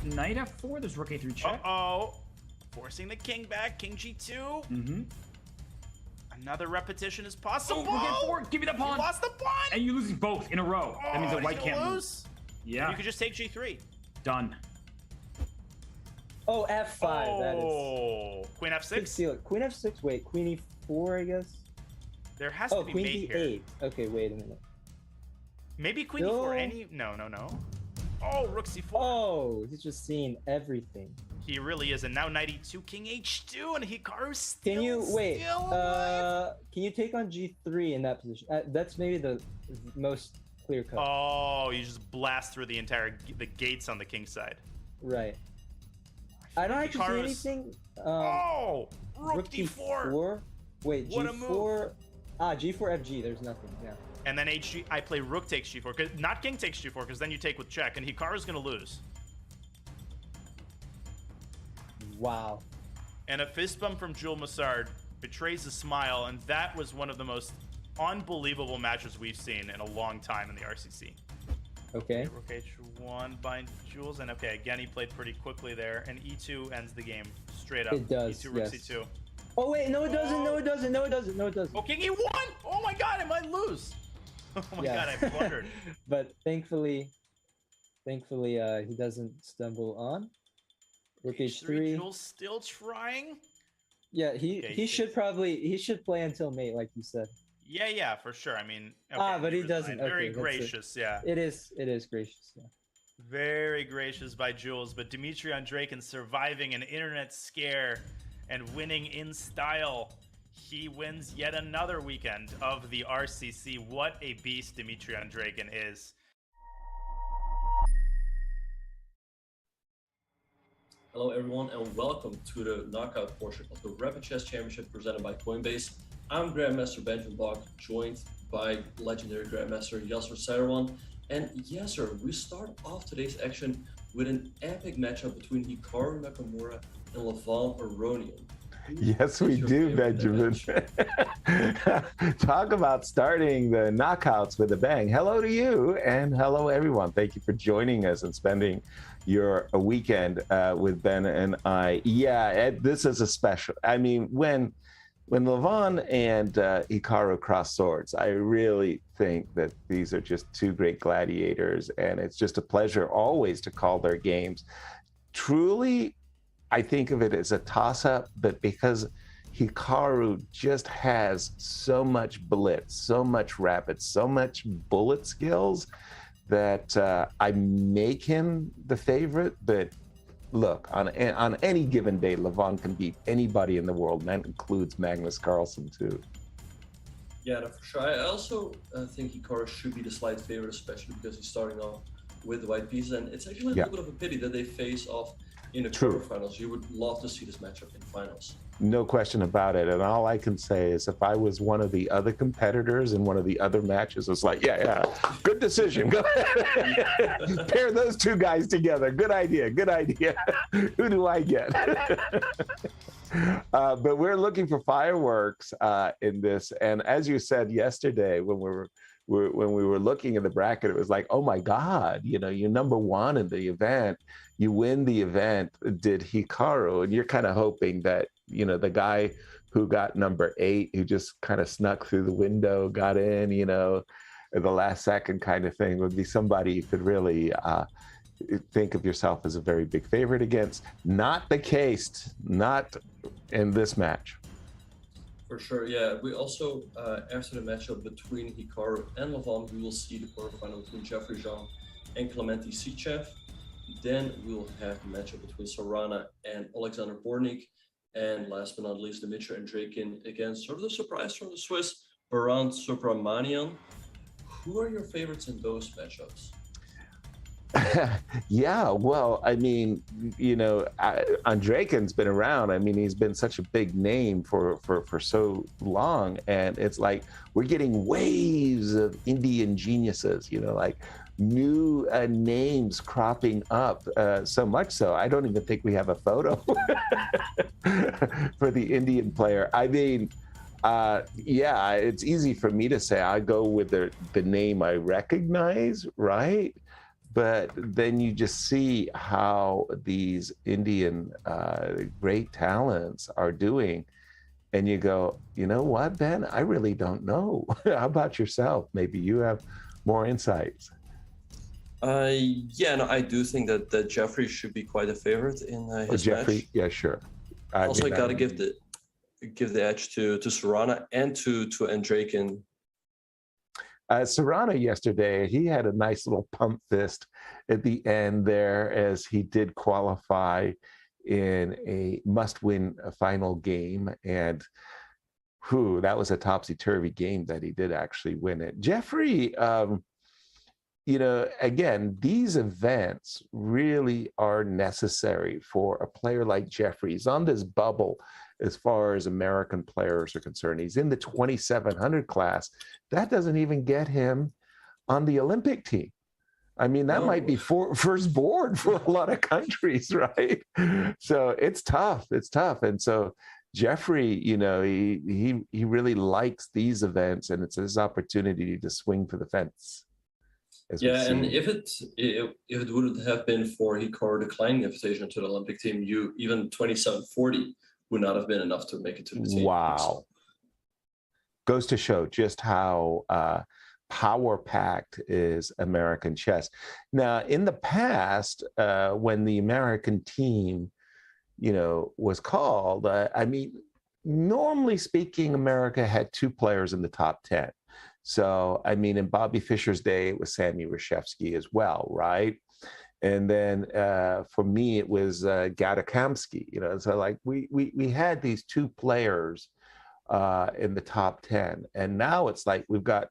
Knight f4, there's rook a3 check. Uh-oh. Forcing the king back, king g2. Mm-hmm. Another repetition is possible. Oh, rook a4, give me the pawn. You lost the pawn. And you lose both in a row. Oh, that means the white can't lose. Yeah. You could just take g3. Done. Oh, f5. That is. Oh, queen f6. Queen f6. Wait, queen e4, I guess. There has to be queen mate d8. here. Okay, wait a minute. Maybe queen No. e4. Any? No, no, no. Oh, rook c4. Oh, he's just seeing everything. He really is. And now knight e2, king h2, and Hikaru still. Can you wait? Still alive. Can you take on g3 in that position? That's maybe the most clear cut. Oh, you just blast through the gates on the king side. Right. I don't actually see Hikaru's- anything. Oh, rook d4. d4. Wait, What a g4. move. Ah, g4 fg. There's nothing. Yeah. And then hg, I play rook takes g4, cause not king takes g4, because then you take with check, and Hikaru's gonna lose. Wow. And a fist bump from Jules Massard betrays a smile, and that was one of the most unbelievable matches we've seen in a long time in the RCC. Okay. Rook h1 by Jules, and okay, again, he played pretty quickly there, and e2 ends the game straight up. It does, E2, rook yes. c2. Oh wait, no it doesn't. No it doesn't. No it doesn't. No it doesn't. Oh, king e1! Oh my god, I might lose! Oh my god, I blundered. But thankfully, he doesn't stumble on. Rook h3. Jules still trying? Yeah, Okay, he should play until mate, like you said. Yeah, for sure. I mean, okay, but he was doesn't. very Okay, that's it. gracious, yeah. It is gracious. Yeah. Very gracious by Jules, but Dmitry Andreikin surviving an internet scare and winning in style. He wins yet another weekend of the RCC. What a beast Dmitry Andreikin is. Hello everyone and welcome to the knockout portion of the Rapid Chess Championship presented by Coinbase. I'm Grandmaster Benjamin Bach, joined by legendary Grandmaster Yasser Sairwan. And yes sir, we start off today's action with an epic matchup between Hikaru Nakamura and Levon Aronian. Yes, we do, Benjamin. Talk about starting the knockouts with a bang. Hello to you and hello everyone. Thank you for joining us and spending your weekend with Ben and I. Yeah, this is a special. I mean, when Levon and Hikaru cross swords, I really think that these are just two great gladiators, and it's just a pleasure always to call their games. Truly, I think of it as a toss-up, but because Hikaru just has so much blitz, so much rapid, so much bullet skills that I make him the favorite. But look, on any given day, Levon can beat anybody in the world, and that includes Magnus Carlsen too. Yeah, no, for sure. I also think Hikaru should be the slight favorite, especially because he's starting off with the white pieces, and it's actually a little bit of a pity that they face off in the quarterfinals. You would love to see this matchup in finals. No question about it. And all I can say is if I was one of the other competitors in one of the other matches, it's like, yeah, good decision. Go ahead. Pair those two guys together. Good idea. Good idea. Who do I get? But we're looking for fireworks in this. And as you said yesterday, when we were looking at the bracket, it was like, oh my God, you know, you're number one in the event. You win the event, did Hikaru, and you're kind of hoping that, you know, the guy who got number 8, who just kind of snuck through the window, got in, you know, at the last second kind of thing, would be somebody you could really think of yourself as a very big favorite against. Not the case, not in this match. For sure, yeah. We also, after the matchup between Hikaru and Levon, we will see the quarterfinal between Jeffrey Zhang and Clemente Sichev. Then we'll have the matchup between Sorana and Alexander Bortnyk. And last but not least, Dmitry Andreikin against sort of the surprise from the Swiss, Baran Subramanian. Who are your favorites in those matchups? Yeah, well, I mean, you know, Andreikin's been around. I mean, he's been such a big name for so long. And it's like we're getting waves of Indian geniuses, you know, like new names cropping up, so much so I don't even think we have a photo for the Indian player. I mean, yeah, it's easy for me to say I go with the name I recognize, right? But then you just see how these Indian great talents are doing, and you go, you know what, Ben? I really don't know. How about yourself? Maybe you have more insights. Yeah, no, I do think that Jeffrey should be quite a favorite in his Jeffrey, match. yeah, sure. Also, I gotta give the edge to Sorana and to Andreikin. Sorana yesterday, he had a nice little pump fist at the end there as he did qualify in a must-win final game. And that was a topsy-turvy game that he did actually win it. Jeffrey, you know, again, these events really are necessary for a player like Jeffrey. He's on this bubble as far as American players are concerned. He's in the 2,700 class. That doesn't even get him on the Olympic team. I mean, that might be first board for a lot of countries, right? So it's tough. It's tough. And so Jeffrey, you know, he really likes these events, and it's his opportunity to swing for the fence. Yeah, and if it wouldn't have been for Hikaru declining the invitation to the Olympic team, even 2740 would not have been enough to make it to the team. Wow. Goes to show just how power-packed is American chess. Now, in the past, when the American team, you know, was called, I mean, normally speaking, America had 2 players in the top 10. So, I mean, in Bobby Fischer's day, it was Sammy Reshevsky as well, right? And then for me, it was Gadakamsky, you know. So like we had these 2 players in the top 10, and now it's like we've got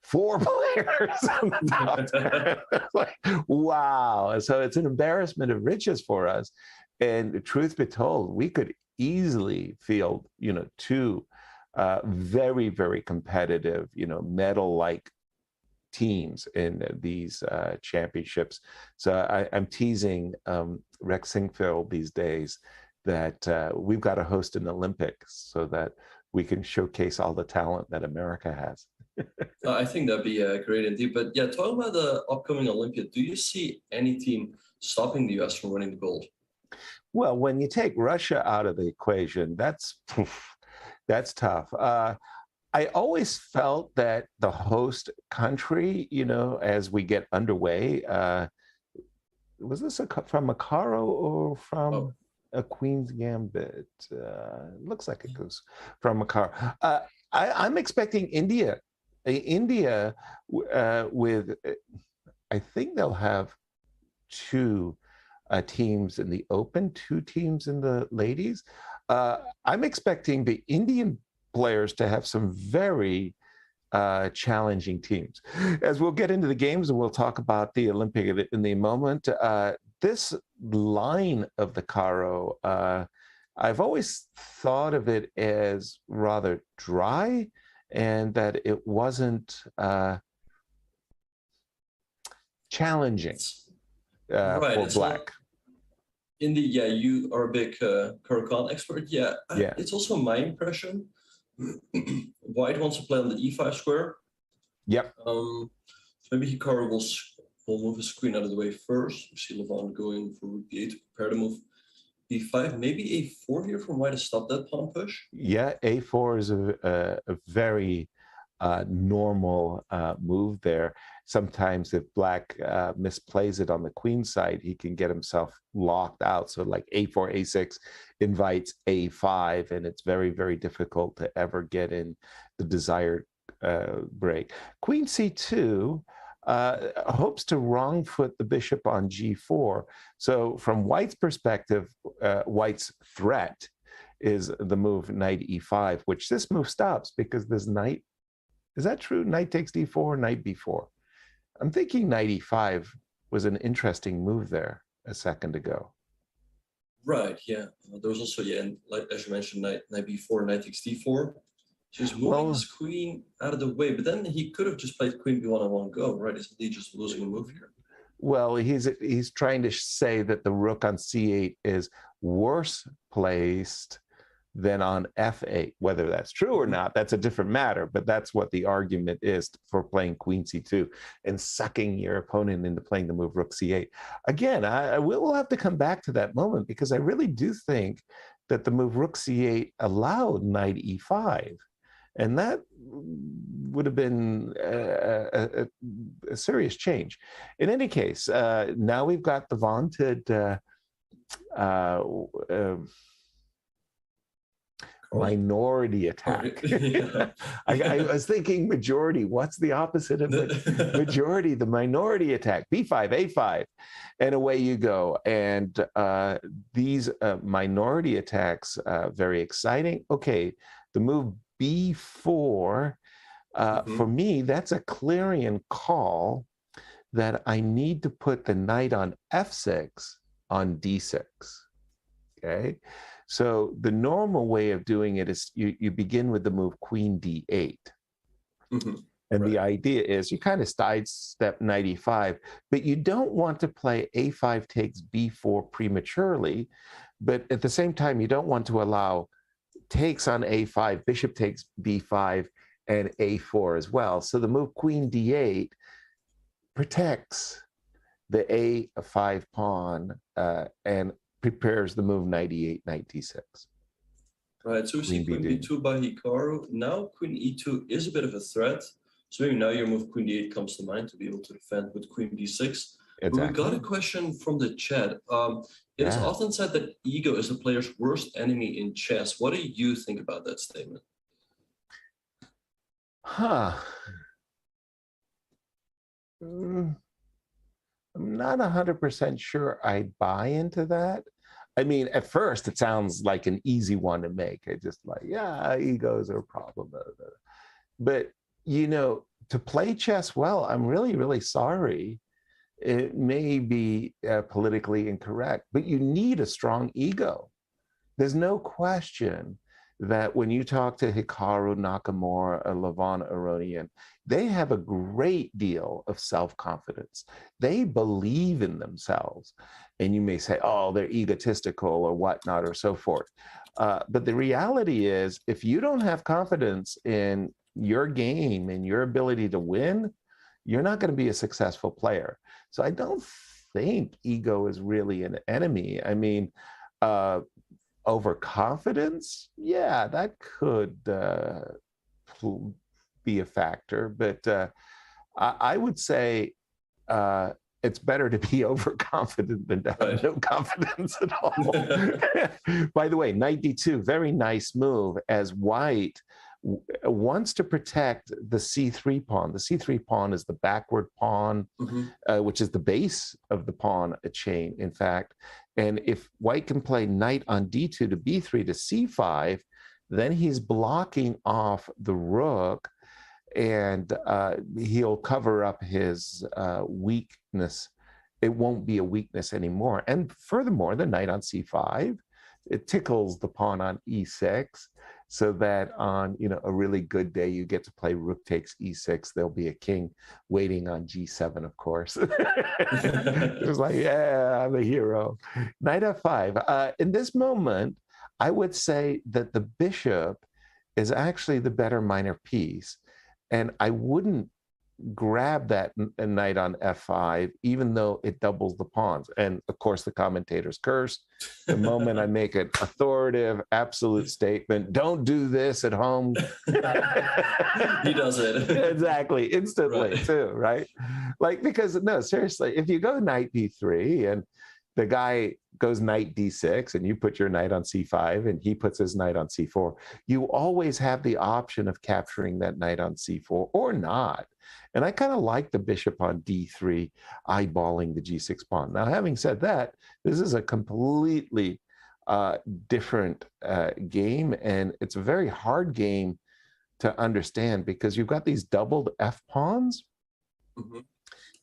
4 players in the top 10. Like, wow. And so it's an embarrassment of riches for us. And truth be told, we could easily field, you know, 2 very, very competitive, you know, medal-like teams in these championships. So I'm teasing Rex Singfield these days that we've got to host an Olympics so that we can showcase all the talent that America has. I think that'd be great indeed. But yeah, talking about the upcoming Olympiad, do you see any team stopping the US from winning the gold? Well, when you take Russia out of the equation, that's tough. I always felt that the host country, you know, as we get underway, was this from Hikaru or from a Queen's Gambit. Looks like it goes from Hikaru. I'm expecting India. India with, I think they'll have two teams in the Open, two teams in the ladies. I'm expecting the Indian players to have some very challenging teams. As we'll get into the games and we'll talk about the Olympic in the moment, this line of the Caro, I've always thought of it as rather dry and that it wasn't challenging for black. Yeah, you are a big Karakan expert. Yeah, it's also my impression. White wants to play on the e5 square. Yep. So maybe Hikaru will move his queen out of the way first. We see Levon going for rook b8 to prepare to move b5. Maybe a4 here from white to stop that pawn push. Yeah, a4 is a very normal move there. Sometimes if black misplays it on the queen side, he can get himself locked out. So like a4, a6 invites a5, and it's very, very difficult to ever get in the desired break. Queen c2 hopes to wrong foot the bishop on g4. So from white's perspective, white's threat is the move knight e5, which this move stops because this knight, is that true? Knight takes d4, knight b4. I'm thinking knight e5 was an interesting move there a second ago. Right, yeah. There was also, and like as you mentioned, knight b4, knight takes d4. So he's moving his queen out of the way, but then he could have just played queen b1 in one go, right? Isn't he just losing a move here? Well, he's trying to say that the rook on c8 is worse placed than on f8. Whether that's true or not, that's a different matter, but that's what the argument is for playing queen c2 and sucking your opponent into playing the move rook c8. Again, I will have to come back to that moment because I really do think that the move rook c8 allowed knight e5, and that would have been a serious change. In any case, now we've got the vaunted minority attack. I was thinking majority. What's the opposite of majority? The minority attack. b5, a5, and away you go. And these minority attacks, very exciting. Okay, the move b4, for me, that's a clarion call that I need to put the knight on f6 on d6. Okay. So the normal way of doing it is you begin with the move queen d8. And the idea is you kind of sidestep knight e5, but you don't want to play a5 takes b4 prematurely, but at the same time, you don't want to allow takes on a5, bishop takes b5, and a4 as well. So the move queen d8 protects the a5 pawn and prepares the move knight e8, knight d6. Right, so we see queen b2 by Hikaru. Now queen e2 is a bit of a threat. So maybe now your move queen d8 comes to mind to be able to defend with queen d6. Exactly. But we got a question from the chat. It is often said that ego is a player's worst enemy in chess. What do you think about that statement? I'm not 100% sure I buy into that. I mean, at first, it sounds like an easy one to make. It's just like, yeah, egos are a problem. But, you know, to play chess well, I'm really, really sorry. It may be politically incorrect, but you need a strong ego. There's no question that when you talk to Hikaru, Nakamura, or Levon Aronian, they have a great deal of self-confidence. They believe in themselves. And you may say, oh, they're egotistical or whatnot or so forth. But the reality is, if you don't have confidence in your game and your ability to win, you're not going to be a successful player. So I don't think ego is really an enemy. I mean, overconfidence, yeah, that could be a factor. But I would say, it's better to be overconfident than to have no confidence at all. By the way, knight d2, very nice move, as white wants to protect the c3 pawn. The c3 pawn is the backward pawn, which is the base of the pawn chain, in fact. And if white can play knight on d2 to b3 to c5, then he's blocking off the rook, and he'll cover up his weakness. It won't be a weakness anymore. And furthermore, the knight on c5, it tickles the pawn on e6, so that on a really good day, you get to play rook takes e6. There'll be a king waiting on g7, of course. It was like, yeah, I'm a hero. Knight f5. In this moment, I would say that the bishop is actually the better minor piece. And I wouldn't grab that knight on f5, even though it doubles the pawns. And of course, the commentators cursed. The moment I make an authoritative, absolute statement, don't do this at home. He does it. Exactly, instantly, right. too, right? Like, because, no, seriously, if you go knight d3 and the guy goes knight d6 and you put your knight on c5 and he puts his knight on c4, you always have the option of capturing that knight on c4 or not. And I kind of like the bishop on d3 eyeballing the g6 pawn. Now, having said that, this is a completely different game, and it's a very hard game to understand because you've got these doubled f pawns.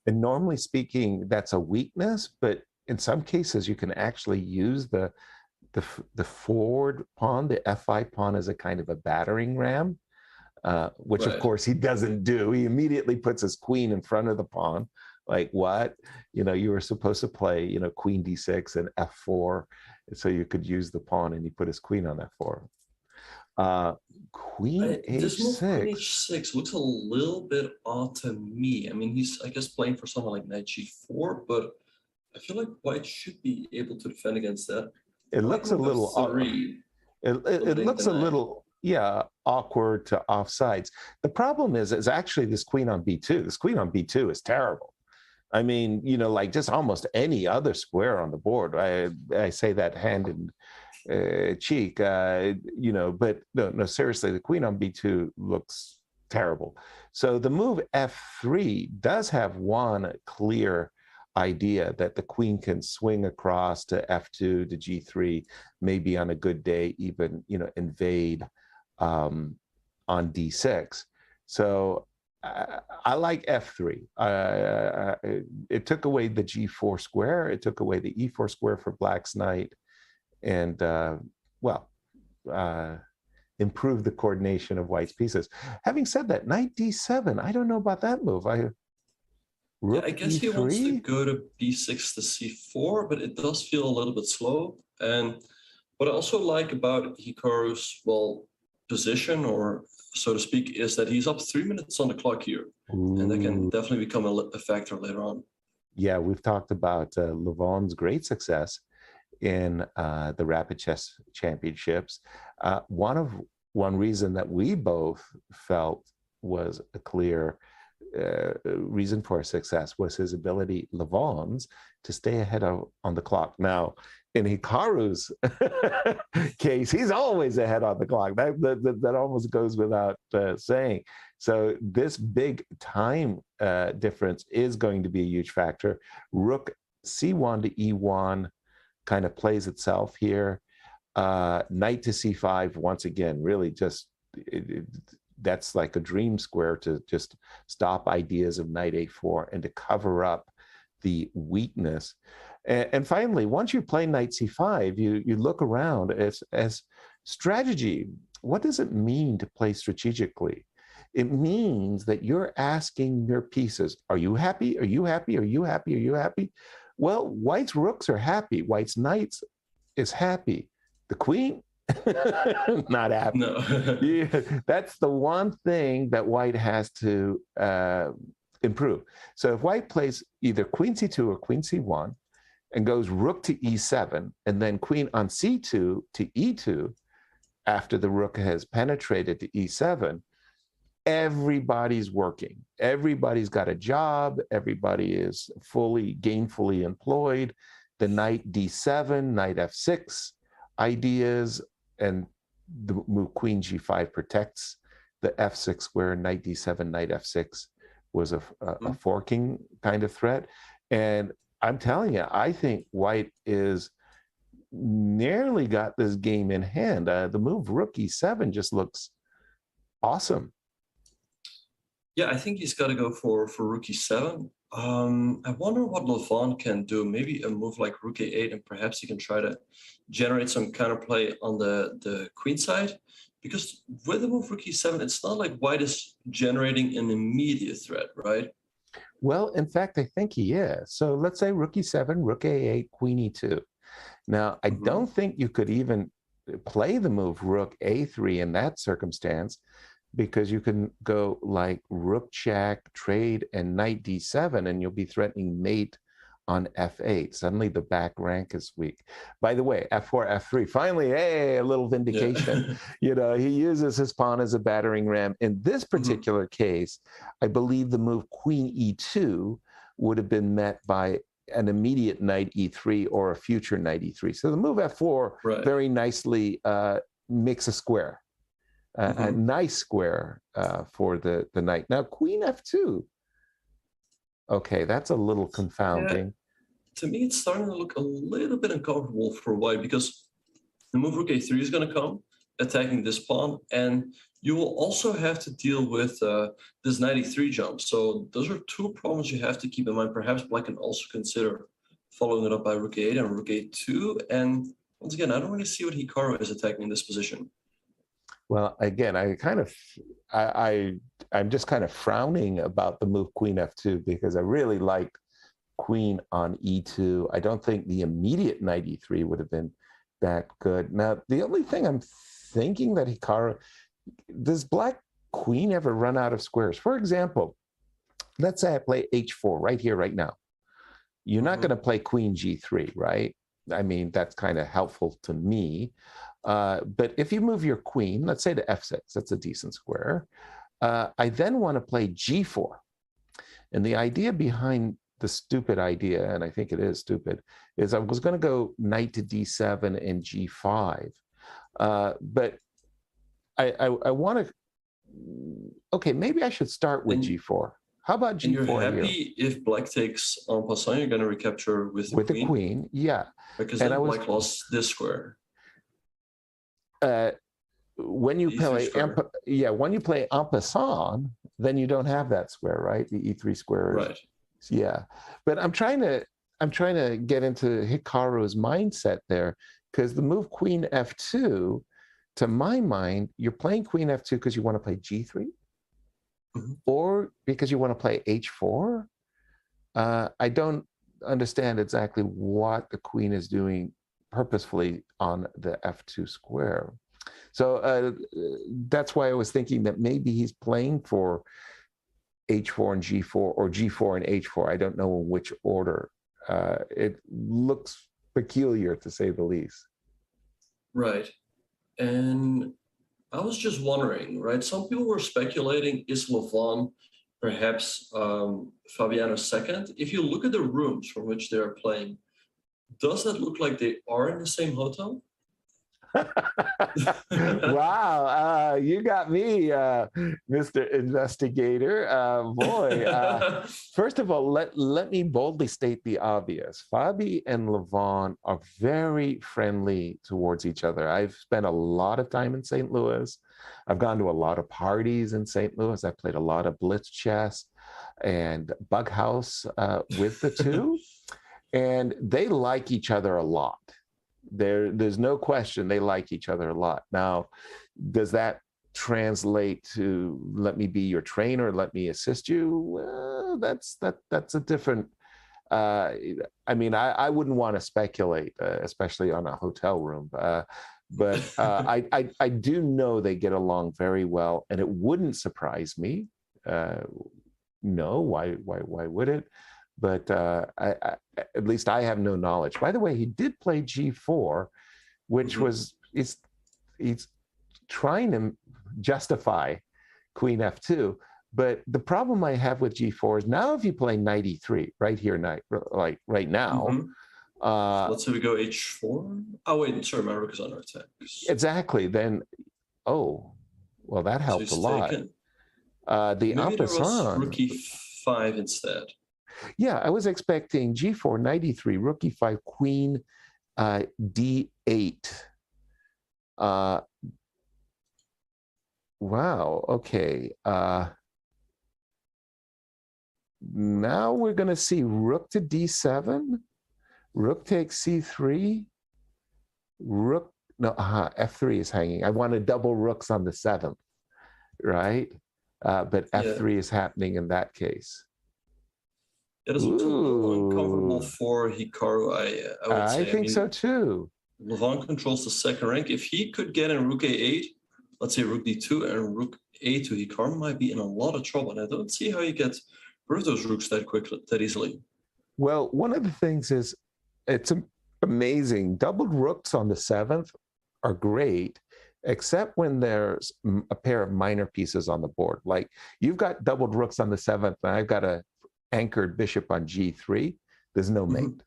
And normally speaking, that's a weakness, but in some cases, you can actually use the forward pawn, the f5 pawn, as a kind of a battering ram, which of course he doesn't do. He immediately puts his queen in front of the pawn. Like, what? You were supposed to play, queen d6 and f4, so you could use the pawn, and he put his queen on f4. Queen h6. This move, queen h6, looks a little bit odd to me. I mean, he's, I guess, playing for something like knight g4, but I feel like white should be able to defend against that. It looks a little it looks a little, awkward to offsides. The problem is actually this queen on b2. This queen on b2 is terrible. I mean, like just almost any other square on the board. I say that hand in cheek, but no, seriously, the queen on b2 looks terrible. So the move f3 does have one clear idea, that the queen can swing across to f2 to g3, maybe on a good day even invade on d6. So I like f3. It took away the g4 square, it took away the e4 square for black's knight, and improved the coordination of white's pieces. Having said that, knight d7, I don't know about that move. I guess he wants to go to b6 to c4, but it does feel a little bit slow. And what I also like about Hikaru's, position, or so to speak, is that he's up 3 minutes on the clock here. Ooh. And that can definitely become a factor later on. Yeah, we've talked about Levon's great success in the RapidChess championships. One reason that we both felt was a clear reason for success was his ability, Levon's, to stay ahead on the clock. Now, in Hikaru's case, he's always ahead on the clock. That almost goes without saying. So this big time difference is going to be a huge factor. Rook c1 to e1 kind of plays itself here. Knight to c5, once again, really just that's like a dream square to just stop ideas of knight a4 and to cover up the weakness. And finally, once you play knight c5, you look around as strategy. What does it mean to play strategically? It means that you're asking your pieces, are you happy? Are you happy? Are you happy? Are you happy? Well, white's rooks are happy. White's knights is happy. The queen, not happy. No. Yeah, that's the one thing that white has to improve. So if white plays either queen c2 or queen c1 and goes rook to e7 and then queen on c2 to e2 after the rook has penetrated to e7, everybody's working. Everybody's got a job. Everybody is fully gainfully employed. The knight d7, knight f6 ideas, and the move queen g5 protects the f6 square. Knight d7, knight f6 was a forking kind of threat. And I'm telling you, I think white is nearly got this game in hand. The move rook e7 just looks awesome. Yeah, I think he's got to go for rook e7. I wonder what Levon can do. Maybe a move like rook a8, and perhaps he can try to generate some counterplay on the queen side. Because with the move rook e7, it's not like white is generating an immediate threat, right? Well, in fact, I think he is. So let's say rook e7, rook a8, queen e2. Now, I don't think you could even play the move rook a3 in that circumstance, because you can go like rook check, trade, and knight d7, and you'll be threatening mate on f8. Suddenly the back rank is weak. By the way, f4, f3. Finally, hey, a little vindication. Yeah. He uses his pawn as a battering ram. In this particular case, I believe the move queen e2 would have been met by an immediate knight e3 or a future knight e3. So the move f4 very nicely makes a square. A nice square for the knight. Now, queen f2. Okay, that's a little confounding. Yeah, to me, it's starting to look a little bit uncomfortable for white, because the move rook a3 is going to come, attacking this pawn, and you will also have to deal with this knight e3 jump. So those are two problems you have to keep in mind. Perhaps black can also consider following it up by rook a8 and rook a2. And once again, I don't really see what Hikaru is attacking in this position. Well, again, I'm just kind of frowning about the move queen f2, because I really like queen on e2. I don't think the immediate knight e3 would have been that good. Now, the only thing I'm thinking that Hikaru, does black queen ever run out of squares? For example, let's say I play h4 right here, right now. You're not going to play queen g3, right? I mean, that's kind of helpful to me. But if you move your queen, let's say to f6, that's a decent square. I then want to play g4. And the idea behind the stupid idea, and I think it is stupid, is I was going to go knight to d7 and g5. But I want to, okay, maybe I should start with g4. How about g4 and you're happy here? If black takes en passant, you're going to recapture with the queen, yeah. Because then black lost this square. When you play when you play en passant, then you don't have that square, right? The e3 square is, yeah. But I'm trying to get into Hikaru's mindset there, because the move queen f2, to my mind, you're playing queen f2 because you want to play g3, or because you want to play h4. I don't understand exactly what the queen is doing purposefully on the f2 square. So that's why I was thinking that maybe he's playing for h4 and g4, or g4 and h4. I don't know in which order. It looks peculiar, to say the least. Right. And I was just wondering, right? Some people were speculating, is Levon perhaps Fabiano's second? If you look at the rooms from which they are playing, does that look like they are in the same hotel? Wow, you got me, Mr. Investigator. Boy, first of all, let me boldly state the obvious. Fabi and Levon are very friendly towards each other. I've spent a lot of time in St. Louis. I've gone to a lot of parties in St. Louis. I've played a lot of blitz chess and bug house with the two, and they like each other a lot. There's no question they like each other a lot. Now, does that translate to let me be your trainer, let me assist you? Well, that's a different. I mean, I wouldn't want to speculate, especially on a hotel room. But I do know they get along very well, and it wouldn't surprise me. No, why would it? But at least I have no knowledge. By the way, he did play g4, which was he's trying to justify queen f2. But the problem I have with g4 is now if you play knight e3 right here, like right now. Let's say we go h4. Oh wait, sorry, my rook is under attack. Exactly. Then, oh, well, that helped a lot. Taken. The Maybe there was Ampasan, rook e5 instead. yeah, I was expecting g4, knight e3, rook e5, queen d8. Wow, okay. Now we're going to see rook to d7, rook takes c3, rook, no, f3 is hanging. I wanted double rooks on the 7th, right? But f3 is happening in that case. It is a little uncomfortable for Hikaru, I would say. I think so too. Levon controls the second rank. If he could get in rook a8, let's say rook d2 and rook a2, Hikaru might be in a lot of trouble. And I don't see how he gets rid of those rooks that quickly, that easily. Well, one of the things is, it's amazing. Doubled rooks on the 7th are great, except when there's a pair of minor pieces on the board. Like you've got doubled rooks on the 7th, and I've got a anchored bishop on g3. There's no mate.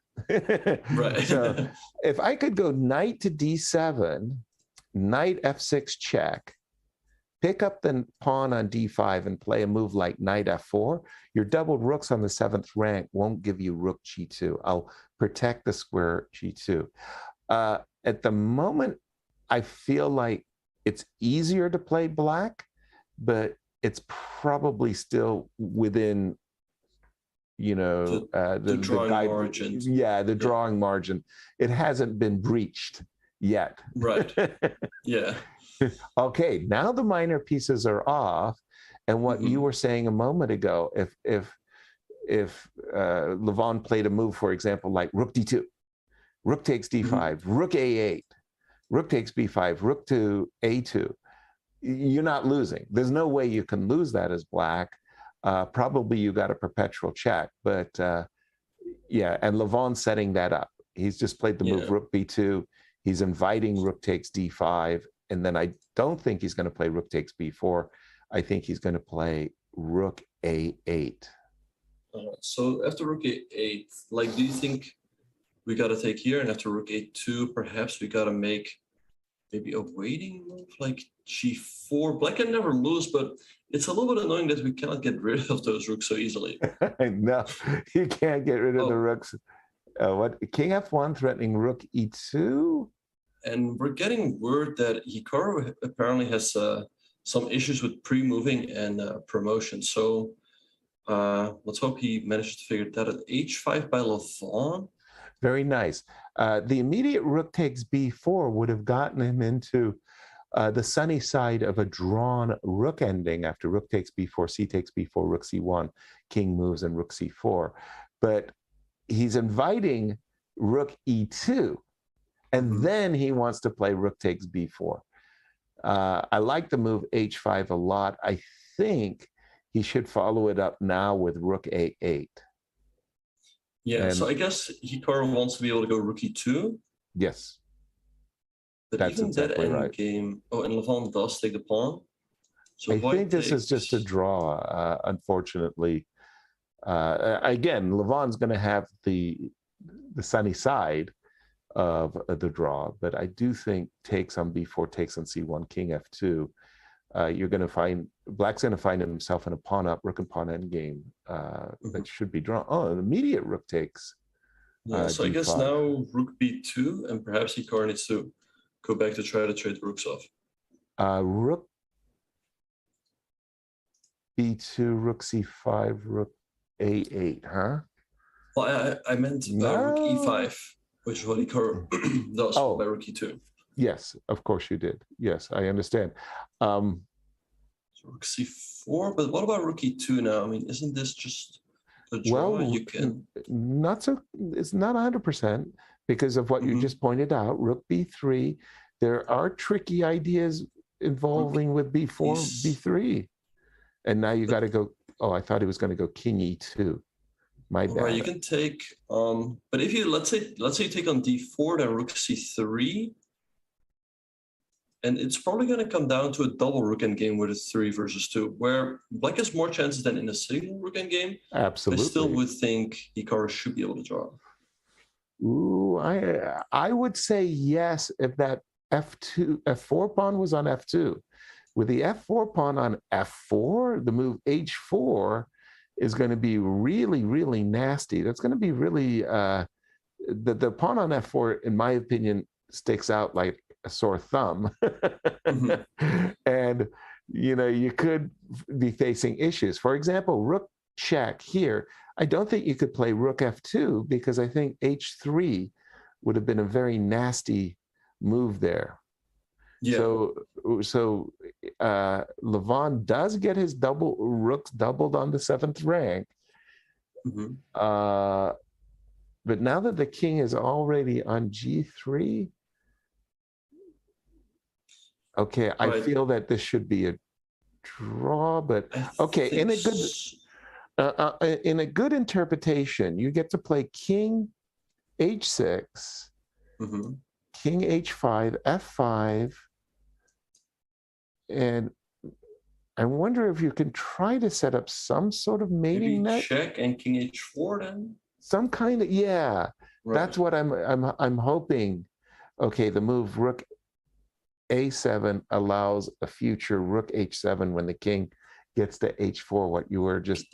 Right. So if I could go knight to d7, knight f6 check, pick up the pawn on d5 and play a move like knight f4, your doubled rooks on the 7th rank won't give you rook g2. I'll protect the square g2. At the moment, I feel like it's easier to play black, but it's probably still within, you know, the drawing guide margin. Yeah, the drawing margin. It hasn't been breached yet. Right. Yeah. Okay, now the minor pieces are off, and what you were saying a moment ago, if Levon played a move, for example, like rook d2, rook takes d5, rook a8, rook takes b5, rook to a2, you're not losing. There's no way you can lose that as black. Probably you got a perpetual check, but yeah, and Levon's setting that up. He's just played the move rook b2. He's inviting rook takes d5, and then I don't think he's going to play rook takes b4. I think he's going to play rook a8. So after rook a8, like, do you think we got to take here, and after rook a2, perhaps we got to make maybe a waiting move like g4? Black can never lose, but it's a little bit annoying that we cannot get rid of those rooks so easily. No, you can't get rid of the rooks. What, king f1 threatening rook e2? And we're getting word that Hikaru apparently has some issues with pre-moving and promotion. So let's hope he manages to figure that out. h5 by Levon. Very nice. The immediate rook takes b4 would have gotten him into the sunny side of a drawn rook ending after rook takes b4, c takes b4, rook c1, king moves, and rook c4. But he's inviting rook e2, and then he wants to play rook takes b4. I like the move h5 a lot. I think he should follow it up now with rook a8. Yeah, so I guess Hikaru wants to be able to go rook e2. Yes. But That's even exactly that right. Endgame, and Levon does take the pawn. So I think this is just a draw, unfortunately. Again, Levon's going to have the sunny side of the draw, but I do think takes on b4, takes on c1, king f2. You're going to find, black's going to find himself in a pawn up, rook and pawn endgame that should be drawn. Oh, an immediate rook takes. Yeah, so d5. I guess now rook b2, and perhaps Hikaru needs to go back to try to trade the rooks off. Rook b2, rook c5, rook a8, huh? Well, I meant rook e5, which is what Hikaru does by rook e2. Yes, of course you did. Yes, I understand. So rook c4, but what about rook e2 now? I mean, isn't this just a draw? Well, You can not so. It's not 100% because of what you just pointed out. Rook b3. There are tricky ideas involving with b4, b3, and now you got to go. Oh, I thought he was going to go king e2. My bad. Right, you can take. But if you let's say you take on d4, then rook c3. And it's probably going to come down to a double rook endgame with a 3 versus 2, where black has more chances than in a single rook endgame. Absolutely. I still would think Hikaru should be able to draw. Ooh, I would say yes if that F4 pawn was on F2. With the F4 pawn on F4, the move H4 is going to be really, really nasty. That's going to be really the pawn on F4, in my opinion, sticks out like a sore thumb. And you could be facing issues. For example, rook check here. I don't think you could play rook F2 because I think H3 would have been a very nasty move there. Yeah. So Levon does get his rooks doubled on the 7th rank. But now that the king is already on G3, okay, Right. I feel that this should be a draw. But okay, in a good interpretation, you get to play king H6, king H5, F5, and I wonder if you can try to set up some sort of mating net. Check and king H4 then. Some kind of Right. That's what I'm hoping. Okay, the move rook A7 allows a future rook H7 when the king gets to H4. What you were just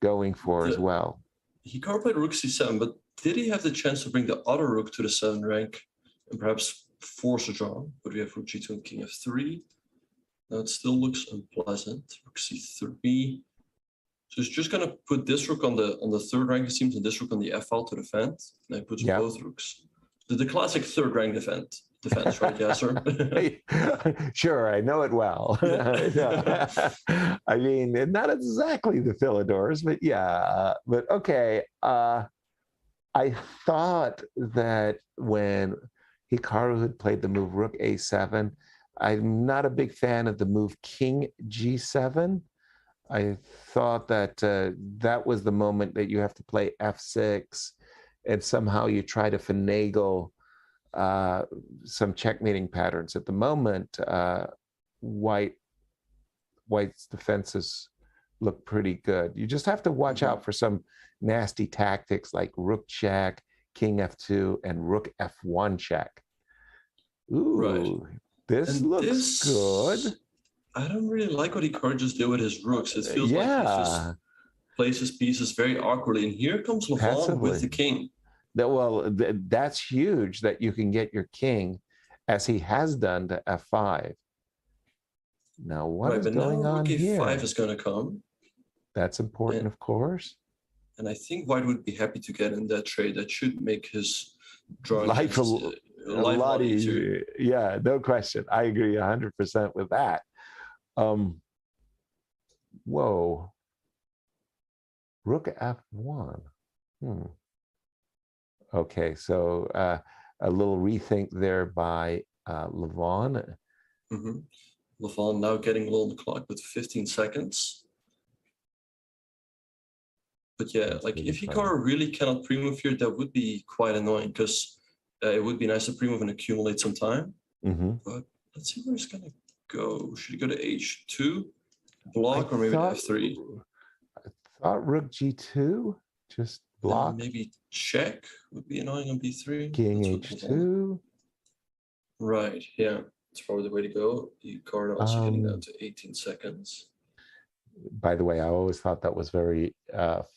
going for as well. Hikaru played rook C7, but did he have the chance to bring the other rook to the 7th rank and perhaps force a draw? But we have rook G2 and king F3. Now it still looks unpleasant. Rook C3. So he's just gonna put this rook on the 3rd rank, it seems, and this rook on the F file to defend. And I put both rooks. The classic 3rd rank defense, right? Yeah, sir. Sure, I know it well. I mean, not exactly the Philidors, but yeah. But okay, I thought that when Hikaru had played the move rook A7, I'm not a big fan of the move king G7. I thought that that was the moment that you have to play F6 and somehow you try to finagle some checkmating patterns. At the moment, White's defenses look pretty good. You just have to watch out for some nasty tactics like rook check, king F2, and rook F1 check. Ooh, this looks good. I don't really like what Hikaru just did with his rooks. It feels like he just plays his pieces very awkwardly. And here comes Levon with the king. That's huge that you can get your king, as he has done, to F5. Now, what is going on here? Rook A5 is going to come. That's important, of course. And I think White would be happy to get in that trade. That should make his drawing life a lot easier. Yeah, no question. I agree 100% with that. Whoa. Rook F1. Okay, so a little rethink there by Levon. Levon now getting low on the clock with 15 seconds. But yeah, like if Hikaru really cannot pre-move here, that would be quite annoying because it would be nice to pre-move and accumulate some time. But let's see where he's going to go. Should he go to H2, block, or maybe F3? I thought rook G2, just block. Maybe check would be annoying on B3. King H2. Right, yeah. That's probably the way to go. Hikaru also getting down to 18 seconds. By the way, I always thought that was very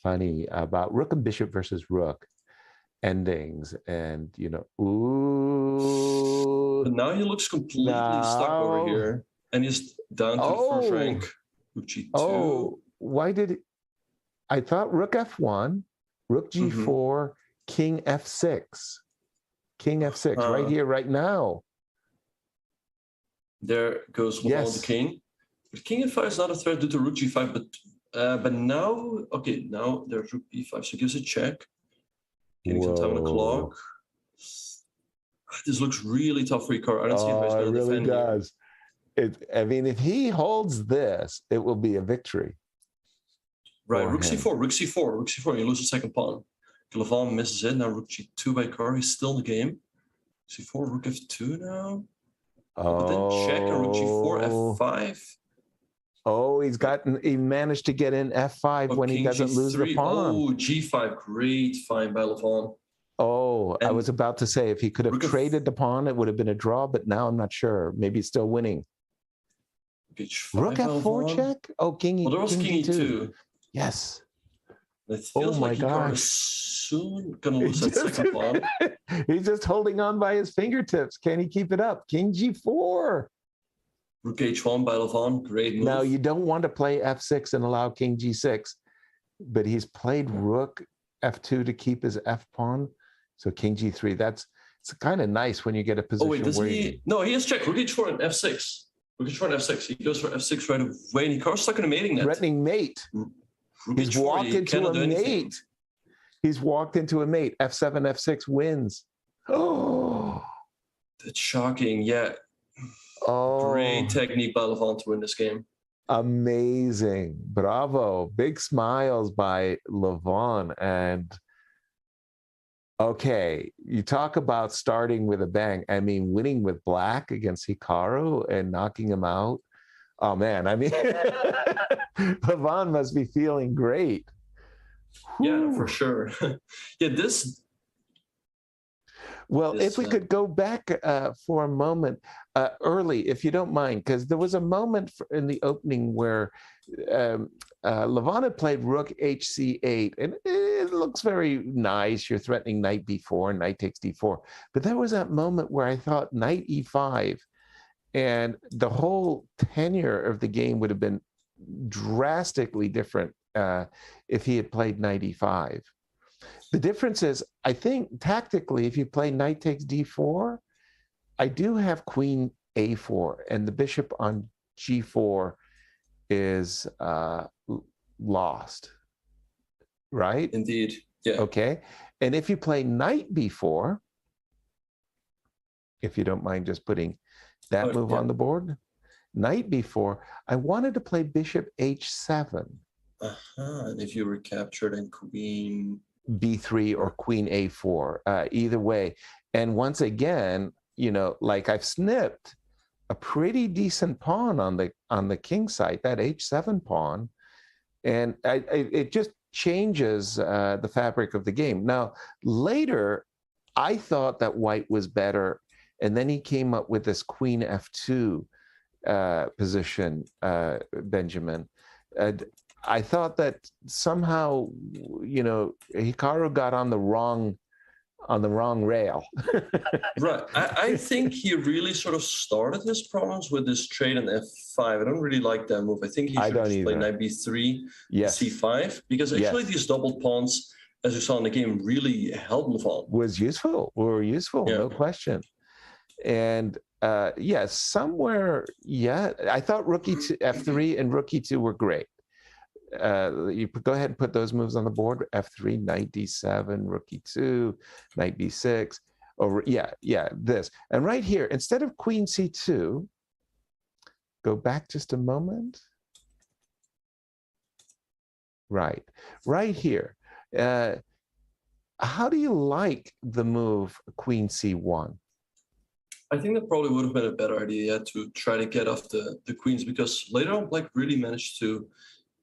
funny about rook and bishop versus rook endings. And, ooh. But now he looks completely stuck over here. And he's down to the 1st rank. Rook G2. Oh, why did I thought rook F1, rook G4, king F6. King F6, right here, right now. There goes Levon the king. But king F5 is not a threat due to rook G5, but now, okay, now there's rook B5, so he gives a check. Getting some time on the clock. This looks really tough for Hikaru. I don't see if he's going to defend. It really does. I mean, if he holds this, it will be a victory. Right, rook C4, rook C4, rook C4, you lose the 2nd pawn. Levon misses it, now rook G2 by Hikaru, he's still in the game. C4, rook F2 now. But then check and rook g4, Oh, f5. oh, he managed to get in f5 when he King doesn't lose the g3. pawn. Oh, g5. Great find by Levon. Oh, I And was about to say if he could have rook traded the pawn, it would have been a draw, but now I'm not sure. Maybe he's still winning. h5 Rook by f4 Levon. check? Oh, Well, there was king g2. e2. Yes. It Oh feels my like Hikaru gosh. is soon gonna lose that second pawn. He's just holding on by his fingertips. Can he keep it up? King g4. Rook h1 by Levon. Great move. Now, you don't want to play f6 and allow king g6, but he's played rook f2 to keep his f pawn. So king g3. It's kind of nice when you get a position. Oh wait, does where he? No, he has checked. Rook h4 and f6. Rook h4 and f6. He goes for f6 right away, and Hikaru's stuck in a mating net. threatening mate. Rook He's h4, walked he into cannot a do anything. mate. He's walked into a mate. f7, f6 wins. Oh, That's shocking. Yeah. oh, Great technique by Levon to win this game. amazing. Bravo. Big smiles by Levon. And okay, you talk about starting with a bang. I mean, winning with black against Hikaru and knocking him out. Oh man, I mean, Levon must be feeling great. Yeah, Whew. for sure. Yeah, this. Well, This, if we could go back for a moment early, if you don't mind, because there was a moment in the opening where Levon had played rook hc8, and it looks very nice. You're threatening knight b4, knight takes d4. But there was that moment where I thought knight e5, and the whole tenure of the game would have been drastically different if he had played knight e5. The difference is, I think tactically, if you play knight takes d4, I do have queen a4, and the bishop on g4 is lost, right? Indeed. Yeah. Okay. And if you play knight b4, if you don't mind just putting that move on the board, knight b4, I wanted to play bishop h7. And if you were captured and queen b3 or queen a4, either way. And once again, you know, like I've snipped a pretty decent pawn on the king side, that h7 pawn, and it just changes the fabric of the game. Now, later, I thought that white was better, and then he came up with this queen f2 position, Benjamin. I thought that somehow, you know, Hikaru got on the wrong rail. Right. I think he really sort of started his problems with this trade on f5. I don't really like that move. I think he should just play knight b3, yes, c5, because actually these doubled pawns, as you saw in the game, really helped Levon. Were useful, no question. And yes, somewhere, I thought rook e2, f3 and rook e2 were great. You go ahead and put those moves on the board. f3, knight d7, rook e2, knight b6. Over, this. And right here, instead of queen c2, go back just a moment. Right here. How do you like the move queen c1? I think that probably would have been a better idea to try to get off the queens, because later on Black really managed to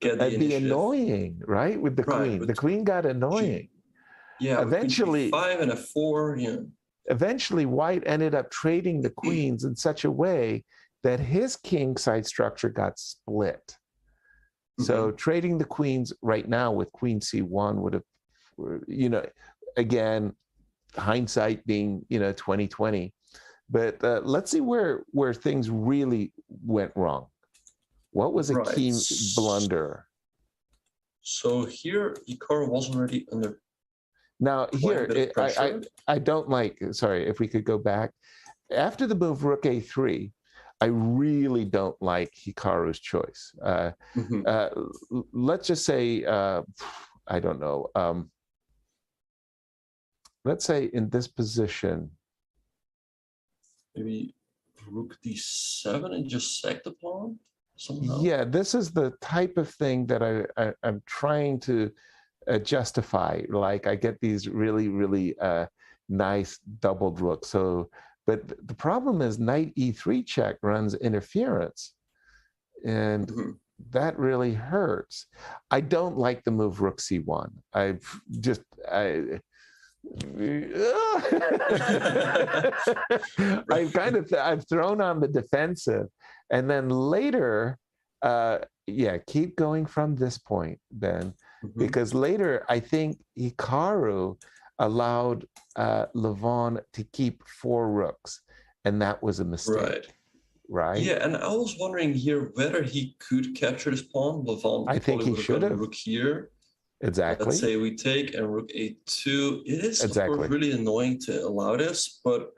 get the initiative. That'd be annoying, right? With the queen. The queen got annoying. Yeah, eventually, f5 and f4, yeah. Eventually, White ended up trading the queens in such a way that his king side structure got split. So trading the queens right now with queen c1 would have, you know, again, hindsight being, 2020. But let's see where things really went wrong. What was a key blunder? So here, Hikaru was already under. Now here, I don't like. Sorry, if we could go back after the move rook a3. I really don't like Hikaru's choice. Let's just say, I don't know. Let's say in this position, maybe rook d7 and just sack the pawn somehow. Yeah, this is the type of thing that I'm trying to justify. Like I get these really, really nice doubled rooks. So But the problem is knight e3 check runs interference, and that really hurts. I don't like the move rook c1. I've I've thrown on the defensive, and then later, keep going from this point, Ben, because later I think Hikaru allowed Levon to keep 4 rooks, and that was a mistake. Right. Yeah, and I was wondering here whether he could capture this pawn. Levon, I think he should have. Rook here. Exactly. Let's say we take and rook a2. It is of course really annoying to allow this, but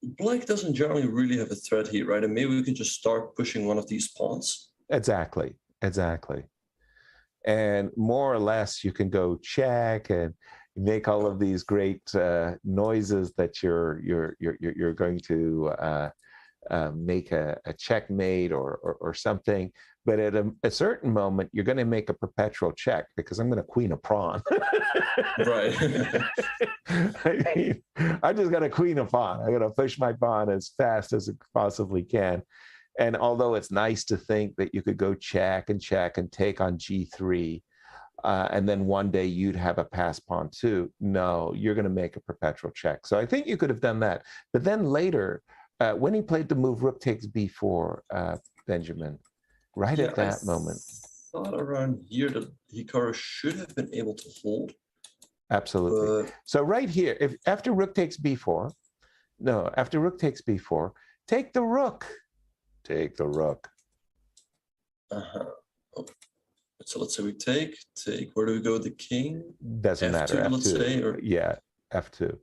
Black doesn't generally really have a threat here, right? And maybe we could just start pushing one of these pawns. Exactly. And more or less, you can go check and make all of these great noises that you're going to make a checkmate or something. But at a certain moment, you're going to make a perpetual check because I'm going to queen a pawn. Right. I mean, I just got to queen a pawn. I got to push my pawn as fast as it possibly can. And although it's nice to think that you could go check and take on g3, and then one day you'd have a pass pawn too. No, you're going to make a perpetual check. So I think you could have done that. But then later, when he played the move rook takes b4, Benjamin, at that moment. I thought around here that Hikaru should have been able to hold. Absolutely. So right here, if after rook takes b4, take the rook. Take the rook. Okay. So let's say we take. Where do we go? The king? Doesn't matter. F2, let's say. Or F2.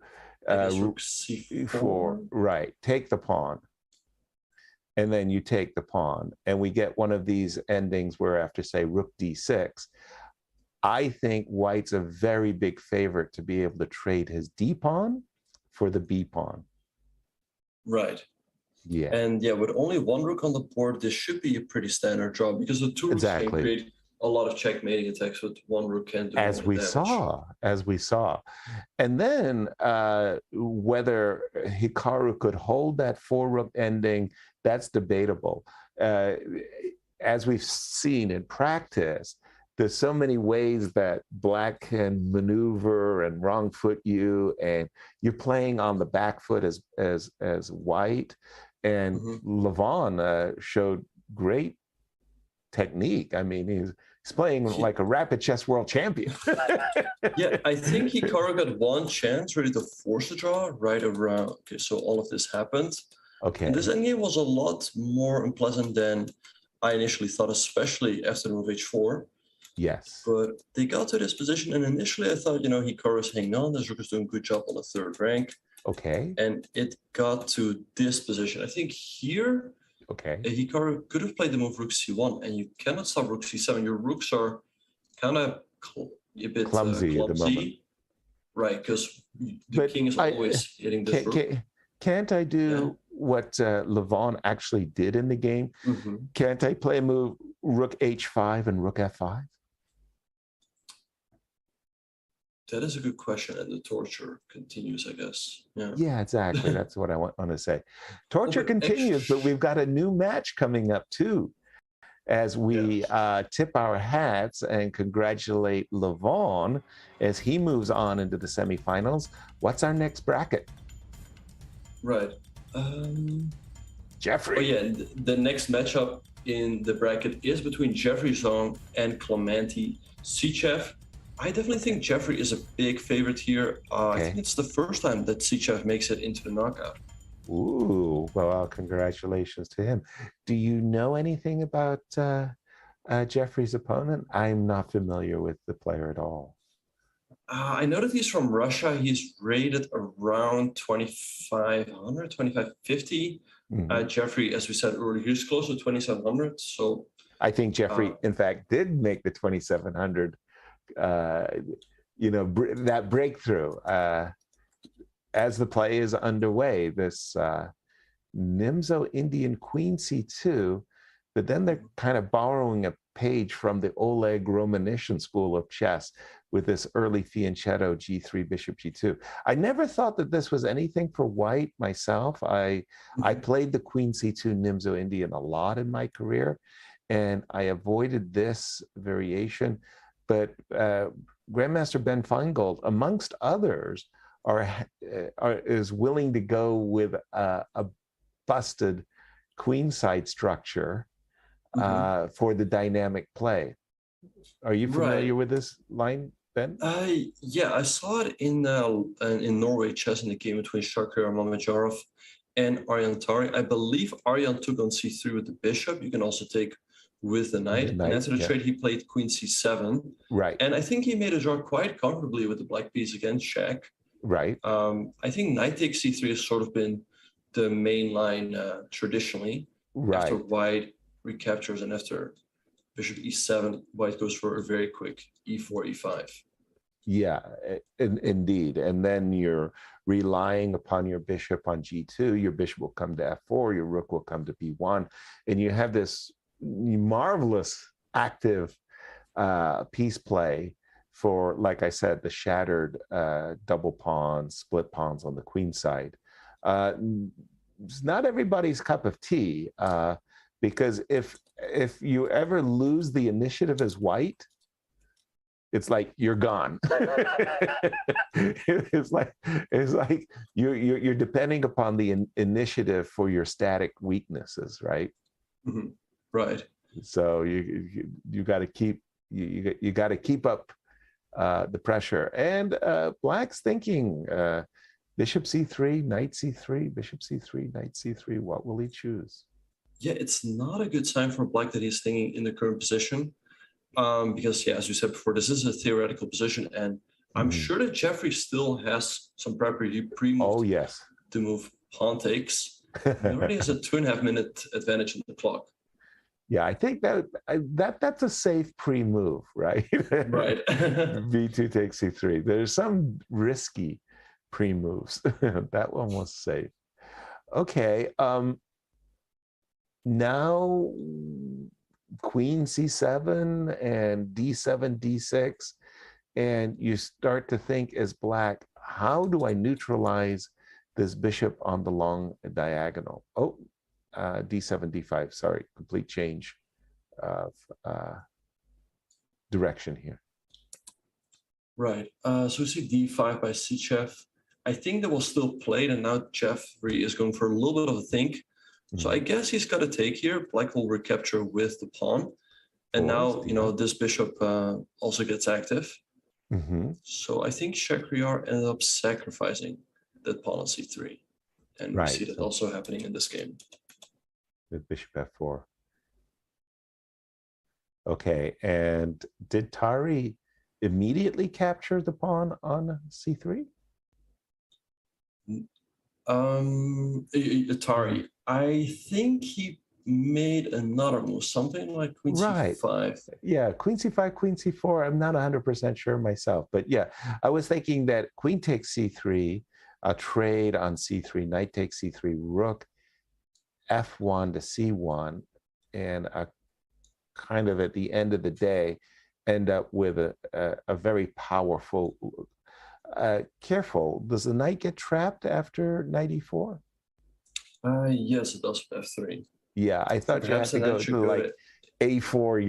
Rook c4. Right. Take the pawn. And then you take the pawn. And we get one of these endings where after, say, rook d6, I think White's a very big favorite to be able to trade his d pawn for the b pawn. Right. Yeah. And with only one rook on the board, this should be a pretty standard draw because the 2 rooks can create a lot of checkmating attacks with one rook can do as we saw. And then whether Hikaru could hold that 4 rook ending, that's debatable. As we've seen in practice, there's so many ways that Black can maneuver and wrong foot you, and you're playing on the back foot as White. And Levon showed great technique. I mean, he's playing like a rapid chess world champion. I think Hikaru got one chance really to force the draw right around. Okay, so all of this happened. Okay. And this endgame was a lot more unpleasant than I initially thought, especially after the move h4. Yes. But they got to this position, and initially I thought, Hikaru's hanging on. This rook is doing a good job on the 3rd rank. Okay. And it got to this position. I think here, Hikaru could have played the move rook c1, and you cannot stop rook c7. Your rooks are kind of a bit clumsy at the moment. Right, because the king is always hitting this rook. Can't I do what Levon actually did in the game? Can't I play a move rook h5 and rook f5? That is a good question, and the torture continues, I guess. Yeah, exactly. That's what I want to say. Torture continues, but we've got a new match coming up too, as we tip our hats and congratulate Levon as he moves on into the semifinals. What's our next bracket? Right. Jeffrey. Oh yeah, the next matchup in the bracket is between Jeffrey Zong and Clemente Sichev. I definitely think Jeffrey is a big favorite here. I think it's the first time that Sichev makes it into the knockout. Ooh, well, congratulations to him. Do you know anything about Jeffrey's opponent? I'm not familiar with the player at all. I know that he's from Russia. He's rated around 2,500, 2,550. Jeffrey, as we said earlier, he's close to 2,700. So I think Jeffrey, in fact, did make the 2,700. That breakthrough as the play is underway. This Nimzo Indian Queen C2, but then they're kind of borrowing a page from the Oleg Romanician school of chess with this early fianchetto G3, bishop G2. I never thought that this was anything for white myself. I played the Queen C2 Nimzo Indian a lot in my career, and I avoided this variation. But Grandmaster Ben Feingold, amongst others, is willing to go with a busted queenside structure for the dynamic play. Are you familiar with this line, Ben? Yeah, I saw it in Norway chess in the game between Shakir Mamedyarov and Aryan Tari. I believe Aryan took on c3 with the bishop. You can also take with the knight. And after the trade, he played queen c7. Right. And I think he made a draw quite comfortably with the black piece against Shak. Right. I think knight takes c3 has sort of been the main line traditionally. Right. After white recaptures and after bishop e7, white goes for a very quick e4, e5. Yeah, indeed. And then you're relying upon your bishop on g2. Your bishop will come to f4. Your rook will come to b1. And you have this marvelous active piece play for, like I said, the shattered double pawns, split pawns on the queen side. It's not everybody's cup of tea, because if you ever lose the initiative as white, it's like you're gone. it's like you're depending upon the initiative for your static weaknesses, right? Mm-hmm. Right. So you got to keep you got to keep up the pressure. And Black's thinking bishop c3, knight c3, bishop c3, knight c3. What will he choose? Yeah, it's not a good sign for Black that he's thinking in the current position. Because, yeah, as you said before, this is a theoretical position, and I'm sure that Jeffrey still has some preparatory pre-move. Oh, yes. To move pawn takes. He already has a 2.5 minute advantage in the clock. Yeah, I think that's a safe pre-move, right? Right. b2 takes c3. There's some risky pre-moves. That one was safe. Okay. Now queen c7 and d7, d6, and you start to think as Black, how do I neutralize this bishop on the long diagonal? Oh, d7, d5, sorry, complete change of direction here. Right, so we see d5 by Sichev. I think that will still play, and now Jeffrey is going for a little bit of a think. So I guess he's got to take here. Black will recapture with the pawn. And now, you know, this bishop also gets active. So I think Shakhriyar ended up sacrificing that pawn on c3. And we see that also happening in this game. With bishop f4. Okay, and did Tari immediately capture the pawn on c3? Tari, I think he made another move, something like queen c5. Yeah, queen c5, queen c4. I'm not 100% sure myself, but yeah, I was thinking that queen takes c3, a trade on c3, knight takes c3, rook f1 to c1, and a kind of at the end of the day end up with a very powerful. Careful, does the knight get trapped after knight e4? Yes, it does with f3. Yeah, I thought you had to go to like a4.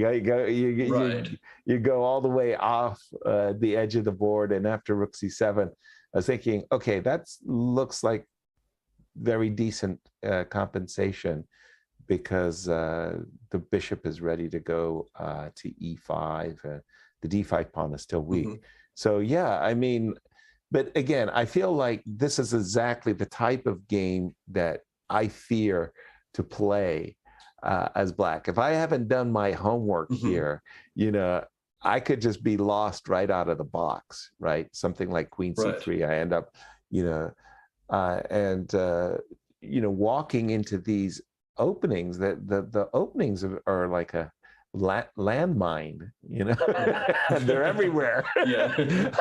You go all the way off the edge of the board, and after rook c7, I was thinking, okay, that looks like very decent compensation, because the bishop is ready to go to e5. The d5 pawn is still weak. So yeah, I mean, but again, I feel like this is exactly the type of game that I fear to play as Black. If I haven't done my homework here, you know, I could just be lost right out of the box, right? Something like queen c3, I end up, you know, you know, walking into these openings, that the openings are like a landmine, you know. They're everywhere. Yeah.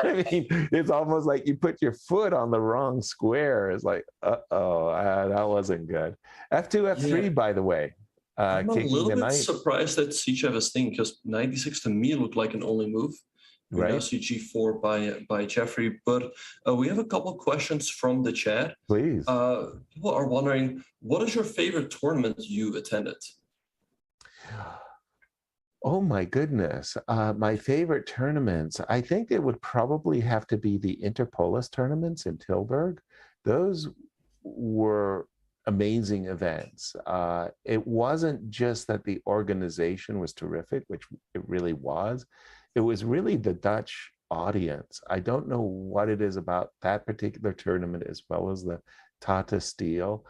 I mean, it's almost like you put your foot on the wrong square. It's like, that wasn't good. f2, f3, by the way. I'm a kicking little the bit knight. surprised that Sichev is thinking, because knight d6 to me looked like an only move. We now Right. see g4 by Jeffrey, but we have a couple questions from the chat. Please. People are wondering, what is your favorite tournament you attended? Oh my goodness. My favorite tournaments, I think it would probably have to be the Interpolis tournaments in Tilburg. Those were amazing events. It wasn't just that the organization was terrific, which it really was. It was really the Dutch audience. I don't know what it is about that particular tournament as well as the Tata Steel,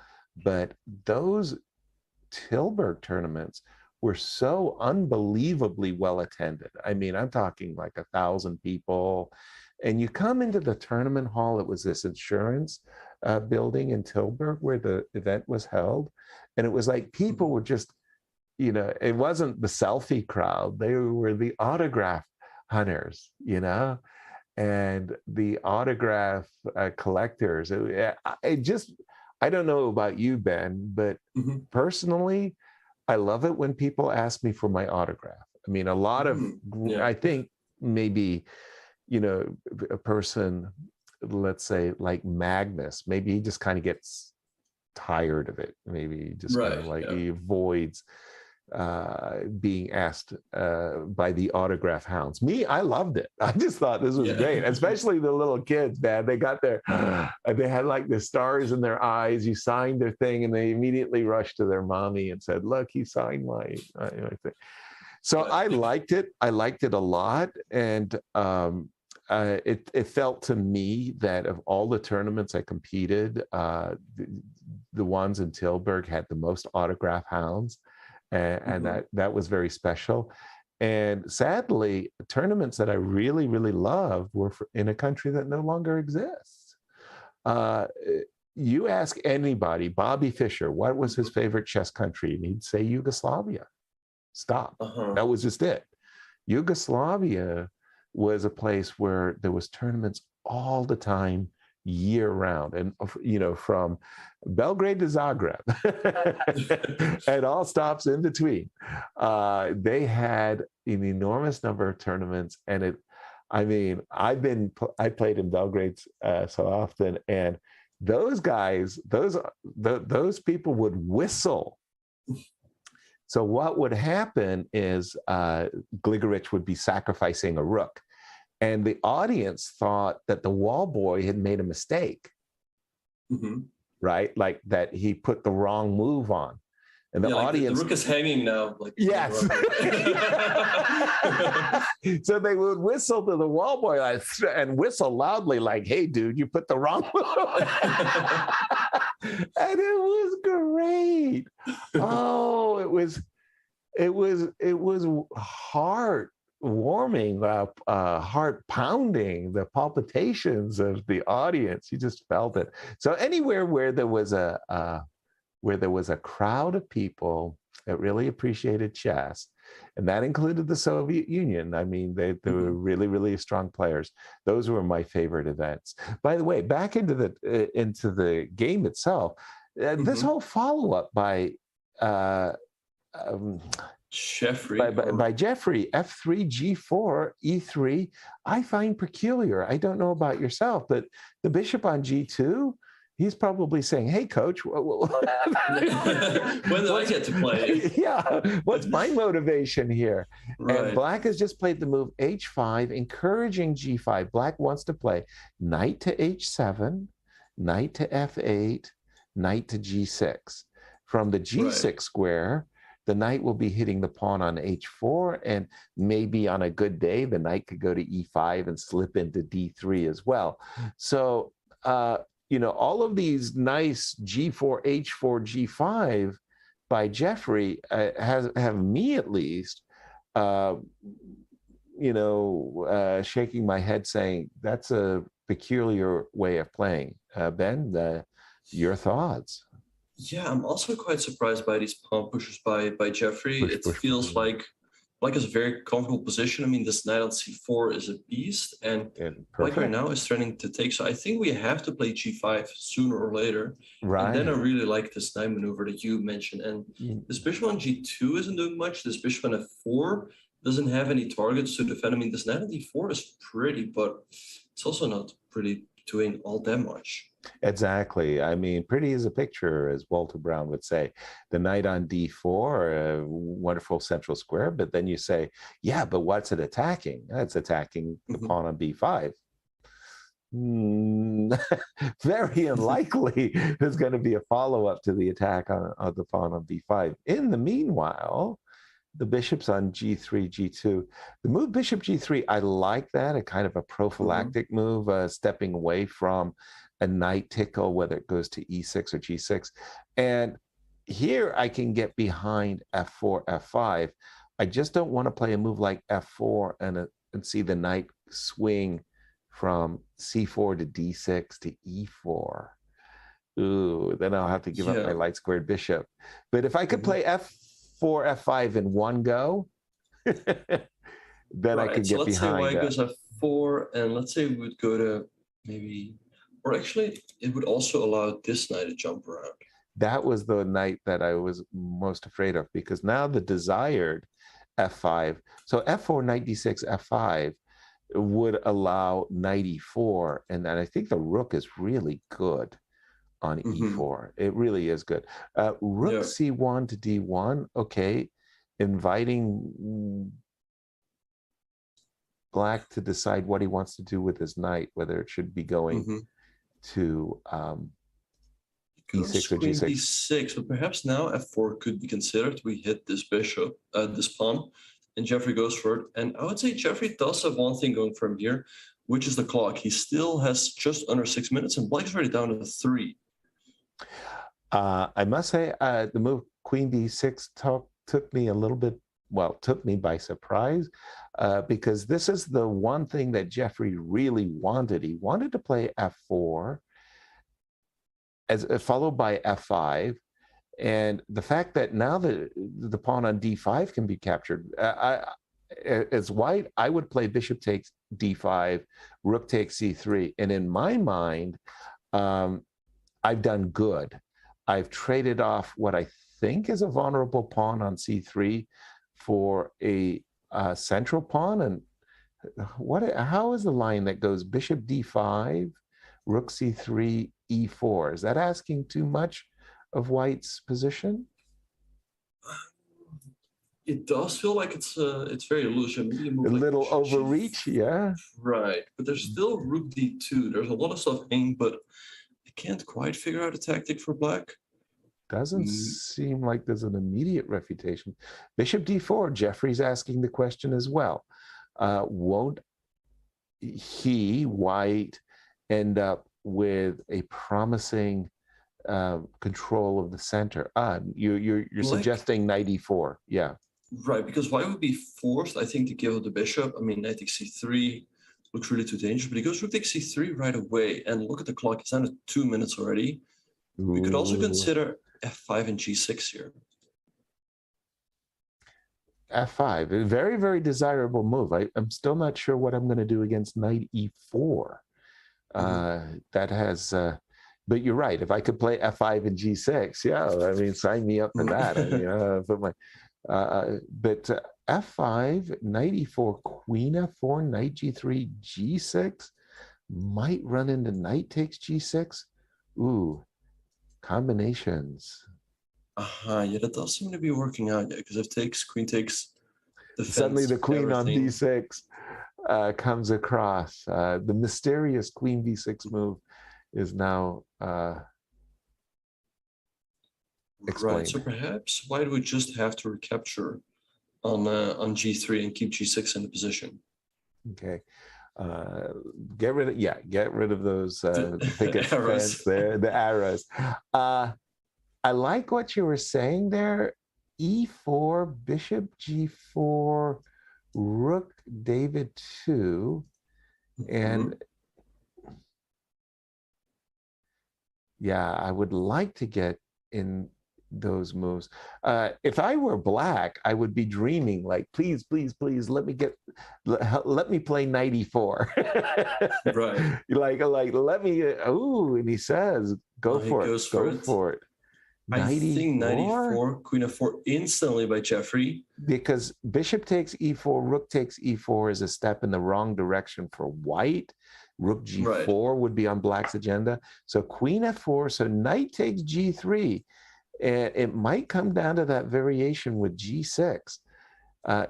but those Tilburg tournaments were so unbelievably well attended. I mean, I'm talking like 1,000 people. And you come into the tournament hall, it was this insurance building in Tilburg where the event was held. And it was like people were just, you know, it wasn't the selfie crowd, they were the autograph hunters, you know, and the autograph collectors. I don't know about you, Ben, but personally, I love it when people ask me for my autograph. I mean, a lot of, I think maybe, you know, a person, let's say like Magnus, maybe he just kind of gets tired of it. Maybe he just kind of like, he avoids being asked by the autograph hounds. Me, I loved it. I just thought this was great, especially the little kids, man. They got their, they had like the stars in their eyes. You signed their thing and they immediately rushed to their mommy and said, look, he signed my thing. So I liked it. I liked it a lot. And it felt to me that of all the tournaments I competed, the ones in Tilburg had the most autograph hounds. And that was very special. And sadly, tournaments that I really, really loved were in a country that no longer exists. You ask anybody, Bobby Fischer, what was his favorite chess country? And he'd say Yugoslavia. Stop. That was just it. Yugoslavia was a place where there was tournaments all the time, year round, and you know, from Belgrade to Zagreb and all stops in between. They had an enormous number of tournaments, and I mean, I played in Belgrade so often, and those guys, those people would whistle. So what would happen is Gligorich would be sacrificing a rook. And the audience thought that the wall boy had made a mistake, right? Like that he put the wrong move on. And the audience... the rook is hanging now. Like, yes. So they would whistle to the wall boy and whistle loudly like, hey, dude, you put the wrong move. And it was great. Oh, it was heart warming, heart pounding, the palpitations of the audience. You just felt it. So anywhere where there was a crowd of people that really appreciated chess, and that included the Soviet Union. I mean, they were really, really strong players. Those were my favorite events. By the way, back into the game itself, this whole follow-up by Jeffrey. By Jeffrey, F3, G4, E3, I find peculiar. I don't know about yourself, but the bishop on G2, he's probably saying, hey, coach, when do I get to play? Yeah, what's my motivation here? Right. And Black has just played the move H5, encouraging G5. Black wants to play knight to H7, knight to F8, knight to G6. From the G6 square, the knight will be hitting the pawn on H4, and maybe on a good day, the knight could go to E5 and slip into D3 as well. So, you know, all of these nice G4, H4, G5 by Jeffrey have me at least, you know, shaking my head saying, that's a peculiar way of playing. Ben, your thoughts? Yeah, I'm also quite surprised by these pawn pushes by Jeffrey. It feels like Black is a very comfortable position. I mean, this knight on c4 is a beast, and Black right perfect. now is threatening to take. So I think we have to play g5 sooner or later. And then I Right. really like this knight maneuver that you mentioned. And this bishop on g2 isn't doing much. This bishop on f4 doesn't have any targets to defend. I mean, this knight on d4 is pretty, but it's also not pretty doing all that much. Exactly. I mean, pretty as a picture, as Walter Brown would say. The knight on d4, a wonderful central square, but then you say, yeah, but what's it attacking? It's attacking the pawn on b5. Very unlikely there's going to be a follow-up to the attack on the pawn on b5. In the meanwhile, the bishop's on g3, g2. The move bishop g3, I like that, a kind of a prophylactic move, stepping away from a knight tickle, whether it goes to e6 or g6. And here I can get behind f4, f5. I just don't want to play a move like f4 and see the knight swing from c4 to d6 to e4. Ooh, then I'll have to give up my light squared bishop. But if I could play f4, f5 in one go, then I could get behind. Let's say white goes f4, and let's say we would go to maybe, or actually, it would also allow this knight to jump around. That was the knight that I was most afraid of, because now the desired f5, so f4, knight d6, f5 would allow knight e4, and then I think the rook is really good on e4. It really is good. Rook c1 to d1, okay, inviting Black to decide what he wants to do with his knight, whether it should be going to e6 or g6. d6, but perhaps now f4 could be considered. We hit this bishop, this pawn, and Jeffrey goes for it. And I would say Jeffrey does have one thing going for him here, which is the clock. He still has just under 6 minutes, and Black's already down to 3. I must say, the move queen b6 took me a little bit, well, took me by surprise, because this is the one thing that Jeffrey really wanted. He wanted to play f4, as followed by f5, and the fact that now the pawn on d5 can be captured. As white, I would play bishop takes d5, rook takes c3, and in my mind, I've done good. I've traded off what I think is a vulnerable pawn on c3 for a central pawn. And how is the line that goes bishop d5, rook c3, e4? Is that asking too much of white's position? It does feel like it's very loose. Maybe a little overreach, yeah. Right, but there's still rook d2. There's a lot of stuff hanging, but I can't quite figure out a tactic for Black. Doesn't seem like there's an immediate refutation. Bishop d4, Jeffrey's asking the question as well. Won't white, end up with a promising control of the center? You're suggesting knight e4, yeah. Right, because white would be forced, I think, to give up the bishop. I mean, knight takes c3 looks really too dangerous, but he goes rook takes c3 right away. And look at the clock; it's down to 2 minutes already. Ooh. We could also consider f5 and g6 here. f5, a very, very desirable move. I'm still not sure what I'm going to do against knight e4. That has, but you're right. If I could play f5 and g6, yeah, I mean, sign me up for that. I mean, put my, but f5, knight e4, queen f4, knight g3, g6 might run into knight takes g6. Ooh, combinations. Yeah, that does seem to be working out, yeah, because if takes, queen takes, defense, suddenly the queen everything. On d6 comes across. The mysterious queen b6 move is now explained. Right, so perhaps white would just have to recapture on g3 and keep g6 in the position. Okay. Get rid of those picket fence there, the arrows. I like what you were saying there. E4, bishop g4, rook David 2, and yeah, I would like to get in those moves. If I were black, I would be dreaming like, please, please, please, let me play knight e4. Right. like let me. Ooh, and he says, go He for goes it, for go it. for it. I think knight 94? e4, queen f4 instantly by Jeffrey. Because bishop takes e4, rook takes e4 is a step in the wrong direction for white. Rook g4 Right. would be on black's agenda. So queen f4, so knight takes g3. And it might come down to that variation with g6.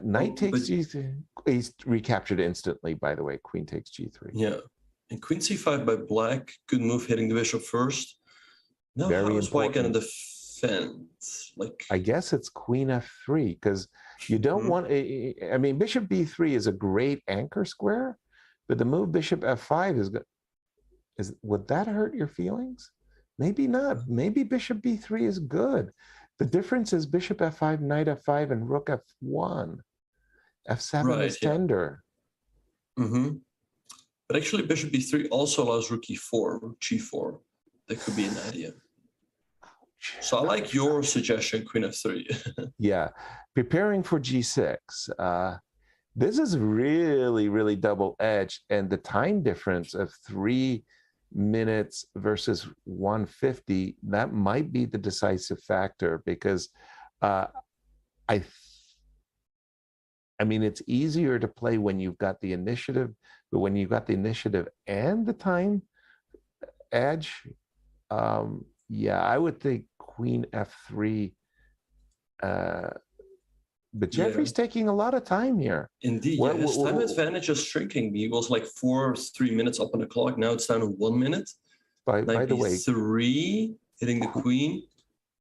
Knight takes g3. He's recaptured instantly, by the way. Queen takes g3. Yeah. And queen c5 by black. Good move hitting the bishop first. Now Very how is white going to important. defend? Like, I guess it's queen f3 because you don't want. I mean, bishop b3 is a great anchor square, but the move bishop f5 is would that hurt your feelings? Maybe not. Maybe bishop b3 is good. The difference is bishop f5, knight f5, and rook f1. f7 right, is tender. But actually, bishop b3 also allows rook e4, rook g4. That could be an idea. So I like your suggestion, queen f3. Yeah, preparing for g6. This is really, really double-edged, and the time difference of 3 minutes versus 150, that might be the decisive factor because I mean, it's easier to play when you've got the initiative, but when you've got the initiative and the time edge, yeah, I would think queen f3. But Jeffrey's taking a lot of time here. Indeed, yeah. His time advantage is shrinking. He was like 3 minutes up on the clock. Now it's down to 1 minute. By the way, 3 hitting the queen.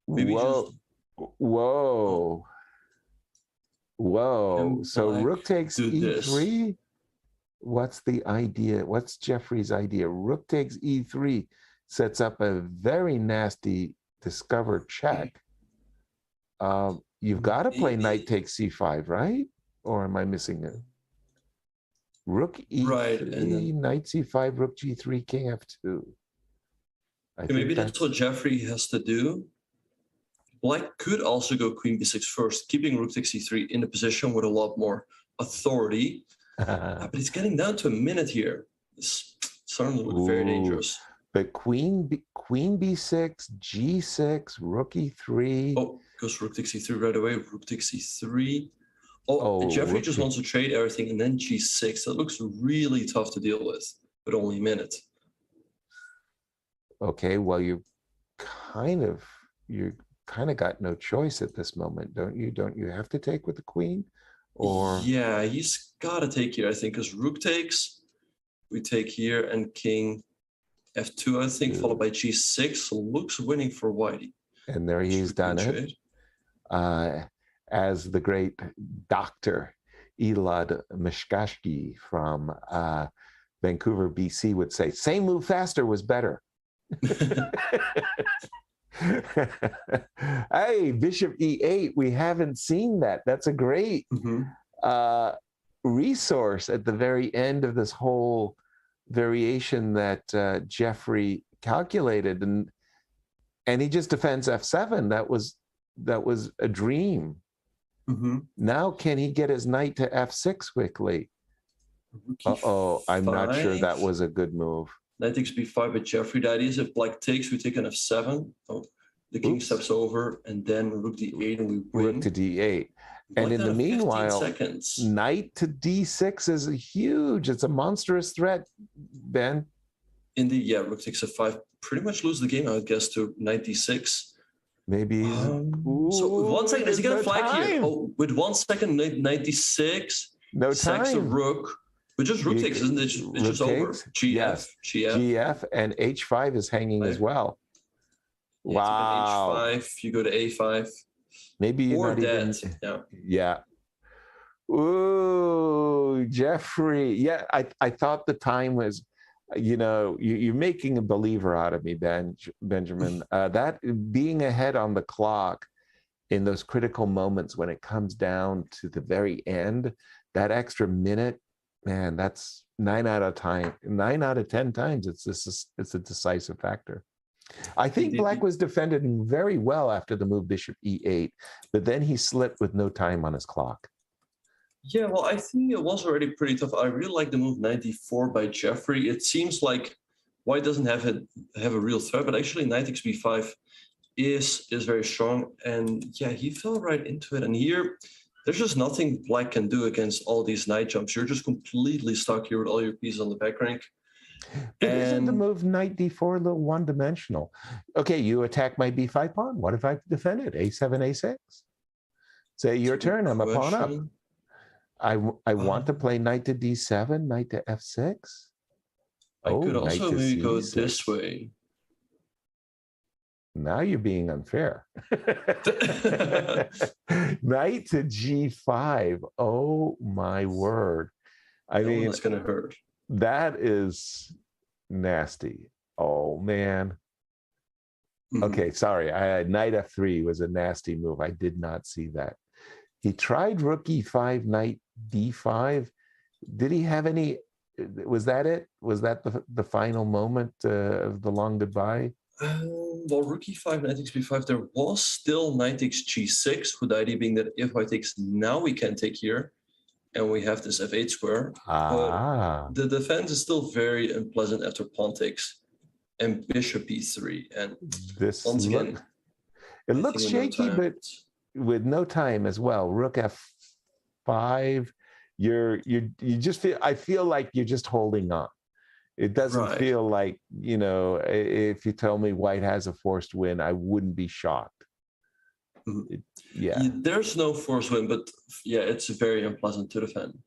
Maybe whoa. So rook takes e3. What's the idea? What's Jeffrey's idea? Rook takes e3 sets up a very nasty discovered check. You've got to play knight takes c5, right? Or am I missing it? Rook e3, right, and then, knight c5, rook g3, king f2. Maybe that's what Jeffrey has to do. Black could also go queen b6 first, keeping rook takes c3 in the position with a lot more authority. But it's getting down to a minute here. It's starting to look very dangerous. But queen b6, g6, rook e3. Oh, goes rook takes c3 right away. Rook takes c3. Oh, Jeffrey just wants to trade everything, and then g6. That looks really tough to deal with only a minute. Okay, well, you kind of got no choice at this moment, don't you? Don't you have to take with the queen? Or yeah, he's got to take here, I think, because rook takes. We take here, and king f2, I think, followed by g6. So looks winning for white. And there he's done it. As the great Dr. Elad Mishkashki from Vancouver, BC would say, same move faster was better. Hey, bishop e8, we haven't seen that. That's a great resource at the very end of this whole variation that Jeffrey calculated, and he just defends f7. That was a dream. Now can he get his knight to f6 quickly? I'm not sure that was a good move. Knight takes b5, but Jeffrey, the idea is if black takes, we take an f7. Oh, the king steps over, and then rook d8, and we win. Rook to d8. And in the meanwhile, knight to d6 is huge. It's a monstrous threat, Ben. Indeed, yeah, rook takes f5. Pretty much lose the game, I would guess, to knight d6. Maybe. So with 1 second, is he going to flag here? Oh, with 1 second, knight d6. No time. Sacks a rook. But just rook takes, isn't it? It's just over. GF, yes. GF, and h5 is hanging as well. Yeah, wow. h5, you go to a5. Maybe you're not dead. Even. Yeah. Ooh, Jeffrey. Yeah, I thought the time was, you're making a believer out of me, Benjamin. That being ahead on the clock in those critical moments when it comes down to the very end, that extra minute, man, that's 9 out of 10 times. It's a decisive factor. I think black was defended very well after the move bishop e8, but then he slipped with no time on his clock. Yeah, well, I think it was already pretty tough. I really like the move knight d4 by Jeffrey. It seems like white doesn't have a real threat, but actually knight xb5 is very strong. And yeah, he fell right into it. And here, there's just nothing black can do against all these knight jumps. You're just completely stuck here with all your pieces on the back rank. But isn't the move knight d4 a little one-dimensional? Okay, you attack my b5 pawn. What if I defend it? a7, a6? Say your turn. I'm a pawn up. I want to play knight to d7, knight to f6. I could also maybe go this way. Now you're being unfair. Knight to g5. Oh my word! I mean, it's gonna hurt. That is nasty. Oh man. Okay, sorry. Knight f3 was a nasty move. I did not see that. He tried rook e5, knight d5. Did he have any? Was that it? Was that the final moment of the long goodbye? Well, rook e5, knight xb5. There was still knight x g6, with the idea being that if white takes, now we can take here, and we have this f8 square. But the defense is still very unpleasant after pawn takes and bishop e3. And this once again, it looks shaky, but with no time as well. Rook f5. You just feel. I feel like you're just holding on. It doesn't feel like, you know, if you tell me white has a forced win, I wouldn't be shocked. There's no forced win, but yeah, it's very unpleasant to defend.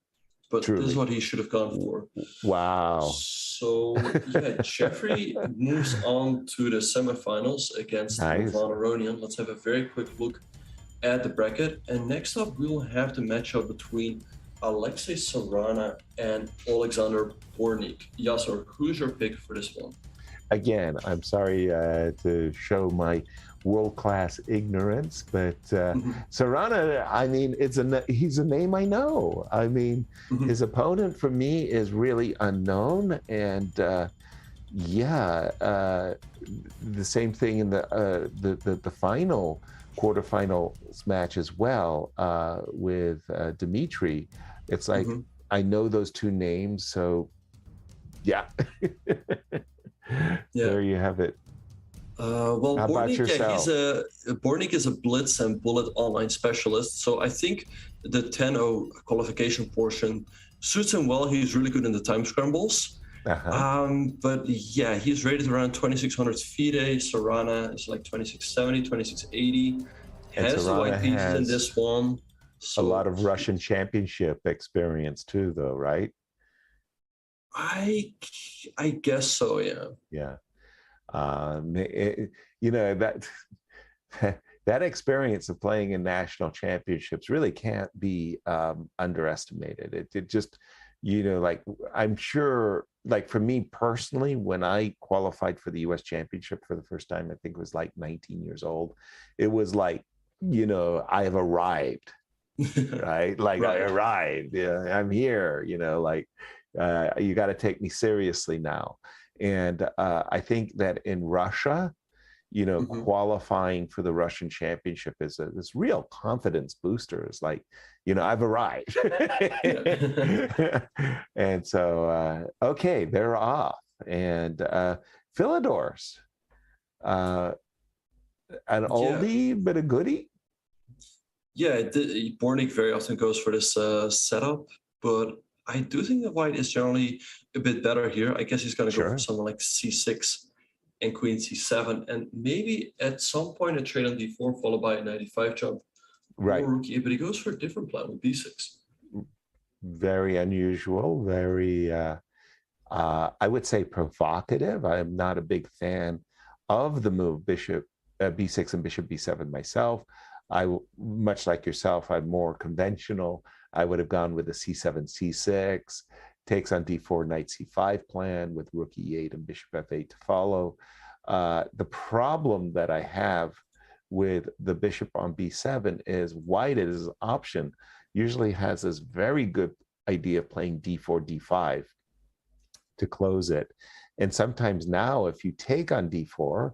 But Truly. This is what he should have gone for. Wow. So yeah, Jeffrey moves on to the semifinals against Aronian. Let's have a very quick look at the bracket. And next up, we will have the matchup between Alexei Sarana and Alexander Bortnyk. Yasser, who's your pick for this one? Again, I'm sorry to show my world-class ignorance, but Sarana, I mean, he's a name I know. I mean, his opponent for me is really unknown, and the same thing in the final quarterfinals match as well with Dmitry. It's like I know those two names, so yeah. There you have it. Well, how about yourself? Bortnyk is a blitz and bullet online specialist, so I think the 10-0 qualification portion suits him well. He's really good in the time scrambles. But yeah, he's rated around 2,600 FIDE. Sarana is like 2,670, 2,680. Has the white pieces in this one. So, a lot of Russian championship experience too, though, right? I guess so, yeah. Yeah. You know, that experience of playing in national championships really can't be underestimated. It just, you know, like, I'm sure, like for me personally, when I qualified for the US championship for the first time, I think it was like 19 years old. It was like, you know, I have arrived, right? Like I arrived, yeah, I'm here, you know, like you got to take me seriously now. And I think that in Russia, you know, qualifying for the Russian championship is this real confidence booster. It's like, you know, I've arrived. And so, okay, they're off. And Philidor's, an oldie, but a goodie. Yeah, Bortnyk very often goes for this setup, but I do think that white is generally a bit better here. I guess he's going to go for something like c6 and queen c7, and maybe at some point a trade on d4 followed by a 95 jump. Right. Or rookie, but he goes for a different plan with b6. Very unusual, very, I would say provocative. I'm not a big fan of the move bishop b6 and bishop b7 myself. Much like yourself, I'm more conventional. I would have gone with a c7, c6, takes on d4, knight c5 plan with rook e8 and bishop f8 to follow. The problem that I have with the bishop on b7 is white as an option usually has this very good idea of playing d4, d5 to close it. And sometimes now, if you take on d4,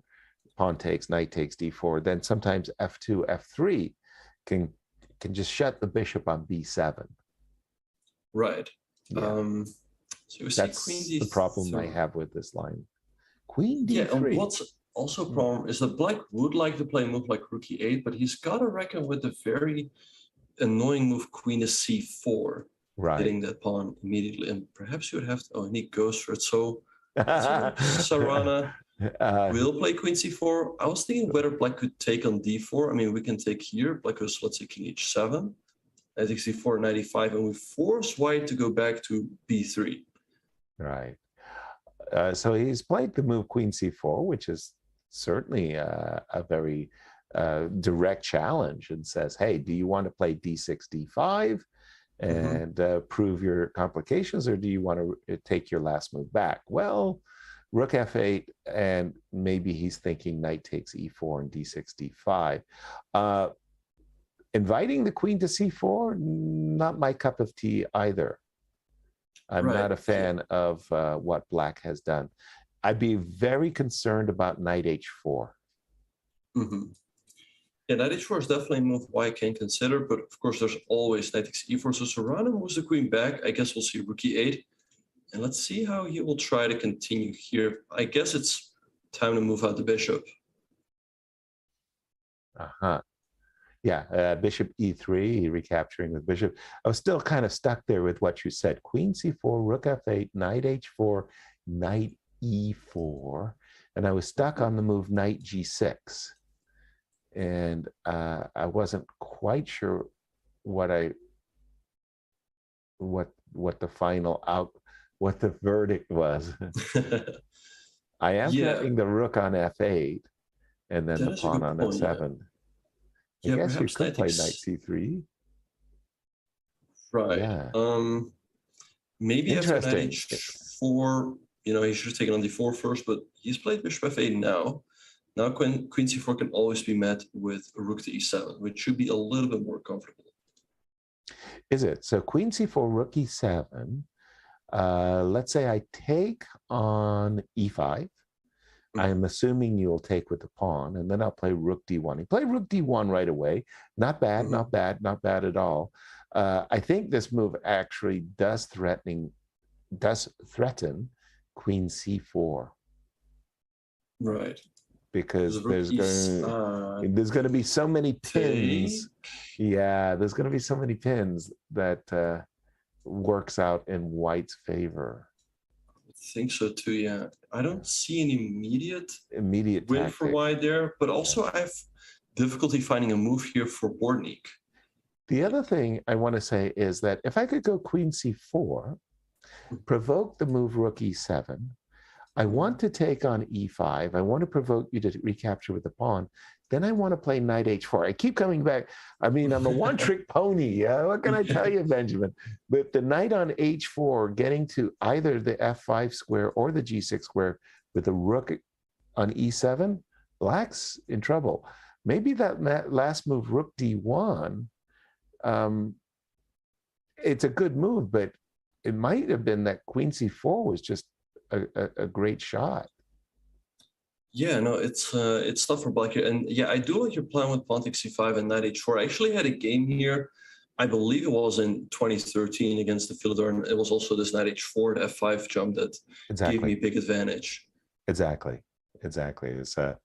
pawn takes, knight takes d4, then sometimes f2, f3 can just shut the bishop on b7. Right. Yeah. So you see That's queen the d3. problem I have with this line. Queen d3. Yeah, and what's also a problem is that Black would like to play a move like rook e8, but he's got to reckon with the very annoying move queen to c4, Right. hitting that pawn immediately. And perhaps you would have to, oh, and he goes for it. So Sarana will play queen c4. I was thinking whether Black could take on d4. I mean, we can take here. Black goes, let's say, king h7, knight takes c4, knight e5, and we force white to go back to b3. Right. So he's played the move queen c4, which is certainly a very direct challenge, and says, hey, do you want to play d6, d5 and prove your complications, or do you want to take your last move back? Well, rook f8, and maybe he's thinking knight takes e4 and d6, d5. Inviting the queen to c4, not my cup of tea either. I'm not a fan of what Black has done. I'd be very concerned about knight h4. Yeah, knight h4 is definitely a move white can consider, but of course there's always knight takes e4. So Serrano moves the queen back. I guess we'll see rook e8. And let's see how he will try to continue here. I guess it's time to move out the bishop. Yeah, bishop e3, recapturing the bishop. I was still kind of stuck there with what you said. Queen c4, rook f8, knight h4, knight e4. And I was stuck on the move knight g6. And I wasn't quite sure what the verdict was. I am threatening the rook on f8 and then the pawn on f7. I guess you could play knight c3. Right. Yeah. Maybe after knight h4, he should have taken on d4 first, but he's played bishop f8 now. Now queen c4 can always be met with a rook to e7, which should be a little bit more comfortable. Is it? So queen c4, rook e7. Let's say I take on e5. I'm assuming you'll take with the pawn, and then I'll play rook d1. You play rook d1 right away. Not bad, not bad, not bad at all. I think this move actually does threaten queen c4. Right. Because there's going to be so many pins. Yeah, there's going to be so many pins that works out in white's favor. I think so too, yeah. I don't see an immediate win tactic for white there, but also I have difficulty finding a move here for Bortnyk. The other thing I want to say is that if I could go queen c4, provoke the move rook e7, I want to take on e5, I want to provoke you to recapture with the pawn, then I want to play knight h4. I keep coming back. I mean, I'm a one-trick pony. What can I tell you, Benjamin? But the knight on h4, getting to either the f5 square or the g6 square with a rook on e7, Black's in trouble. Maybe that last move, rook d1, it's a good move, but it might have been that queen c4 was just a great shot. Yeah, no, it's tough for Black here. And yeah, I do like your plan with pawn takes c5 and knight h4. I actually had a game here, I believe it was in 2013 against the Philidor, and it was also this knight h4 to f5 jump that gave me a big advantage. Exactly. It's a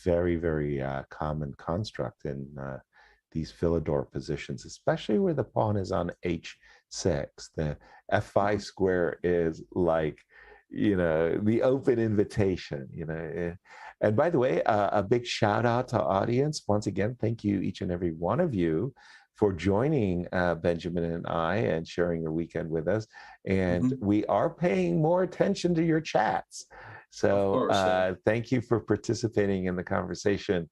very, very common construct in these Philidor positions, especially where the pawn is on h6. The f5 square is like, the open invitation, And by the way, a big shout out to audience. Once again, thank you, each and every one of you, for joining Benjamin and I and sharing your weekend with us. And we are paying more attention to your chats. So thank you for participating in the conversation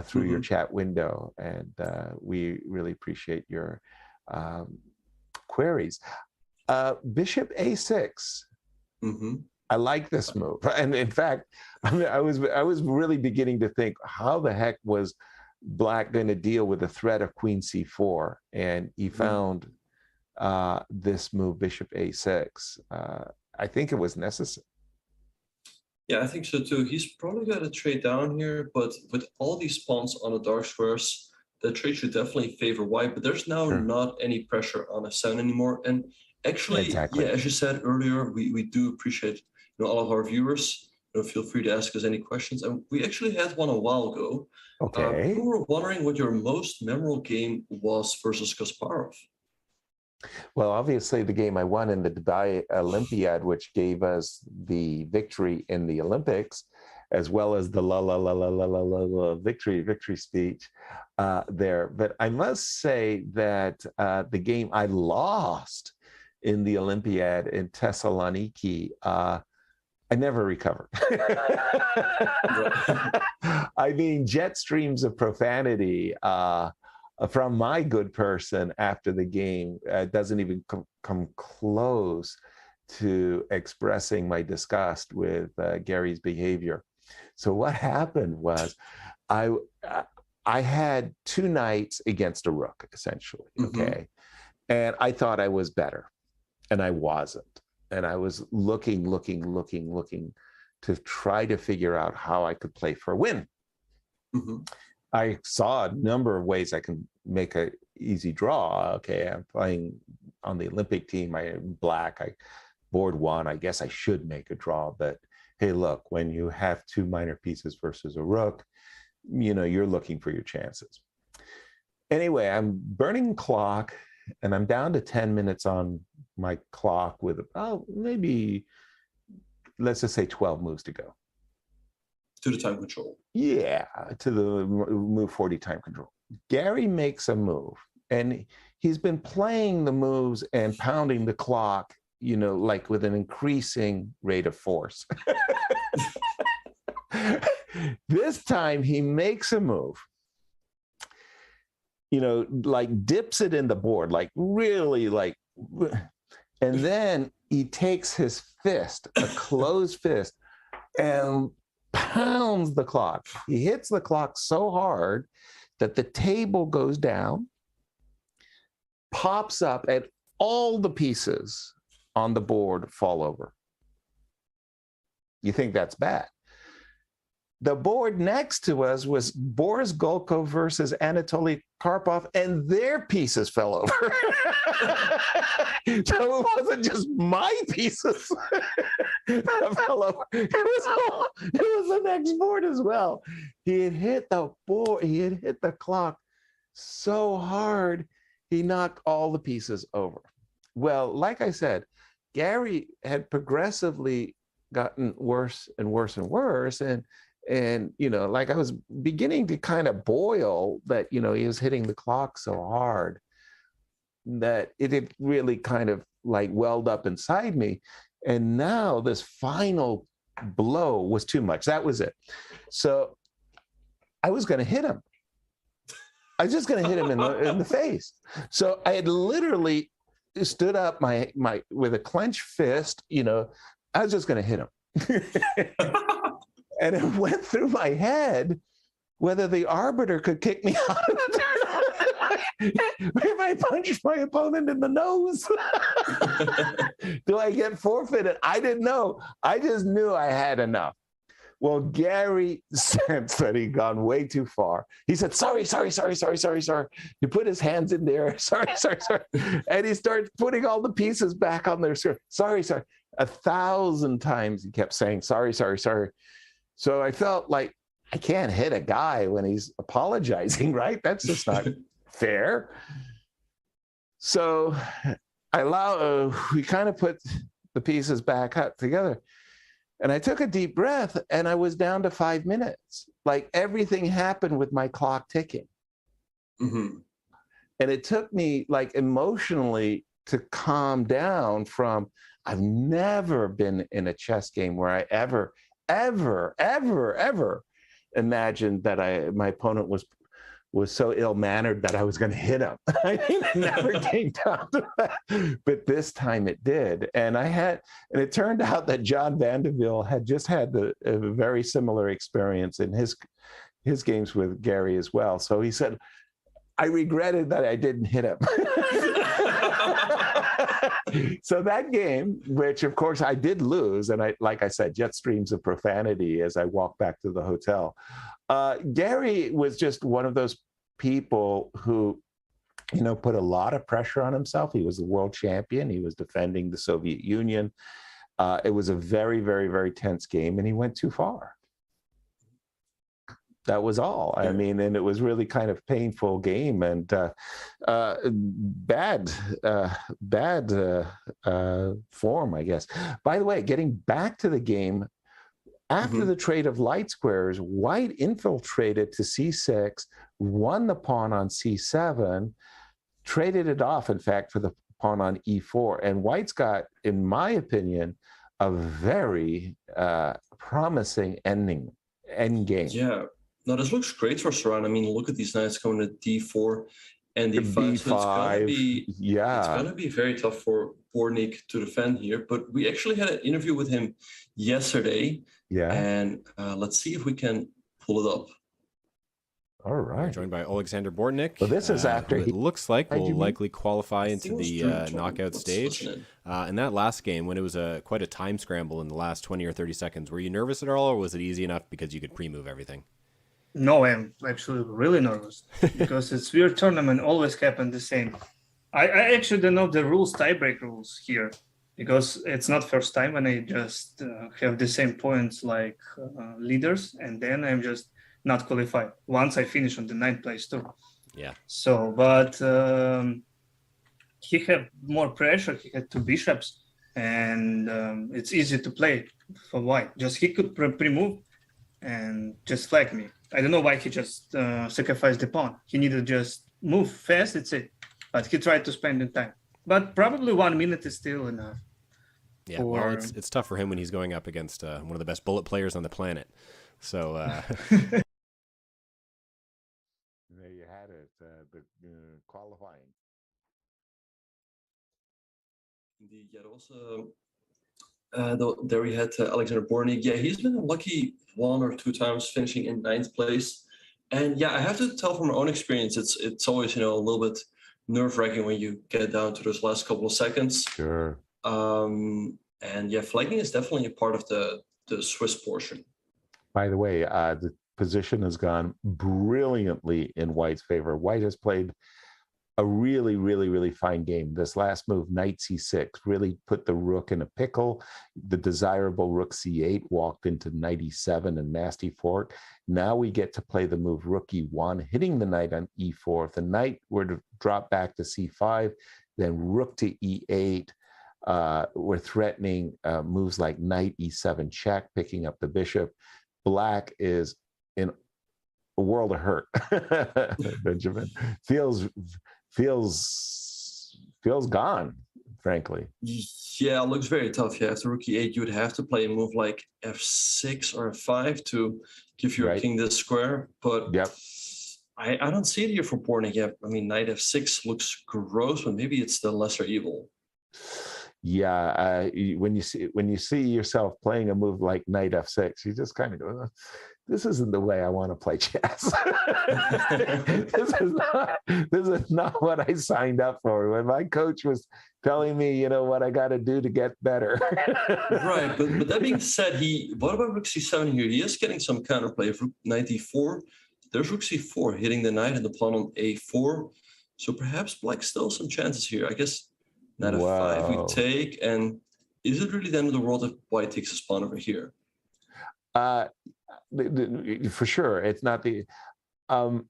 through your chat window. And we really appreciate your queries. Bishop a6. I like this move, and in fact, I was really beginning to think, how the heck was Black going to deal with the threat of queen c4? And he found this move, bishop a6. I think it was necessary. Yeah, I think so too. He's probably got to trade down here, but with all these spawns on the dark squares, the trade should definitely favor white. But there's now Sure. not any pressure on F7 anymore. And actually, Exactly. yeah, as you said earlier, we do appreciate all of our viewers. Feel free to ask us any questions. And we actually had one a while ago. Okay. People were wondering what your most memorable game was versus Kasparov. Well, obviously, the game I won in the Dubai Olympiad, which gave us the victory in the Olympics, as well as the victory speech there. But I must say that the game I lost in the Olympiad in Thessaloniki, I never recovered. I mean, jet streams of profanity from my good person after the game doesn't even come close to expressing my disgust with Gary's behavior. So what happened was I had 2 knights against a rook, essentially, okay? And I thought I was better, and I wasn't. And I was looking to try to figure out how I could play for a win. I saw a number of ways I can make an easy draw. Okay, I'm playing on the Olympic team. I'm black. I board 1. I guess I should make a draw. But hey, look, when you have 2 minor pieces versus a rook, you're looking for your chances. Anyway, I'm burning clock, and I'm down to 10 minutes on my clock with maybe, let's just say 12 moves to go. To the time control. Yeah, to the move 40 time control. Gary makes a move, and he's been playing the moves and pounding the clock, like with an increasing rate of force. This time he makes a move, like dips it in the board, like really like, and then he takes his fist, a closed fist, and pounds the clock. He hits the clock so hard that the table goes down, pops up, and all the pieces on the board fall over. You think that's bad? The board next to us was Boris Golko versus Anatoly Karpov, and their pieces fell over. So it wasn't just my pieces that fell over. It was the next board as well. He had hit the board. He had hit the clock so hard, he knocked all the pieces over. Well, like I said, Gary had progressively gotten worse and worse and worse, and like I was beginning to kind of boil that, he was hitting the clock so hard that it had really kind of like welled up inside me. And now this final blow was too much. That was it. So I was going to hit him. I was just going to hit him in the face. So I had literally stood up my with a clenched fist, I was just going to hit him. And it went through my head whether the arbiter could kick me out of the tournament if I punched my opponent in the nose. Do I get forfeited? I didn't know. I just knew I had enough. Well, Gary sensed that he'd gone way too far. He said, sorry. He put his hands in there. Sorry. And he started putting all the pieces back on their script. Sorry. 1,000 times he kept saying, sorry. So I felt like I can't hit a guy when he's apologizing, right? That's just not fair. So we kind of put the pieces back up together. And I took a deep breath, and I was down to 5 minutes. Like everything happened with my clock ticking. And it took me like emotionally to calm down from, I've never been in a chess game where I ever imagined that my opponent was so ill-mannered that I was going to hit him. I mean, it never came down to that. But this time it did. And it turned out that John Vandeville had just had a very similar experience in his games with Gary as well. So he said, I regretted that I didn't hit him. So that game, which of course I did lose, and like I said, jet streams of profanity as I walked back to the hotel. Gary was just one of those people who, put a lot of pressure on himself. He was the world champion. He was defending the Soviet Union. It was a very, very, very tense game, and he went too far. That was all. I mean, and it was really kind of painful game and bad form, I guess. By the way, getting back to the game, after the trade of light squares, white infiltrated to c6, won the pawn on c7, traded it off, in fact, for the pawn on e4. And white's got, in my opinion, a very promising end game. Yeah. No, this looks great for Saran. I mean, look at these knights going to d4 and d5. B5, So it's gonna be very tough for Bortnyk to defend here. But we actually had an interview with him yesterday. Yeah. And let's see if we can pull it up. All right. We're joined by Alexander Bortnyk. Well, this is after it looks like will likely qualify I into think it the was knockout Let's stage. listen In that last game, when it was quite a time scramble in the last 20 or 30 seconds, were you nervous at all, or was it easy enough because you could pre-move everything? No, I'm actually really nervous because it's weird tournament, always happen the same. I actually don't know the rules, tiebreak rules here, because it's not first time when I just have the same points like leaders, and then I'm just not qualified once I finish on the 9th place too. Yeah. So, but he had more pressure. He had 2 bishops, and it's easy to play for white. Just he could pre-move and just flag me. I don't know why he just sacrificed the pawn. He needed to just move fast, that's it. But he tried to spend the time. But probably 1 minute is still enough. Yeah, well, it's tough for him when he's going up against one of the best bullet players on the planet. So there you had it, the qualifying. Indeed, yeah, also there we had Alexander Bortnyk. Yeah, he's been lucky 1 or 2 times finishing in 9th place. And yeah, I have to tell from my own experience, it's always, a little bit nerve-wracking when you get down to those last couple of seconds. Sure. And yeah, flagging is definitely a part of the Swiss portion. By the way, the position has gone brilliantly in white's favor. White has played a really, really, really fine game. This last move, knight c6, really put the rook in a pickle. The desirable rook c8 walked into knight e7 and nasty fork. Now we get to play the move rook e1, hitting the knight on e4. If the knight were to drop back to c5, then rook to e8. We're threatening moves like knight e7 check, picking up the bishop. Black is in a world of hurt. Benjamin feels gone, frankly. Yeah, it looks very tough. Yeah, after rook e8, you would have to play a move like f6 or f5 to give your king this square. But I don't see it here for Bortnyk yet. I mean, knight f6 looks gross, but maybe it's the lesser evil. Yeah, when you see yourself playing a move like knight f6, you just kind of go, this isn't the way I want to play chess. This is not what I signed up for. When my coach was telling me, what I got to do to get better. Right, but that being said, what about rook c7 here? He is getting some counterplay. Rook knight e4. There's rook c4 hitting the knight and the pawn on a4. So perhaps black still some chances here. I guess knight f5 we take, and is it really the end of the world if white takes his pawn over here? For sure, it's not the. I'm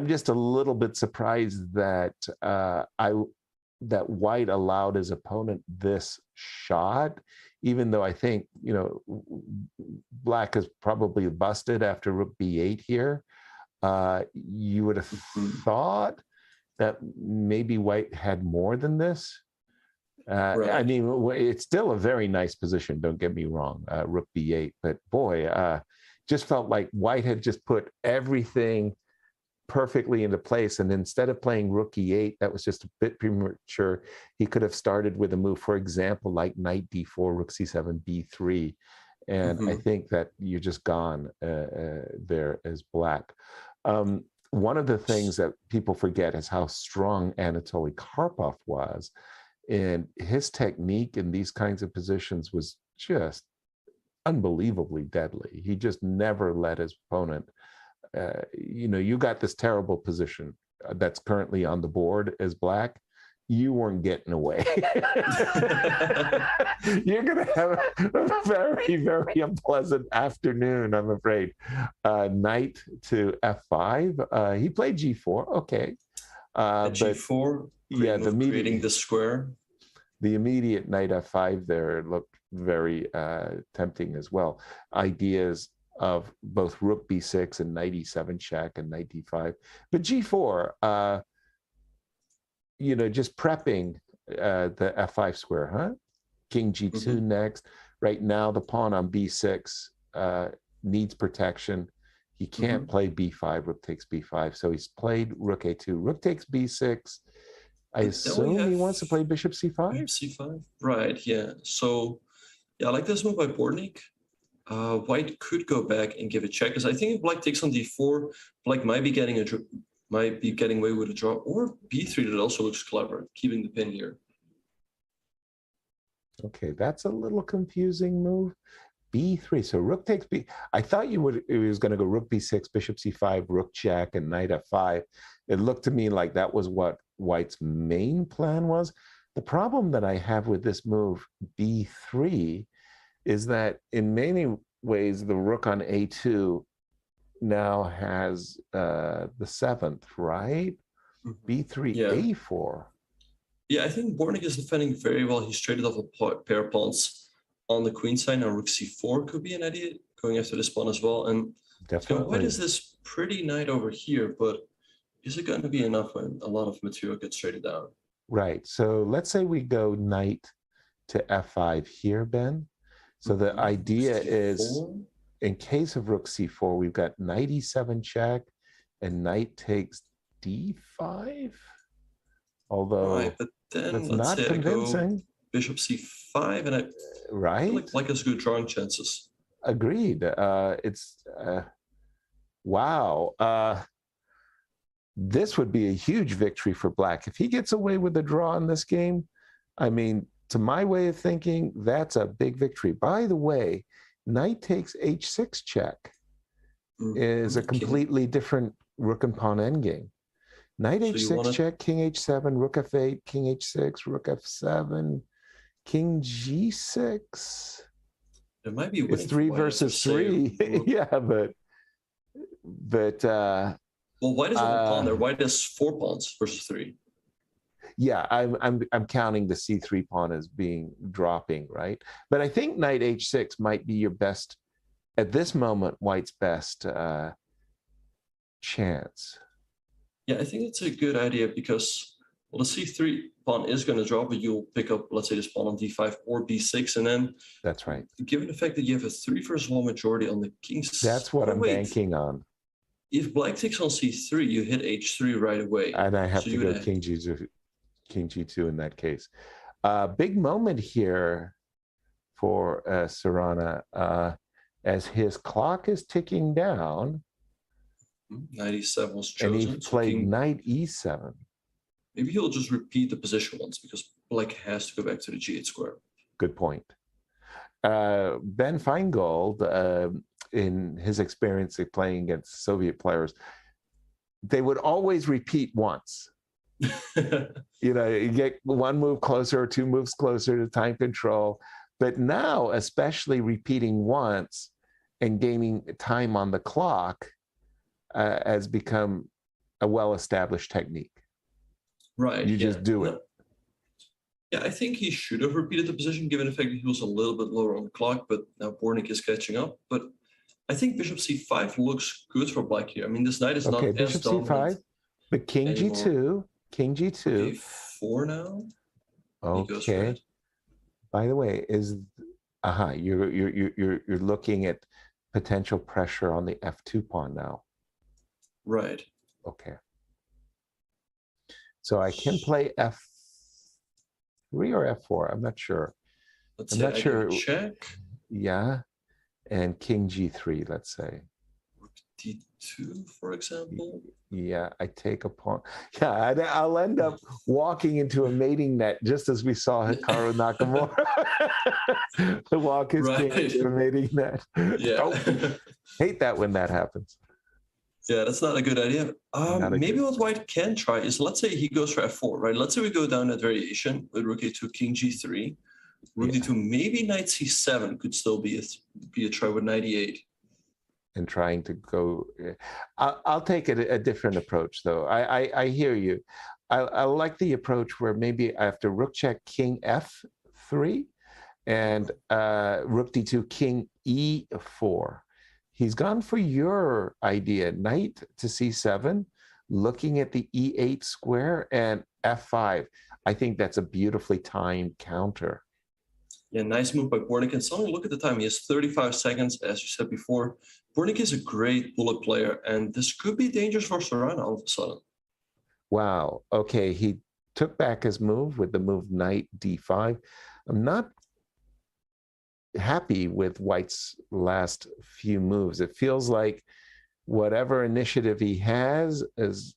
just a little bit surprised that that white allowed his opponent this shot, even though I think black is probably busted after rook b8 here. You would have thought that maybe white had more than this. I mean, it's still a very nice position, don't get me wrong, rook b8, but boy, just felt like white had just put everything perfectly into place, and instead of playing rook e8, that was just a bit premature. He could have started with a move, for example, like knight d4, rook c7, b3, and I think that you're just gone there as black. One of the things that people forget is how strong Anatoly Karpov was. And his technique in these kinds of positions was just unbelievably deadly. He just never let his opponent, you got this terrible position that's currently on the board as black. You weren't getting away. You're going to have a very, very unpleasant afternoon, I'm afraid. Knight to F5. He played G4. Okay. G4, creating the square. The immediate knight F5 there looked very tempting as well. Ideas of both rook B6 and knight E7 check and knight D5. But G4, just prepping the F5 square, huh? King G2 next. Right now, the pawn on B6 needs protection. He can't play B5, rook takes B5. So he's played rook A2. Rook takes B6. I assume he wants to play bishop C5? Bishop C5, right, yeah. So, yeah, I like this move by Bortnyk. White could go back and give a check, because I think if black takes on D4, black might be getting away with a draw, or B3 that also looks clever, keeping the pin here. Okay, that's a little confusing move. B3, so rook takes B. I thought it was going to go rook B6, bishop C5, rook check, and knight F5. It looked to me like that was what White's main plan was. The problem that I have with this move, B3, is that in many ways, the rook on A2 now has the 7th, right? B3, yeah. A4. Yeah, I think Bortnyk is defending very well. He's traded off a pair of pawns on the queen side. Now rook C4 could be an idea, going after this pawn as well. And definitely, White is this pretty knight over here, but is it going to be enough when a lot of material gets traded down? Right. So let's say we go knight to F5 here, Ben. So the idea is, in case of rook C4, we've got knight E7 check and knight takes D5. Although right, but then that's not convincing. Bishop C5, and I feel like black has good drawing chances. Agreed. Wow. This would be a huge victory for black. If he gets away with a draw in this game, I mean, to my way of thinking, that's a big victory. By the way, knight takes H6 check is a completely different rook and pawn endgame. Knight H6 check, king H7, rook F8, king H6, rook F7, king G6. It might be it's 3 versus 3. Yeah, but well, white is on a pawn there. White has 4 pawns versus 3. Yeah, I'm counting the C3 pawn as being dropping, right? But I think knight H6 might be your best, at this moment, White's best chance. Yeah, I think it's a good idea because, well, the C3 pawn is going to drop, but you'll pick up, let's say, this pawn on D5 or B6, and then that's right. Given the fact that you have a 3 versus 1 majority on the king's, that's what I'm banking on. If black takes on C3, you hit H3 right away, and I have to go king G2 in that case. Big moment here for Serrana as his clock is ticking down. Knight E7 was chosen. And he played knight E7. Maybe he'll just repeat the position once because black has to go back to the G8 square. Good point. Ben Feingold, in his experience of playing against Soviet players, they would always repeat once. You get 1 move closer or 2 moves closer to time control. But now, especially repeating once and gaining time on the clock has become a well-established technique. Right. You just do it. Yeah, I think he should have repeated the position given the fact that he was a little bit lower on the clock, but now Bortnyk is catching up. But I think bishop C5 looks good for black here. I mean, this knight is not bishop as dominant. C5, but king G2, king G2. A4 now. Okay. By the way, you're looking at potential pressure on the F2 pawn now. Right. Okay. So I can play F3 or F4. I'm not sure. I'm not sure. Check. Yeah. And king G3, let's say. d2, for example. Yeah, I take a pawn. Yeah, I'll end up walking into a mating net, just as we saw Hikaru Nakamura walk his king into a mating net. Yeah. Oh, hate that when that happens. Yeah, that's not a good idea. Maybe what white can try is, let's say he goes for f4, right? Let's say we go down that variation with rook a2, king g3, rook d2, maybe knight c7 could still be a try with knight e8. And trying to go, I'll take a different approach though. I hear you. I like the approach where maybe after rook check, king f3, and rook d2, king e4. He's gone for your idea, knight to c7, looking at the e8 square, and f5. I think that's a beautifully timed counter. Yeah, nice move by Bortnyk. And suddenly look at the time. He has 35 seconds, as you said before. Bortnyk is a great bullet player, and this could be dangerous for Serrano all of a sudden. Wow. Okay, he took back his move with the move knight d5. I'm not happy with White's last few moves. It feels like whatever initiative he has is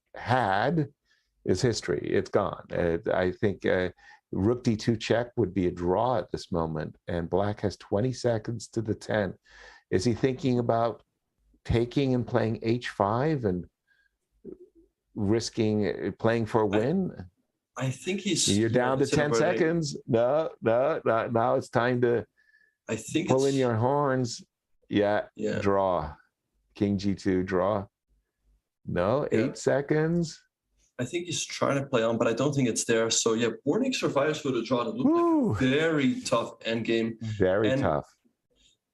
history. It's gone. I think rook d2 check would be a draw at this moment, and black has 20 seconds to the 10. Is he thinking about taking and playing h5 and risking playing for a win? I think he's... You're down to 10 seconds. No, now it's time to pull in your horns. Yeah, draw. King g2, draw. No, 8 seconds. I think he's trying to play on, but I don't think it's there. So yeah, Bortnyk survives with a draw. That looked like a very tough endgame. Very tough.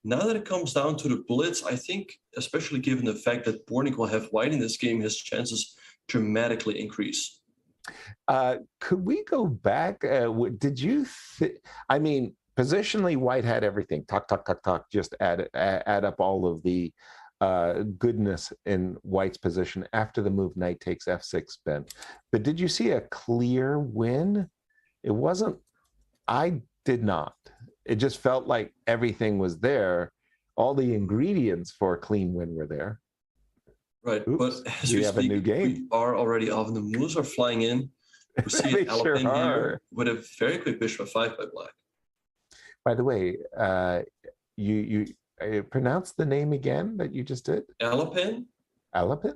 Now that it comes down to the blitz, I think, especially given the fact that Bortnyk will have white in this game, his chances dramatically increase. Could we go back? Did you I mean, positionally, white had everything. Talk. Just add up all of the goodness in white's position after the move knight takes f6, Ben. But did you see a clear win? It wasn't. I did not. It just felt like everything was there. All the ingredients for a clean win were there. Right, Oops, but as we have speak, a new game. we are already off, and the moves are flying in. We see an Alpin here with a very quick bishop f5 by black. By the way, you pronounce the name again that you just did? Alpin. Alpin?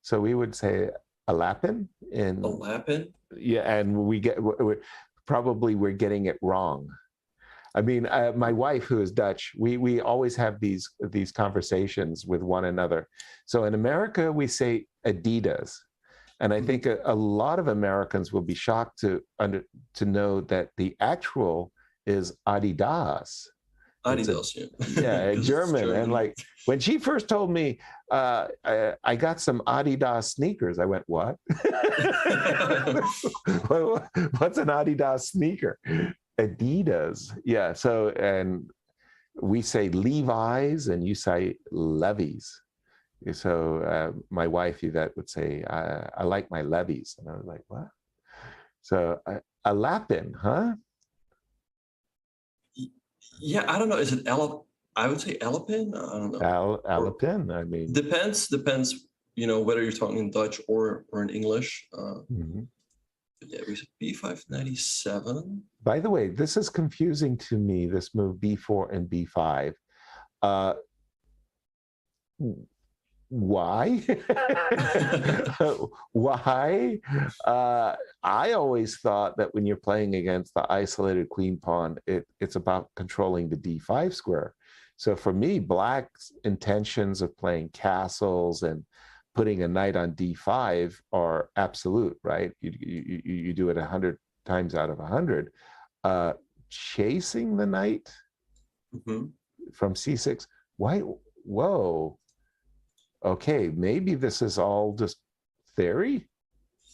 So we would say Alapin in... Alapin? Yeah, and we're getting it wrong. I mean, my wife, who is Dutch, we always have these conversations with one another. So in America, we say Adidas. And I think a lot of Americans will be shocked to know that the actual is Adidas. Adidas, yeah, German. And like when she first told me I got some Adidas sneakers, I went, what? What's an Adidas sneaker? Adidas. Yeah. So, and we say Levi's and you say Levi's. So my wife Yvette would say, I like my Levi's. And I was like, what? So a Lapin, huh? Yeah, I don't know. Is it I would say Alpin. I don't know. Alpin. I mean, depends. You know, whether you're talking in Dutch or in English. Yeah, we said b5 97. By the way, this is confusing to me. This move b4 and b5. Why? Why? I always thought that when you're playing against the isolated queen pawn, it's about controlling the d5 square. So for me, black's intentions of playing castles and putting a knight on d5 are absolute, right? You do it 100 times out of 100. Chasing the knight from c6. Why? Whoa. Okay, maybe this is all just theory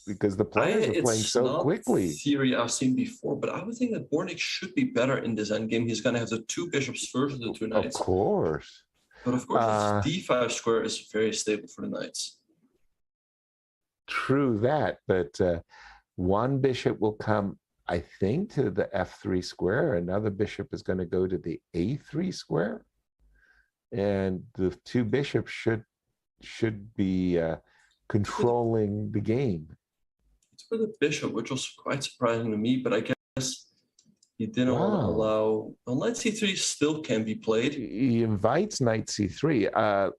because the players are playing so quickly. Theory I've seen before, but I would think that Bortnyk should be better in this endgame. He's going to have the 2 bishops versus the 2 knights. Of course. But of course, this d5 square is very stable for the knights. True that, but one bishop will come, I think, to the f3 square. Another bishop is going to go to the a3 square. And the 2 bishops should be controlling the game. It's for the bishop, which was quite surprising to me, but I guess he didn't want to allow. Well, knight c3 still can be played. He invites knight c3,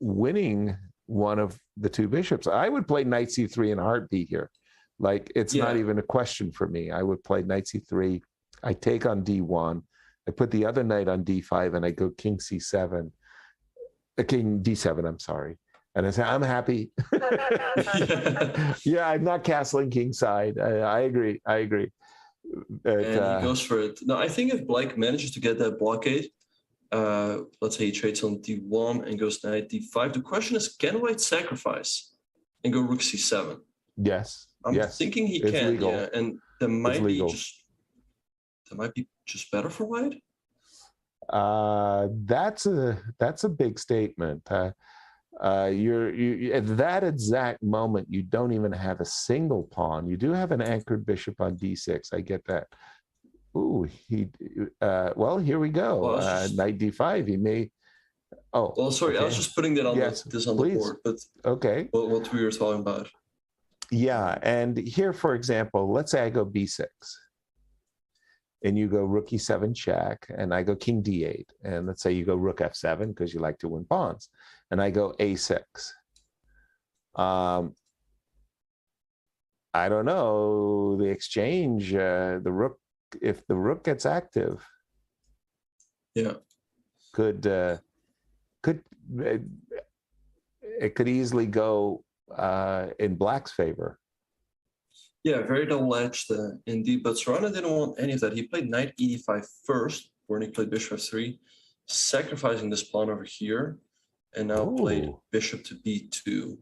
winning one of the two bishops. I would play knight c3 in a heartbeat here. Like, it's not even a question for me. I would play knight c3. I take on d1. I put the other knight on d5, and I go king c7. King d7, I'm sorry. And I say, I'm happy. Yeah, I'm not castling kingside. I agree. But, and he goes for it. Now, I think if Black manages to get that blockade, let's say he trades on d1 and goes knight d5, the question is, can White sacrifice and go rook c7? Yes. I'm thinking he it's can, legal. yeah. And that might be just better for White. That's a big statement. You at that exact moment, you don't even have a single pawn. You do have an anchored bishop on d6. I get that. Ooh, well, here we go. Well, Knight d5. He may. Oh. Well, sorry, okay. I was just putting that on this on the board, but okay. What we were talking about. Yeah, and here, for example, let's say I go b6. And you go rook e7 check, and I go king d8. And let's say you go rook f7 because you like to win pawns. And I go a6. I don't know, the exchange, the rook, if the rook gets active, it could easily go in Black's favor. Yeah, very double-edged indeed. But Serrano didn't want any of that. He played knight e5 first, when he played bishop f3, sacrificing this pawn over here, and now played bishop to b2.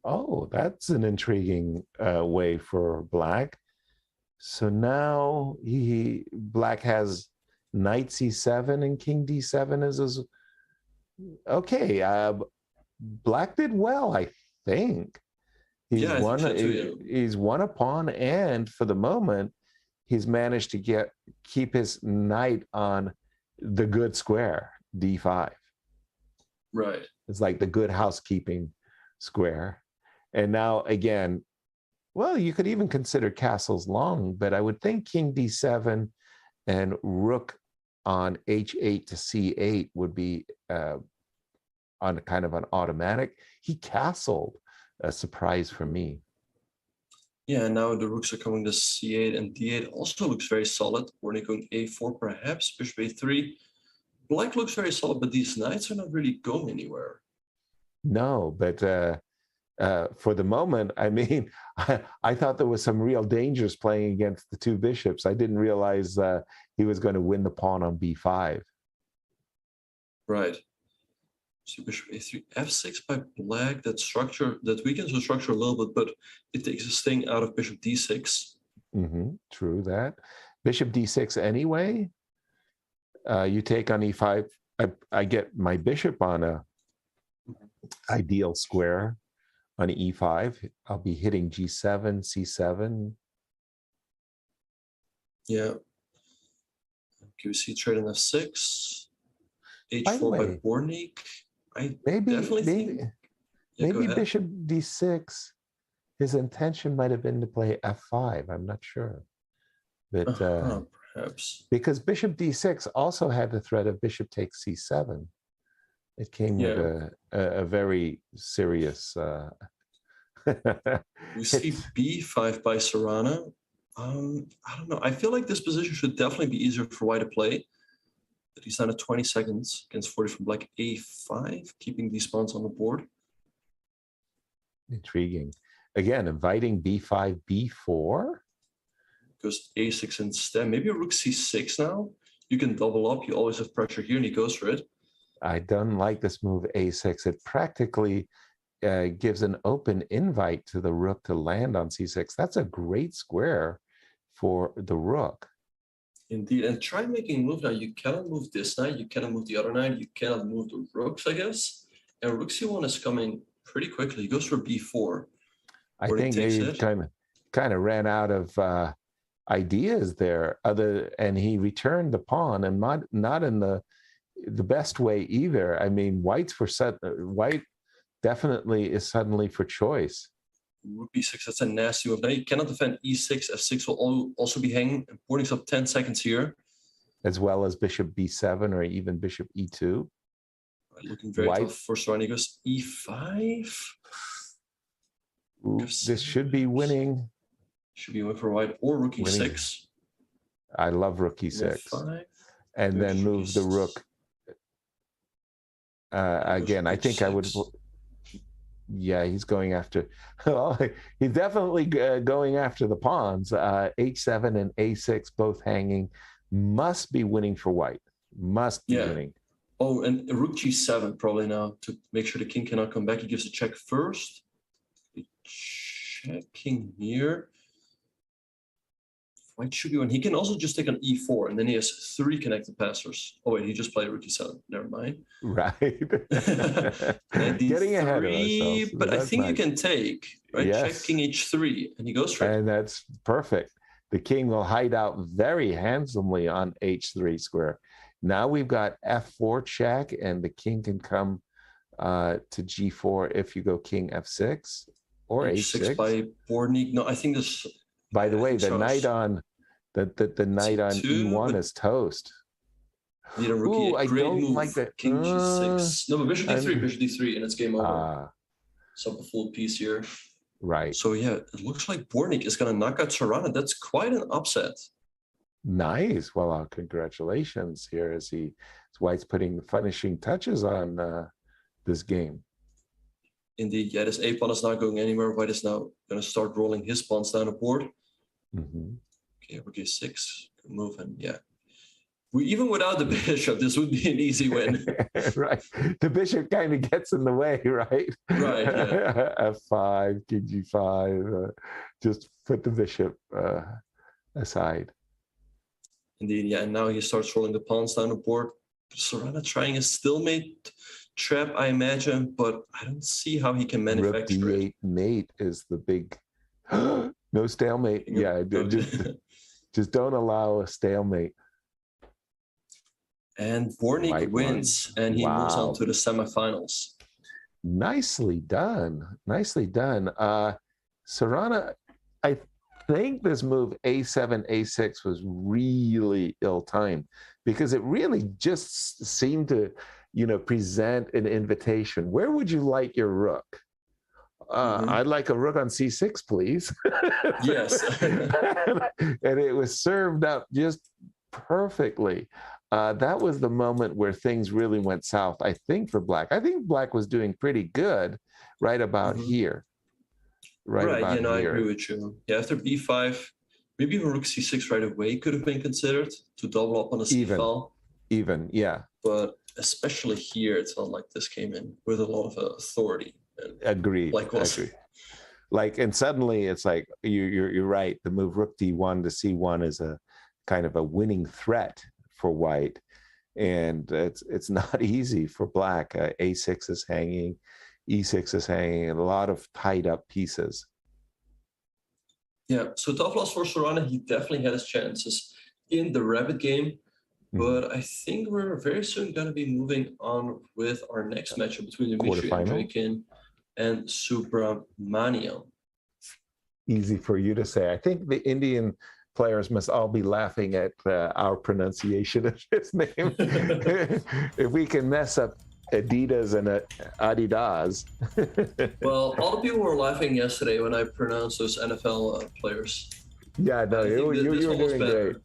Oh, that's an intriguing way for Black. So now Black has knight c7 and king d7 is his. Okay, Black did well, I think. He's won a pawn, and for the moment, he's managed to keep his knight on the good square, d5. Right. It's like the good housekeeping square. And now again, well, you could even consider castles long, but I would think king d7 and rook on h8 to c8 would be on kind of an automatic. He castled. A surprise for me. Yeah, and now the rooks are coming to c8 and d8 also looks very solid. Bortnyk going a4 perhaps, bishop a3. Black looks very solid, but these knights are not really going anywhere. No, but for the moment, I mean, I thought there was some real dangers playing against the two bishops. I didn't realize he was going to win the pawn on b5. Right. So bishop a3, f6 by Black. That weakens the structure a little bit, but it takes a sting out of bishop d6. True that. Bishop d6 anyway. You take on e5. I get my bishop on a ideal square on e5. I'll be hitting g7, c7. Yeah. QC trade on f6. h4 by Bortnyk. Maybe think, bishop d6. His intention might have been to play f5. I'm not sure, but perhaps because bishop d6 also had the threat of bishop takes c7. It came with a very serious. We see b5 by Serrano. I don't know. I feel like this position should definitely be easier for White to play. But he's down at 20 seconds against 40 from Black a5, keeping these pawns on the board. Intriguing. Again, inviting b5, b4. Goes a6 instead. Maybe a rook c6 now. You can double up. You always have pressure here, and he goes for it. I don't like this move a6. It practically gives an open invite to the rook to land on c6. That's a great square for the rook. Indeed, and try making a move now. You cannot move this knight, you cannot move the other knight, you cannot move the rooks, I guess. And rook c1 is coming pretty quickly. He goes for b4. I think he kind of ran out of ideas there. And he returned the pawn, and not in the best way either. I mean, White definitely is suddenly for choice. Rook b6, that's a nasty move. Now you cannot defend e6, f6 will also be hanging. And Bortnyk's up 10 seconds here. As well as bishop b7 or even bishop e2. Right, looking very White. tough for Serrano. He goes e5. Ooh, this should be winning. Should be a win for white or rook e6. I love rook e6. F5. And then move the rook. Again, I think I would. Yeah, he's going after. He's definitely going after the pawns. H7 and a6 both hanging. Must be winning for white. Must be winning. Oh, and rook g7 probably now to make sure the king cannot come back. He gives a check first. Checking here. White should be one. He can also just take on e4, and then he has 3 connected passers. Oh wait, he just played rook e7. Never mind. Right. And Getting ahead of ourselves. But I think you can take, right? Yes. Check king h3, and he goes for it. And that's perfect. The king will hide out very handsomely on h3 square. Now we've got f4 check, and the king can come to g4 if you go king f6 or h6 by Bortnyk. No, I think this. By the way, the knight on the knight on C2, e1 is toast. Need a rook Ooh, I great don't move. like that. King g6. No, but bishop d3, bishop d3, and it's game over. Ah, So a full piece here. right. So yeah, it looks like Bortnyk is going to knock out Serrano. That's quite an upset. Nice. Well, congratulations here as White's putting the finishing touches on this game. Indeed, yeah, this a pawn is not going anywhere. White is now going to start rolling his pawns down the board. Mm-hmm. Okay, rook a6, good move, and yeah. Even without the bishop, this would be an easy win. Right. The bishop kind of gets in the way, right? Right, yeah. F5, king g5, just put the bishop aside. Indeed, yeah, and now he starts rolling the pawns down the board. Serrano trying a stalemate trap, I imagine, but I don't see how he can Rook manufacture it. d8 mate is the big... No stalemate. Yeah, just don't allow a stalemate. And Bortnyk White wins, and he moves Wow. on to the semifinals. Nicely done. Nicely done. Serrano, I think this move a7, a6 was really ill-timed because it really just seemed to, present an invitation. Where would you like your rook? I'd like a rook on c6, please. Yes. And it was served up just perfectly. That was the moment where things really went south, I think, for Black. I think Black was doing pretty good right about here. Right about I here. agree with you. Yeah, after b5, maybe even rook c6 right away could have been considered to double up on a c file. Even, yeah. But especially here, it felt like this came in with a lot of authority. Agreed. Like what? Agreed. And suddenly it's like you're right. The move rook d1 to c1 is a kind of a winning threat for White, and it's not easy for Black. A6 is hanging, e6 is hanging, and a lot of tied up pieces. Yeah, so tough loss for Serrano. He definitely had his chances in the Rapid game, but I think we're very soon going to be moving on with our next matchup between Dimitri Andreikin and Subramanian. Easy for you to say. I think the Indian players must all be laughing at our pronunciation of his name. If we can mess up Adidas and Adidas. Well, all the people were laughing yesterday when I pronounced those NFL players. Yeah, no, you were doing great.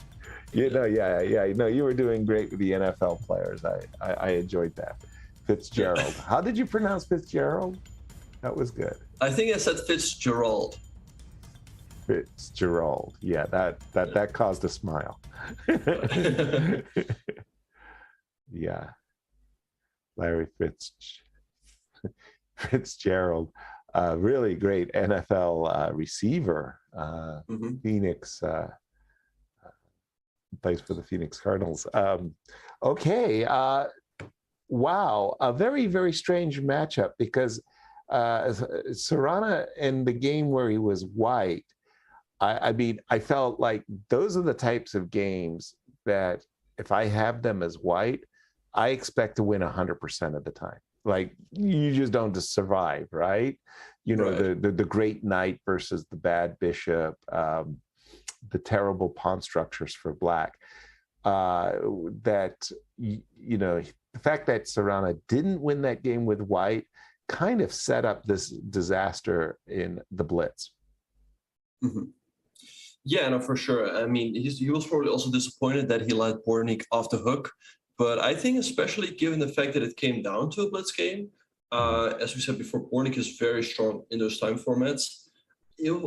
You were doing great with the NFL players. I enjoyed that. Fitzgerald. How did you pronounce Fitzgerald? That was good. I think I said Fitzgerald. Fitzgerald. Yeah, that caused a smile. Yeah. Larry Fitzgerald, really great NFL receiver. Phoenix, plays for the Phoenix Cardinals. Okay, wow, a very, very strange matchup because Serrano in the game where he was White, I mean, I felt like those are the types of games that if I have them as White, I expect to win 100% of the time. like you just don't survive, right? You know, Right. the great knight versus the bad bishop, the terrible pawn structures for black. That you know, the fact that Serrano didn't win that game with white kind of set up this disaster in the blitz. Mhm. Yeah, no, for sure. I mean, he was probably also disappointed that he let Bortnyk off the hook. But I think, especially given the fact that it came down to a blitz game, as we said before, Bortnyk is very strong in those time formats.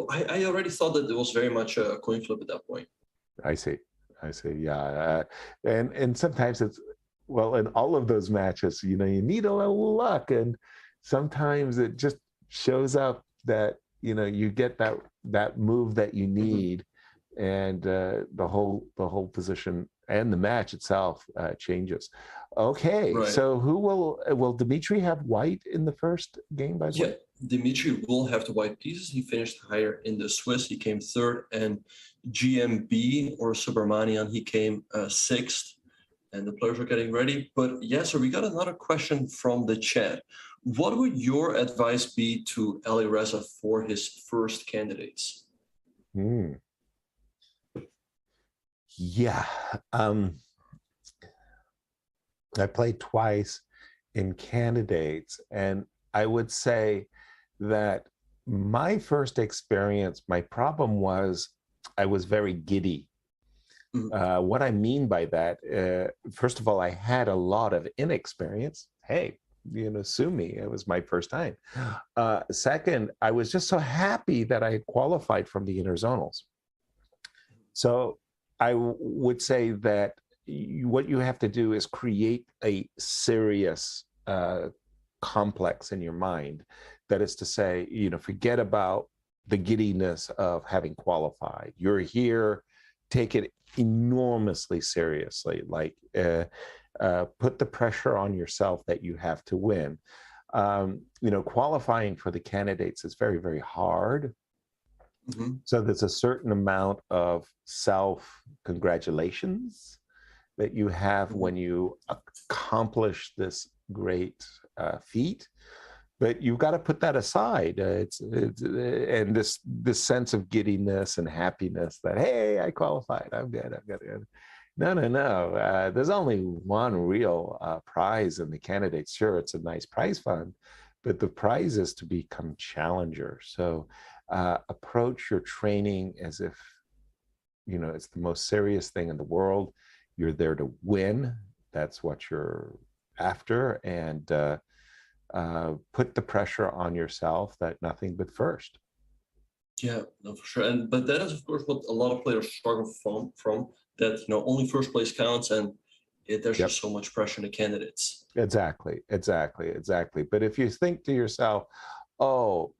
I already thought that it was very much a coin flip at that point. I see. Yeah, and sometimes it's, well, in all of those matches, you know, you need a little luck, and sometimes it just shows up that, you know, you get that move that you need, and the whole position and the match itself changes. Okay, Right. so who will Dmitry have white in the first game, by the way? Dmitry will have the white pieces. He finished higher in the Swiss. He came third, and GMB or Subramanian, he came sixth. And the players are getting ready. But yeah, so we got another question from the chat. What would your advice be to Ali Reza for his first candidates? Yeah, I played twice in candidates, and I would say that my first experience, my problem was I was very giddy. What I mean by that, first of all, I had a lot of inexperience. Hey, you know, sue me. It was my first time. Second, I was just so happy that I had qualified from the interzonals. So I would say that what you have to do is create a serious complex in your mind. That is to say, you know, forget about the giddiness of having qualified. You're here, take it enormously seriously, like put the pressure on yourself that you have to win. You know, qualifying for the candidates is very, very hard. So there's a certain amount of self-congratulations that you have when you accomplish this great feat. But you've got to put that aside. And this sense of giddiness and happiness that, hey, I qualified, I'm good. No. There's only one real prize in the candidates. Sure, it's a nice prize fund, but the prize is to become challenger. So approach your training as if, you know, it's the most serious thing in the world. You're there to win. That's what you're after. And put the pressure on yourself that nothing but first. Yeah, no, for sure. But that is, of course, what a lot of players struggle from that, you know, only first place counts, and there's just so much pressure on the candidates. Exactly. But if you think to yourself, oh,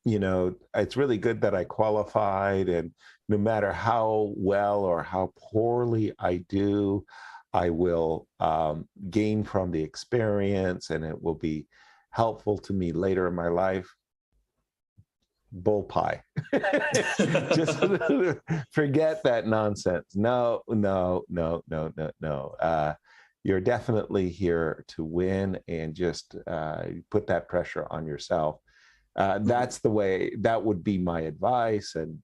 you know, it's really good that I qualified, and no matter how well or how poorly I do, I will gain from the experience, and it will be helpful to me later in my life. Bull pie. Just forget that nonsense. No. You're definitely here to win, and just put that pressure on yourself. That's the way. That would be my advice, and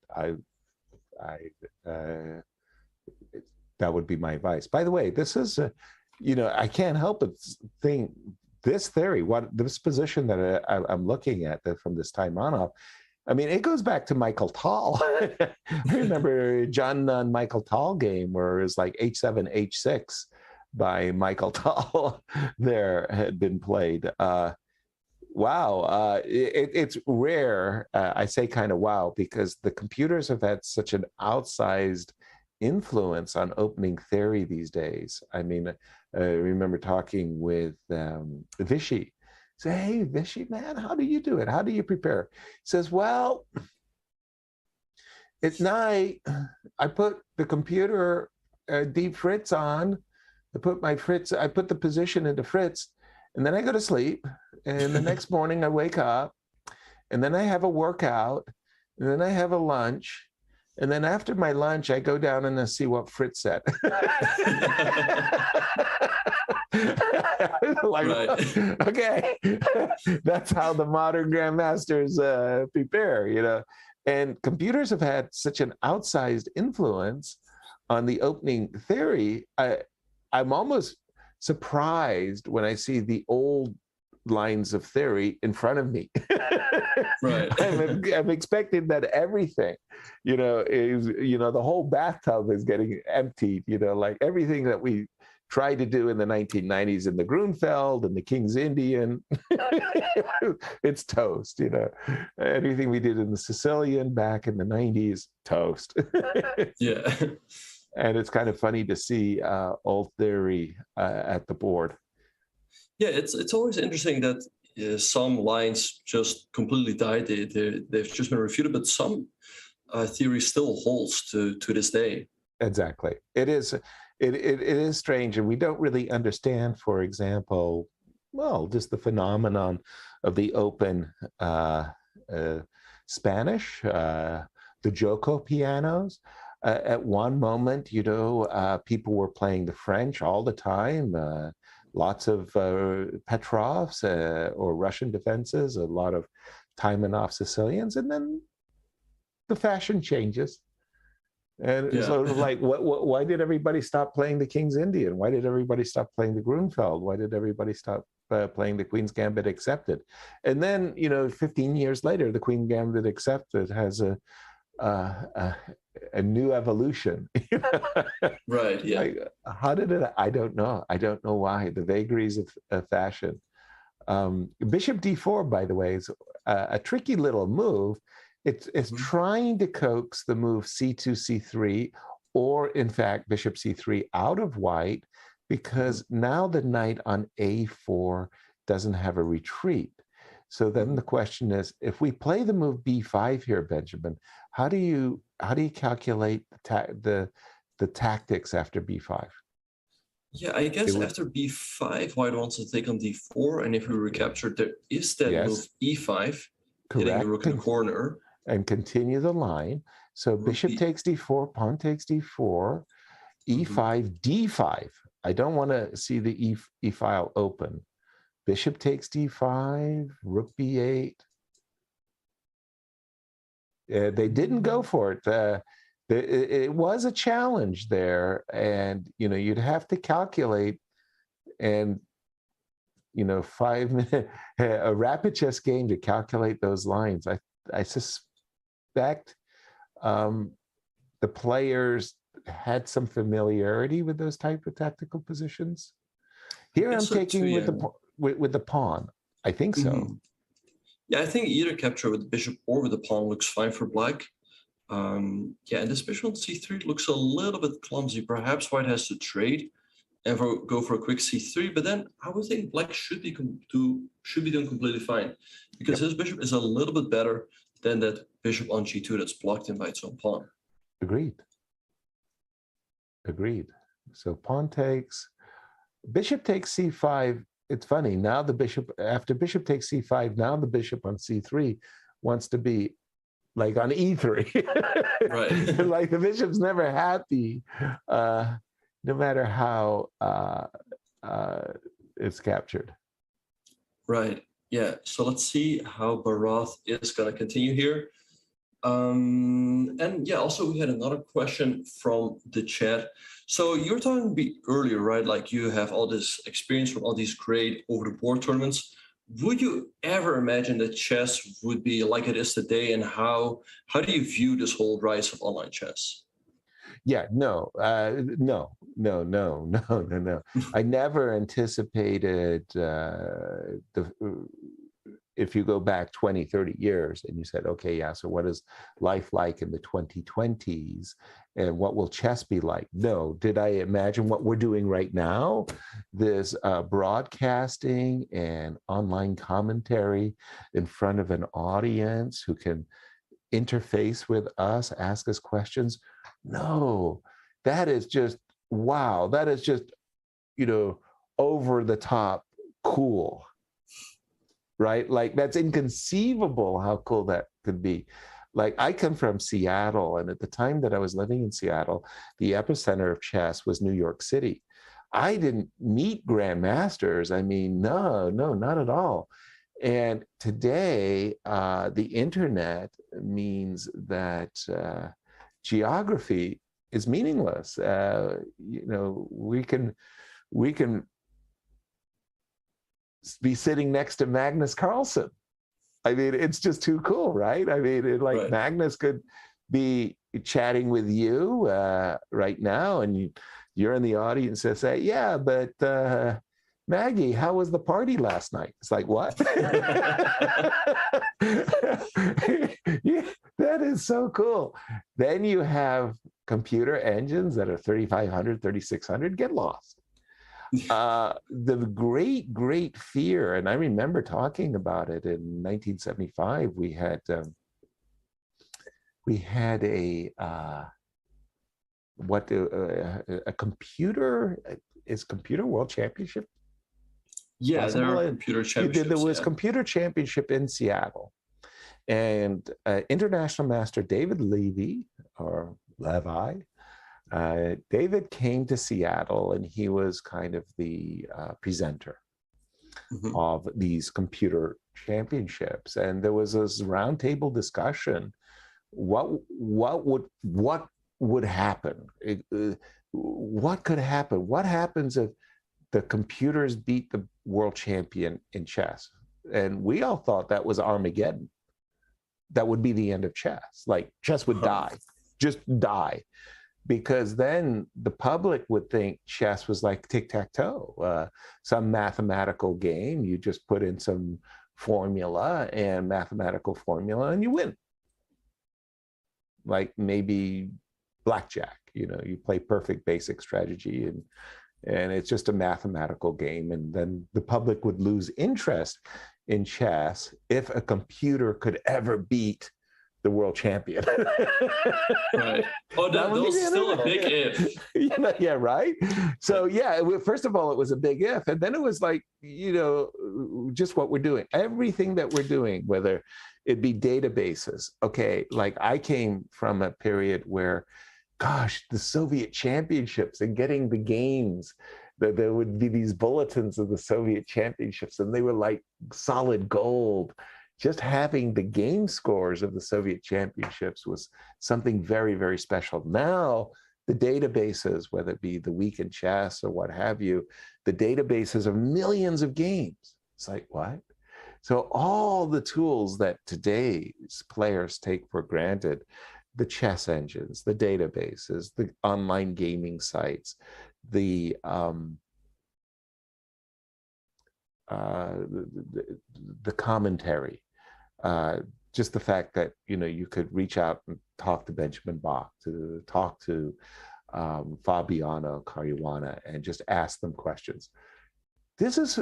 that would be my advice. By the way, this is, you know, I can't help but think this theory, this position that I'm looking at from this time on up. I mean, it goes back to Michael Tal. I remember John and Michael Tal game where it was like H7, H6 by Michael Tal there had been played. Wow, it's rare. I say kind of wow, because the computers have had such an outsized influence on opening theory these days. I mean, I remember talking with Vishy. Say, hey, Vishy, man, how do you do it? How do you prepare? He says, well, at night, I put the computer deep Fritz on. I put the position into Fritz, and then I go to sleep. And the next morning I wake up, and then I have a workout, and then I have a lunch. And then after my lunch, I go down and I see what Fritz said. Like, Right. okay, that's how the modern grandmasters prepare, you know. And computers have had such an outsized influence on the opening theory. I'm almost surprised when I see the old lines of theory in front of me. Right. I'm expecting that everything, you know, is, you know, the whole bathtub is getting emptied, you know, like everything that we tried to do in the 1990s in the Grunfeld and the King's Indian, it's toast, you know. Anything we did in the Sicilian back in the 90s, toast. Yeah. And it's kind of funny to see old theory at the board. Yeah, it's always interesting that some lines just completely died. They've just been refuted, but some theory still holds to this day. Exactly. It is strange, and we don't really understand, for example, well, just the phenomenon of the open Spanish, the Joko pianos. At one moment, you know, people were playing the French all the time. Lots of Petrovs or Russian defenses, a lot of Taimanov Sicilians, and then the fashion changes. And it's sort of like, why did everybody stop playing the King's Indian? Why did everybody stop playing the Grunfeld? Why did everybody stop playing the Queen's Gambit Accepted? And then, you know, 15 years later, the Queen Gambit Accepted has a new evolution. Right. Yeah. Like, how did it? I don't know. I don't know why. The vagaries of fashion. Bishop d4, by the way, is a tricky little move. It's trying to coax the move c2, c3, or in fact, bishop c3 out of white, because now the knight on a4 doesn't have a retreat. So then the question is, if we play the move b5 here, Benjamin, how do you calculate the tactics after b5? Yeah, I guess after b5, white wants to take on d4, and if we recapture, there is that move e5, hitting the rook in the corner. And continue the line. So bishop takes d4, pawn takes d4, e5, d5. I don't want to see the e file open. Bishop takes d5, rook b8. They didn't go for it. It was a challenge there, and you know, you'd have to calculate, and you know, 5 minute a rapid chess game to calculate those lines. I suspect the players had some familiarity with those type of tactical positions. Here I'm taking with the pawn. I think so. Yeah, I think either capture with the bishop or with the pawn looks fine for black. Yeah, and this bishop on c3 looks a little bit clumsy. Perhaps white has to trade and go for a quick c3, but then I would think black should be doing completely fine, because his bishop is a little bit better than that bishop on g2 that's blocked in by its own pawn. Agreed. So pawn takes, bishop takes c5. It's funny, now the bishop, after bishop takes c5, now the bishop on c3 wants to be like on e3. Right. Like the bishop's never happy, no matter how it's captured. Right. Yeah. So let's see how Barath is going to continue here. And yeah, also we had another question from the chat. So you were talking earlier, right? Like you have all this experience from all these great over the board tournaments. Would you ever imagine that chess would be like it is today? And how do you view this whole rise of online chess? Yeah, no. I never anticipated if you go back 20, 30 years and you said, okay, yeah, so what is life like in the 2020s and what will chess be like? No. Did I imagine what we're doing right now? This broadcasting and online commentary in front of an audience who can interface with us, ask us questions? No, that is just, wow. That is just, you know, over the top cool. Right? Like that's inconceivable how cool that could be. Like I come from Seattle, and at the time that I was living in Seattle, the epicenter of chess was New York City. I didn't meet grandmasters. I mean, no, not at all. And today, the internet means that geography is meaningless. We can be sitting next to Magnus Carlsen. I mean, it's just too cool, right? I mean, right. Magnus could be chatting with you right now, and you're in the audience and say, yeah, but Maggie, how was the party last night? It's like, what? Yeah, that is so cool. Then you have computer engines that are 3,500, 3,600, get lost. The great fear, and I remember talking about it in 1975, we had a computer, is computer world championship? Yeah, there are computer championships. There was computer championship in Seattle, and international master David Levy, or Levi, David came to Seattle, and he was kind of the presenter of these computer championships. And there was this roundtable discussion: what would happen? What could happen? What happens if the computers beat the world champion in chess? And we all thought that was Armageddon. That would be the end of chess. Like, chess would die, just die. Because then the public would think chess was like tic-tac-toe, some mathematical game. You just put in some formula and mathematical formula and you win. Like maybe blackjack, you play perfect basic strategy and it's just a mathematical game. And then the public would lose interest in chess if a computer could ever beat the world champion. Right. Oh, that was still a big if. Yeah, right? So yeah, first of all, it was a big if. And then it was like, just what we're doing. Everything that we're doing, whether it be databases. Okay, like I came from a period where, gosh, the Soviet championships and getting the games, that there would be these bulletins of the Soviet championships, and they were like solid gold. Just having the game scores of the Soviet championships was something very, very special. Now, the databases, whether it be the Week in Chess or what have you, the databases of millions of games. It's like, what? So all the tools that today's players take for granted, the chess engines, the databases, the online gaming sites, the commentary, just the fact that you could reach out and talk to Benjamin Bach, to talk to Fabiano Caruana, and just ask them questions. This is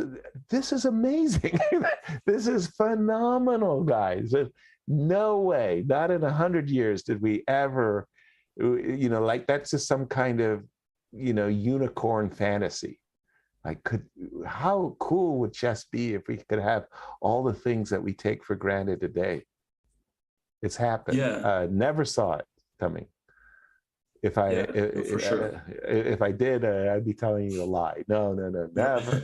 amazing. This is phenomenal, guys. No way, not in 100 years did we ever, like that's just some kind of, unicorn fantasy. Like, how cool would chess be if we could have all the things that we take for granted today? It's happened. Yeah. Never saw it coming. If I did, I'd be telling you a lie. No, never.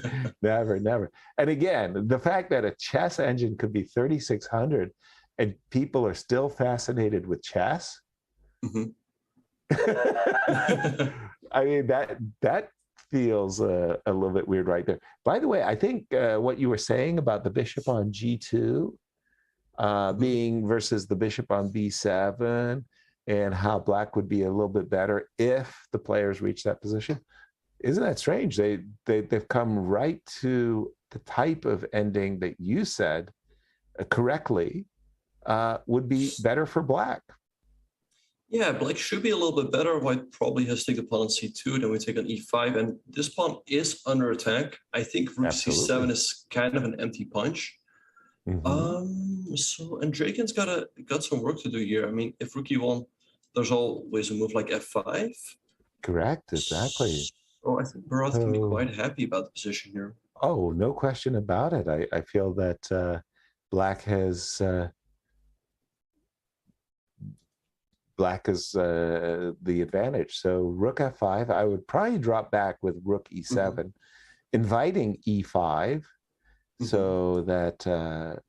And again, the fact that a chess engine could be 3,600 and people are still fascinated with chess. I mean, that feels a little bit weird right there. By the way, I think what you were saying about the bishop on g2 being versus the bishop on b7, and how black would be a little bit better if the players reach that position. Isn't that strange? They've come right to the type of ending that you said correctly would be better for black. Yeah, black should be a little bit better. White probably has to take the pawn on c2, then we take on e5, and this pawn is under attack. I think rook c7 is kind of an empty punch. So Andreikin's got some work to do here. I mean, if rook e1, there's always a move like f5. Correct, exactly. So I think Bharat can be quite happy about the position here. Oh, no question about it. I feel that black has black has the advantage. So rook f5, I would probably drop back with rook e7, inviting e5, so that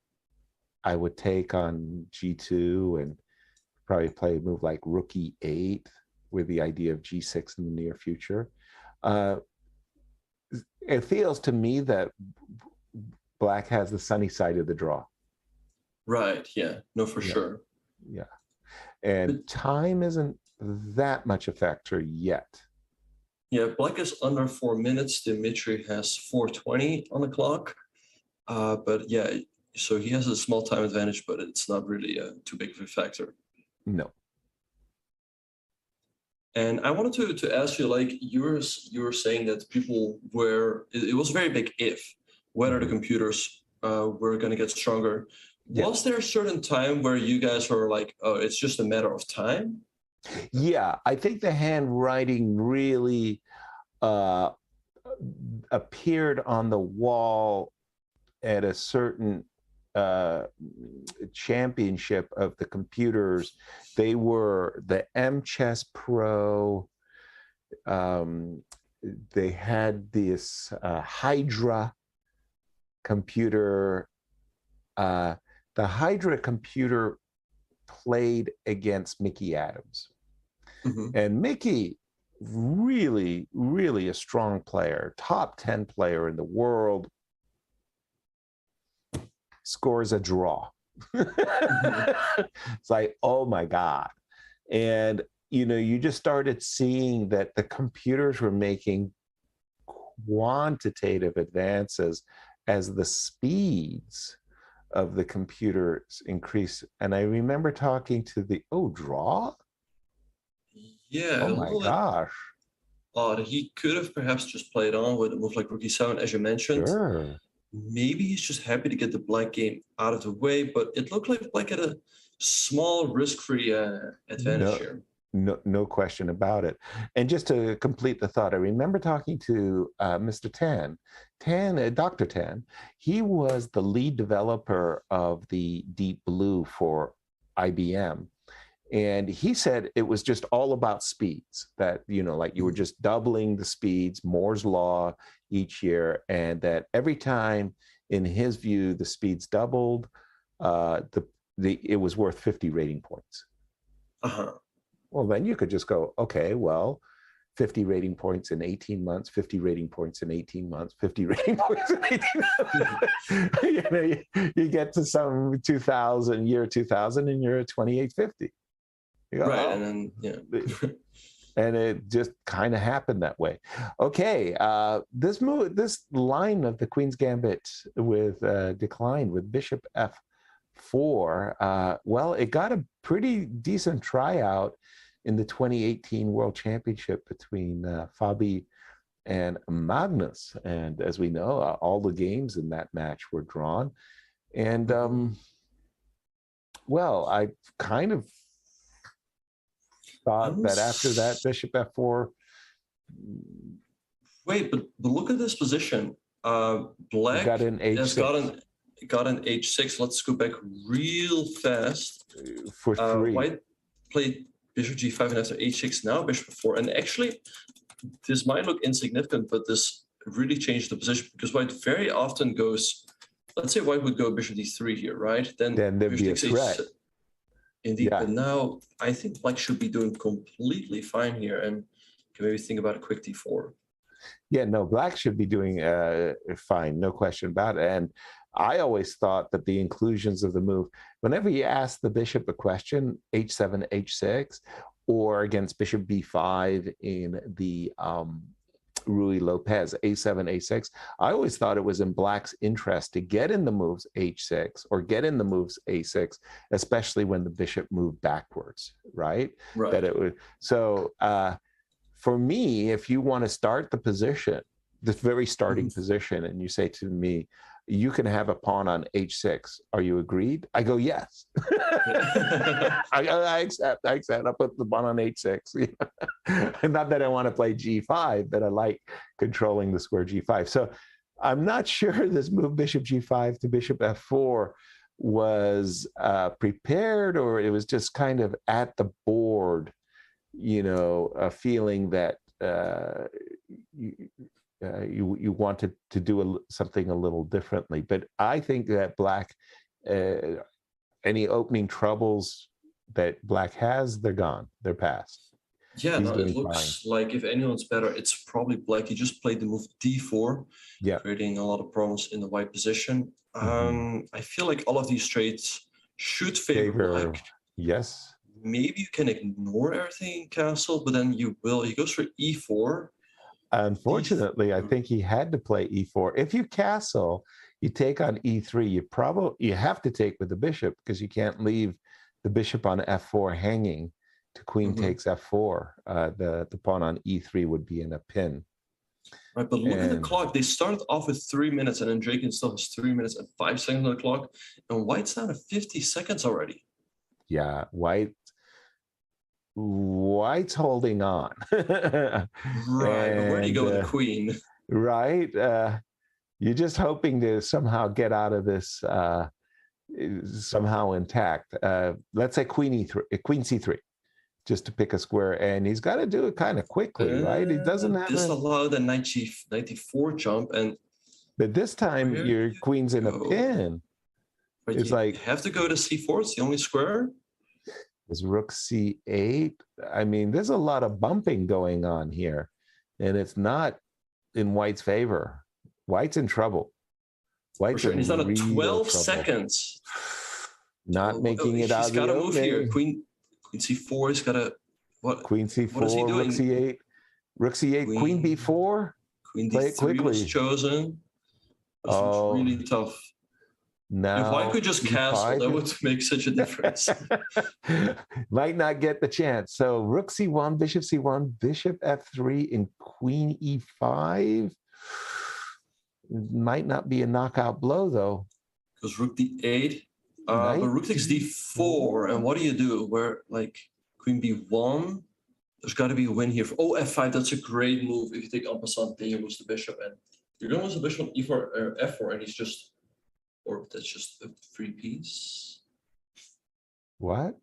I would take on g2 and probably play a move like rook e8 with the idea of g6 in the near future. It feels to me that black has the sunny side of the draw. Right. Yeah. No, for sure. Yeah. And time isn't that much a factor yet. Yeah, black is under 4 minutes. Dimitri has 4:20 on the clock. But yeah, so he has a small time advantage, but it's not really too big of a factor. No. And I wanted to ask you, like you were saying that people were, it was a very big if, whether the computers were going to get stronger. Yeah. Was there a certain time where you guys were like, oh, it's just a matter of time? Yeah, I think the handwriting really appeared on the wall at a certain championship of the computers. They were the M-Chess Pro. They had this Hydra computer. The Hydra computer played against Mickey Adams. And Mickey, really, really a strong player, top 10 player in the world, scores a draw. It's like, oh my God. And, you know, you just started seeing that the computers were making quantitative advances as the speeds of the computers increase. And I remember talking to the, draw? Yeah. Oh my gosh. Odd. He could have perhaps just played on with a move like rook e7, as you mentioned. Sure. Maybe he's just happy to get the black game out of the way, but it looked like black had a small risk-free advantage here. No question about it. And just to complete the thought, I remember talking to Mr. Dr. Tan. He was the lead developer of the Deep Blue for IBM. And he said it was just all about speeds, that, you know, like you were just doubling the speeds, Moore's law each year, and that every time, in his view, the speeds doubled, it was worth 50 rating points. Well, then you could just go, okay, well, 50 rating points in 18 months, 50 rating points in 18 months, 50 rating points in 18 months. You know, you get to some year 2000, and you're at 2850. You go, right, and then, and it just kind of happened that way. Okay, this line of the Queen's Gambit with decline with Bishop f4, well, it got a pretty decent tryout in the 2018 World Championship between Fabi and Magnus. And as we know, all the games in that match were drawn. And, well, I kind of thought that after that, Bishop f4. Wait, but look at this position. Black got an h6. Has got an h6. Let's go back real fast. For 3. White played bishop g5 and after h6, now bishop f4. And actually, this might look insignificant, but this really changed the position, because white very often goes, let's say white would go bishop d3 here, right? Then there'd be a threat. Indeed, but now I think black should be doing completely fine here, and can maybe think about a quick d4. Yeah, no, black should be doing fine, no question about it. And I always thought that the inclusions of the move, whenever you ask the bishop a question, h7, h6, or against bishop b5 in the Rui Lopez, a7, a6, I always thought it was in black's interest to get in the moves h6 or get in the moves a6, especially when the bishop moved backwards, right? That it would. So for me, if you want to start the position, this very starting position, and you say to me, you can have a pawn on h6. Are you agreed? I go, yes. I accept. I'll put the pawn on h6. Not that I want to play g5, but I like controlling the square g5. So I'm not sure this move bishop g5 to bishop f4 was prepared, or it was just kind of at the board, a feeling that you wanted to do something a little differently. But I think that Black, any opening troubles that Black has, they're gone. They're past. Yeah, He's no, doing it looks fine. like if anyone's better, it's probably Black. He just played the move d4, Yeah. creating a lot of problems in the white position. I feel like all of these trades should favor Black. Yes. Maybe you can ignore everything in castle, but then you will. He goes for e4. Unfortunately, I think he had to play e4. If you castle, you take on e3. You have to take with the bishop, because you can't leave the bishop on f4 hanging to queen takes f4. The pawn on e3 would be in a pin. Right, but look at the clock. They started off with 3 minutes, and Andreikin still has 3 minutes and 5 seconds on the clock, and White's down to 50 seconds already. Yeah, White's holding on. Right, but where do you go with the queen? Right, you're just hoping to somehow get out of this somehow intact. Let's say queen c3, just to pick a square, and he's got to do it kind of quickly, right? He doesn't have disallow the knight g94 jump, but this time your queen's in a pin. But it's like you have to go to c4. It's the only square. Is rook c8. I mean, there's a lot of bumping going on here, and it's not in White's favor. White's in trouble. White's He's down to 12 trouble. seconds. Not making it out of the He's got to move here. Queen c4. He's got to what? Queen c4. What is he doing? Rook c8. Rook c8. Queen b4. Queen Play it d3 quickly. was chosen. This looks really tough. Now, if White could just castle, that would make such a difference. Might not get the chance. So rook c1, bishop c1, bishop f3, and queen e5. Might not be a knockout blow, though. Because rook d8, but rook takes d4, and what do you do? Where, like, queen b1, there's got to be a win here. Oh, f5, that's a great move. If you take en passant, then you lose the bishop, and you're going to lose the bishop on e4 or f4, and he's just... Or that's just a free piece. What?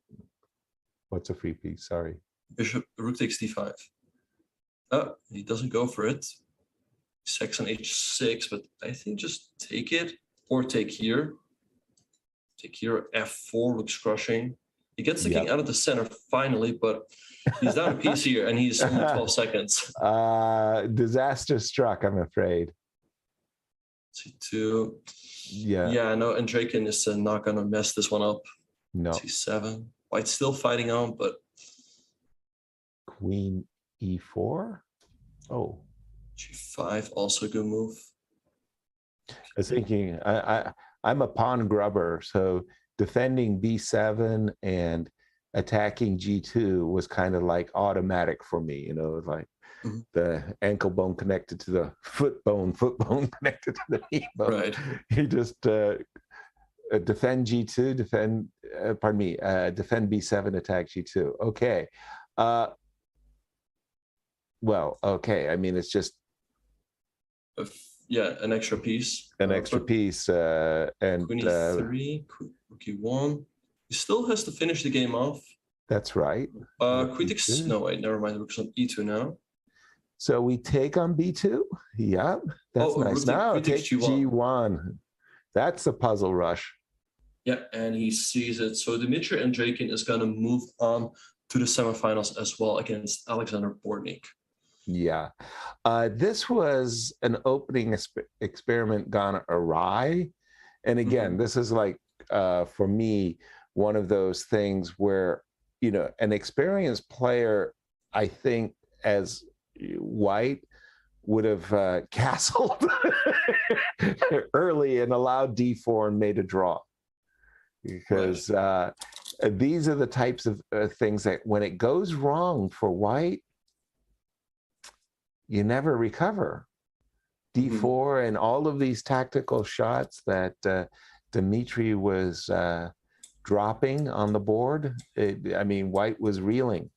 What's a free piece? Sorry. Bishop, rook takes d5. Oh, he doesn't go for it. Checks on h6, but I think just take it or take here. Take here, f4 looks crushing. He gets the king out of the center finally, but he's down a piece here, and he's only 12 seconds. Disaster struck, I'm afraid. c2. Yeah, no, Andreikin is not going to mess this one up. No. c7. White's still fighting on, but... Queen e4? Oh. g5, also a good move. I was thinking, I'm a pawn grubber, so defending b7 and attacking g2 was kind of like automatic for me, like the ankle bone connected to the foot bone connected to the knee bone. Right. You just defend g2, defend b7, attack g2. Okay. Well, okay. I mean, it's just an extra piece. An extra piece, and queen e3, rook e1. He still has to finish the game off. That's right. Queen takes. No, wait, never mind. Rook's on e2 now. So we take on b2. Yeah, that's nice. Now take g1. That's a puzzle rush. Yeah, and he sees it. So Dmitry Andreikin is going to move on to the semifinals as well against Alexander Bortnyk. Yeah, this was an opening experiment gone awry. And again, this is like, for me, one of those things where, an experienced player, I think, as White, would have castled early and allowed d4 and made a draw. Because these are the types of things that when it goes wrong for White, you never recover. d4 and all of these tactical shots that Dmitry was dropping on the board. White was reeling.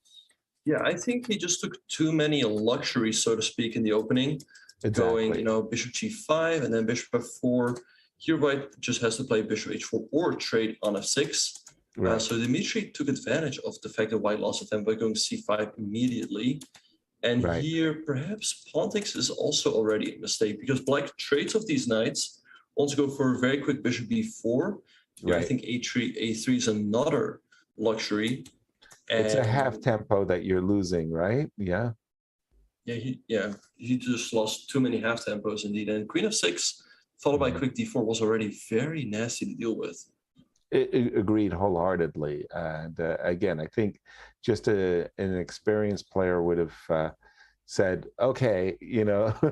Yeah, I think he just took too many luxuries, so to speak, in the opening. Exactly. Going, bishop g5 and then bishop f4. Here, white just has to play bishop h4 or trade on f6. Right. So Dimitri took advantage of the fact that white lost a time by going c5 immediately. And Right. here, perhaps pawn takes is also already a mistake because black trades off these knights, wants to go for a very quick bishop b4. Here, I Right. think a3 is another luxury. It's a And half tempo that you're losing, right? Yeah. He just lost too many half tempos indeed. And queen f6 followed by quick d4 was already very nasty to deal with. Agreed wholeheartedly. And again, I think just an experienced player would have said, okay,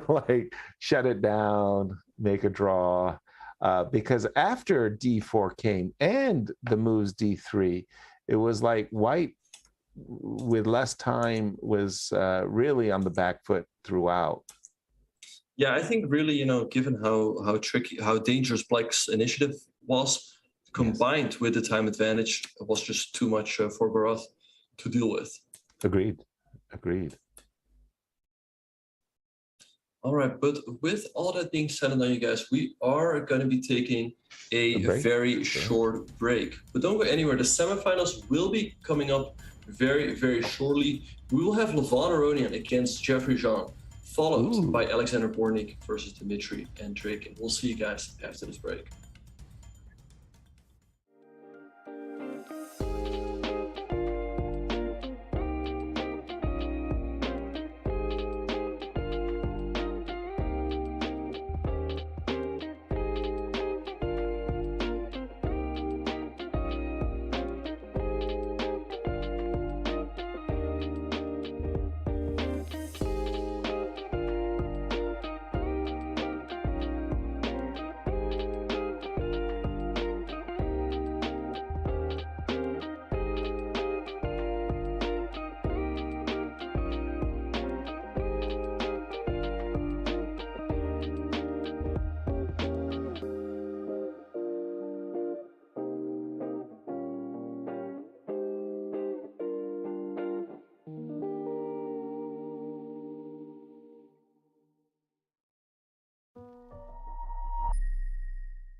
like shut it down, make a draw. Because after d4 came and the moves d3, it was like white with less time was really on the back foot throughout. Yeah, I think really, given how tricky, how dangerous black's initiative was, combined with the time advantage, it was just too much for Bharat to deal with. Agreed. All right, but with all that being said and done, you guys, we are going to be taking a very short break. But don't go anywhere. The semifinals will be coming up very, very shortly. We will have Levon Aronian against Jeffrey Jean, followed by Alexander Bortnyk versus Dimitri Andreikin. We'll see you guys after this break.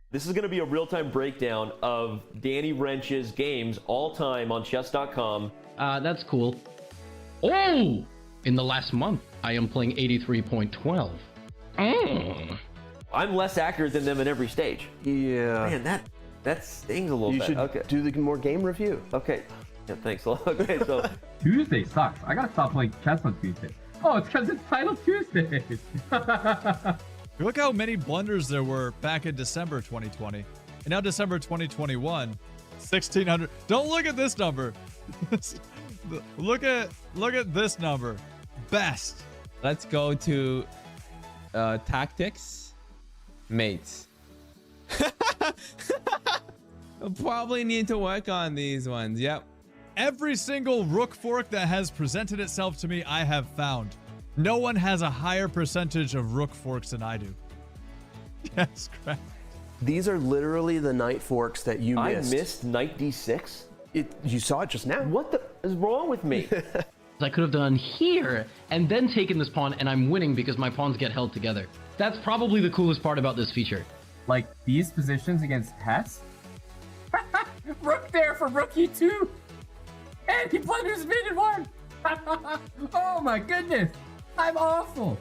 This is going to be a real-time breakdown of Danny Wrench's games all time on chess.com. That's cool. Oh! In the last month, I am playing 83.12. I'm less accurate than them in every stage. Yeah. Man, that stings a little You bit. should Okay. do the more game review. Okay. Yeah, thanks a lot. Okay, so Tuesday sucks. I gotta stop playing chess on Tuesday. Oh, it's because it's Title Tuesday. Look how many blunders there were back in December 2020. And now December 2021, 1,600. Don't look at this number. look at this number. Best. Let's go to tactics. Mates. I'll probably need to work on these ones. Yep. Every single rook fork that has presented itself to me, I have found. No one has a higher percentage of rook forks than I do. Yes, correct. These are literally the knight forks that you missed. I missed knight d6? You saw it just now. What the is wrong with me? I could have done here and then taken this pawn, and I'm winning because my pawns get held together. That's probably the coolest part about this feature. Like these positions against Hess? Rook there for rook e2! And he blunders mid and one! Oh my goodness! I'm awful!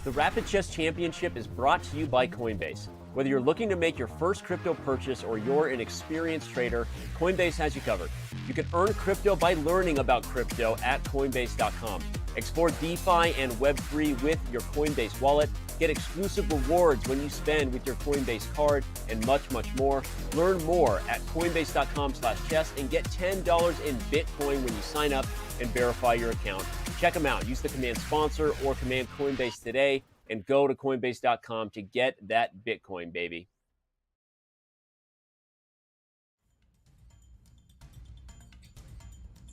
The Rapid Chess Championship is brought to you by Coinbase. Whether you're looking to make your first crypto purchase or you're an experienced trader, Coinbase has you covered. You can earn crypto by learning about crypto at Coinbase.com. Explore DeFi and Web3 with your Coinbase wallet. Get exclusive rewards when you spend with your Coinbase card and much, much more. Learn more at Coinbase.com/chess and get $10 in Bitcoin when you sign up and verify your account. Check them out. Use the command sponsor or command Coinbase today and go to Coinbase.com to get that Bitcoin, baby.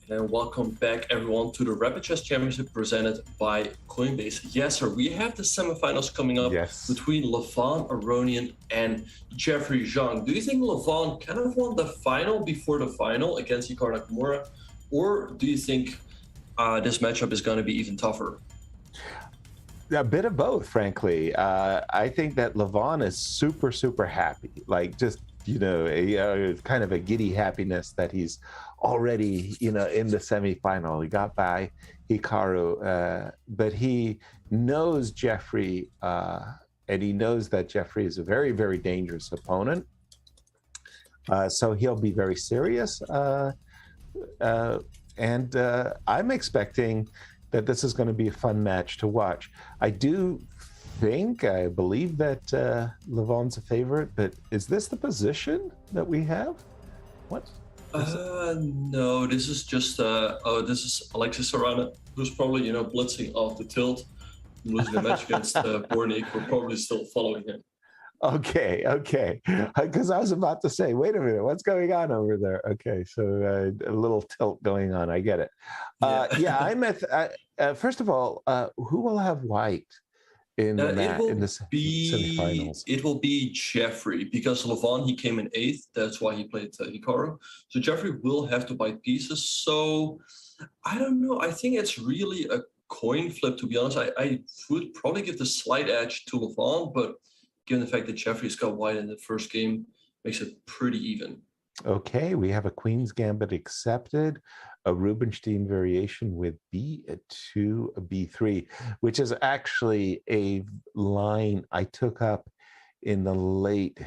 And welcome back, everyone, to the Rapid Chess Championship presented by Coinbase. Yes, sir, we have the semifinals coming up between Levon, Aronian, and Jeffrey Zhang. Do you think Levon kind of won the final before the final against Hikaru Nakamura? Or do you think this matchup is going to be even tougher? A bit of both, frankly. I think that Levon is super, super happy. Like, just, you know, kind of a giddy happiness that he's already, you know, in the semifinal. He got by Hikaru, but he knows Jeffrey, and he knows that Jeffrey is a very, very dangerous opponent. So he'll be very serious. And I'm expecting that this is going to be a fun match to watch. I believe that Levon's a favorite, but is this the position that we have? What? No, this is just, this is Alexis Serrano, who's probably, you know, blitzing off the tilt, losing the match against Bortnyk. We're probably still following him. Okay, because I was about to say, wait a minute, what's going on over there? Okay, so a little tilt going on. I get it. Yeah, I'm at. First of all, who will have white in the semifinals? It will be Jeffrey, because Levon, he came in 8th. That's why he played Hikaru. So Jeffrey will have to bite pieces. So I don't know. I think it's really a coin flip, to be honest. I would probably give the slight edge to Levon, but given the fact that Jeffrey's got white in the first game, makes it pretty even. Okay, we have a Queen's Gambit accepted, a Rubinstein variation with B2, B3, which is actually a line I took up in the late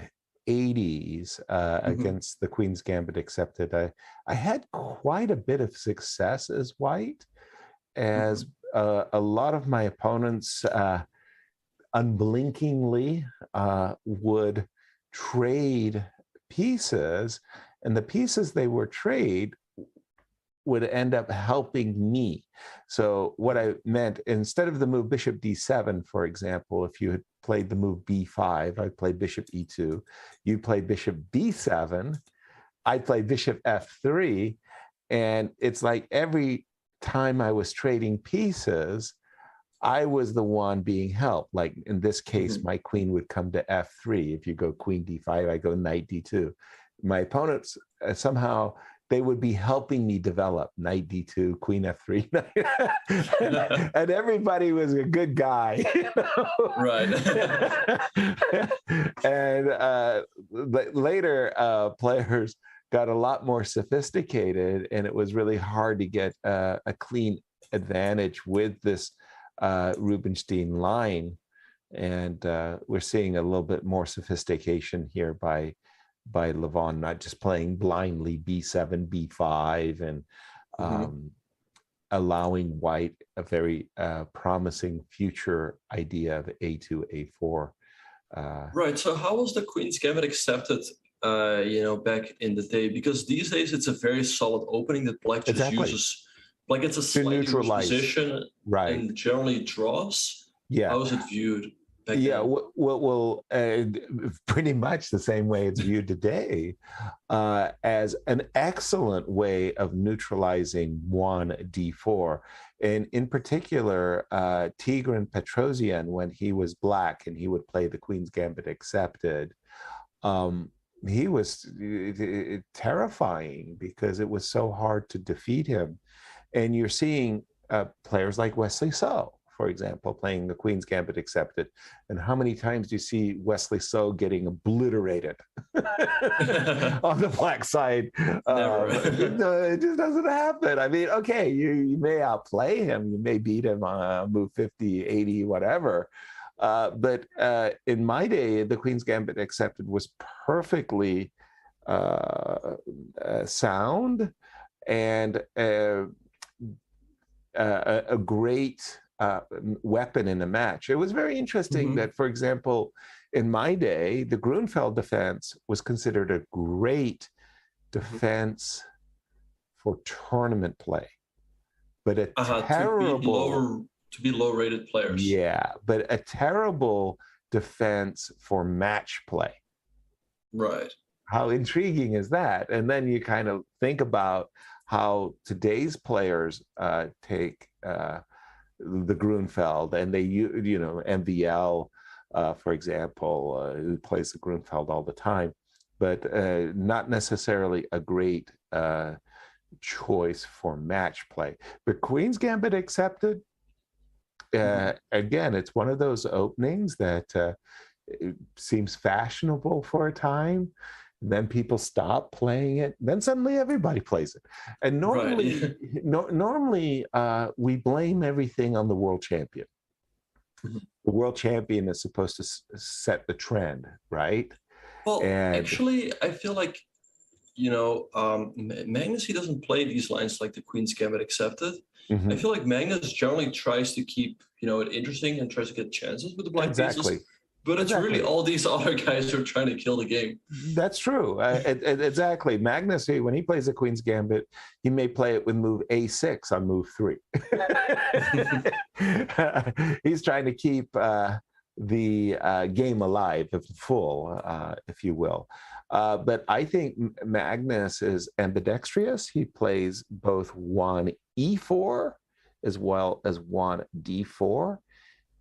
80s against the Queen's Gambit accepted. I had quite a bit of success as white, as a lot of my opponents unblinkingly would trade pieces, and the pieces they would trade would end up helping me. So what I meant, instead of the move bishop d7, for example, if you had played the move b5, I'd play bishop e2, you play bishop b7, I'd play bishop f3, and it's like every time I was trading pieces, I was the one being helped. Like in this case, my queen would come to f3. If you go queen d5, I go knight d2. My opponents, somehow, they would be helping me develop knight d2, queen f3. And everybody was a good guy. You know? Right. And later, players got a lot more sophisticated, and it was really hard to get a clean advantage with this Rubinstein line, and we're seeing a little bit more sophistication here by Levon, not just playing blindly b7, b5, and allowing white a very promising future idea of a2, a4. Right. So how was the Queen's Gambit accepted? Back in the day, because these days it's a very solid opening that Black just uses. Like it's a slightly used position, right? And generally draws. Yeah. How is it viewed? Yeah, well, pretty much the same way it's viewed today, as an excellent way of neutralizing one d4. And in particular, Tigran Petrosian, when he was black and he would play the Queen's Gambit accepted, he was terrifying because it was so hard to defeat him. And you're seeing players like Wesley So, for example, playing the Queen's Gambit accepted. And how many times do you see Wesley So getting obliterated on the black side? No, it just doesn't happen. I mean, okay, you may outplay him, you may beat him on move 50, 80, whatever. But in my day, the Queen's Gambit Accepted was perfectly sound and a great weapon in a match. It was very interesting that, for example, in my day, the Grunfeld defense was considered a great defense for tournament play, but a terrible to be low-rated players. Yeah, but a terrible defense for match play. Right. How intriguing is that? And then you kind of think about how today's players take the Grunfeld, and they, MVL, for example, who plays the Grunfeld all the time, but not necessarily a great choice for match play. But Queen's Gambit Accepted, again, it's one of those openings that it seems fashionable for a time. Then people stop playing it. Then suddenly everybody plays it. And normally, normally we blame everything on the world champion. The world champion is supposed to set the trend, right? Well, actually, I feel like, Magnus, he doesn't play these lines like the Queen's Gambit Accepted. I feel like Magnus generally tries to keep, it interesting and tries to get chances with the black pieces. But it's really all these other guys who are trying to kill the game. That's true. Exactly. Magnus, when he plays the Queen's Gambit, he may play it with move A6 on move 3. He's trying to keep the game alive, full, if you will. But I think Magnus is ambidextrous. He plays both one E4 as well as one D4.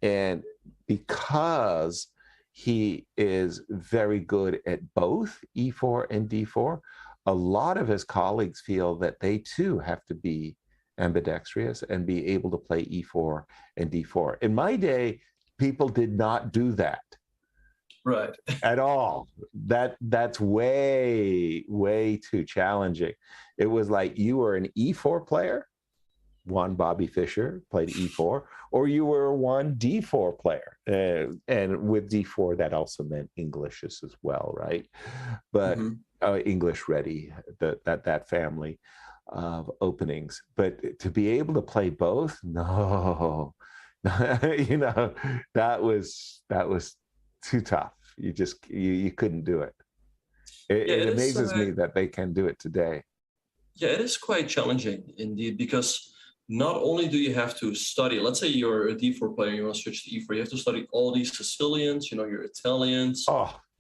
And because he is very good at both E4 and D4, a lot of his colleagues feel that they too have to be ambidextrous and be able to play E4 and D4. In my day, people did not do that. Right. At all. That's way, way too challenging. It was like you were an E4 player, one Bobby Fischer played E4, or you were one D4 player. And with D4, that also meant English as well, right? But English ready, that family of openings. But to be able to play both, no. That was too tough. You couldn't do it. It amazes me that they can do it today. Yeah, it is quite challenging indeed, because not only do you have to study, let's say you're a D4 player, you want to switch to E4, you have to study all these Sicilians, your Italians,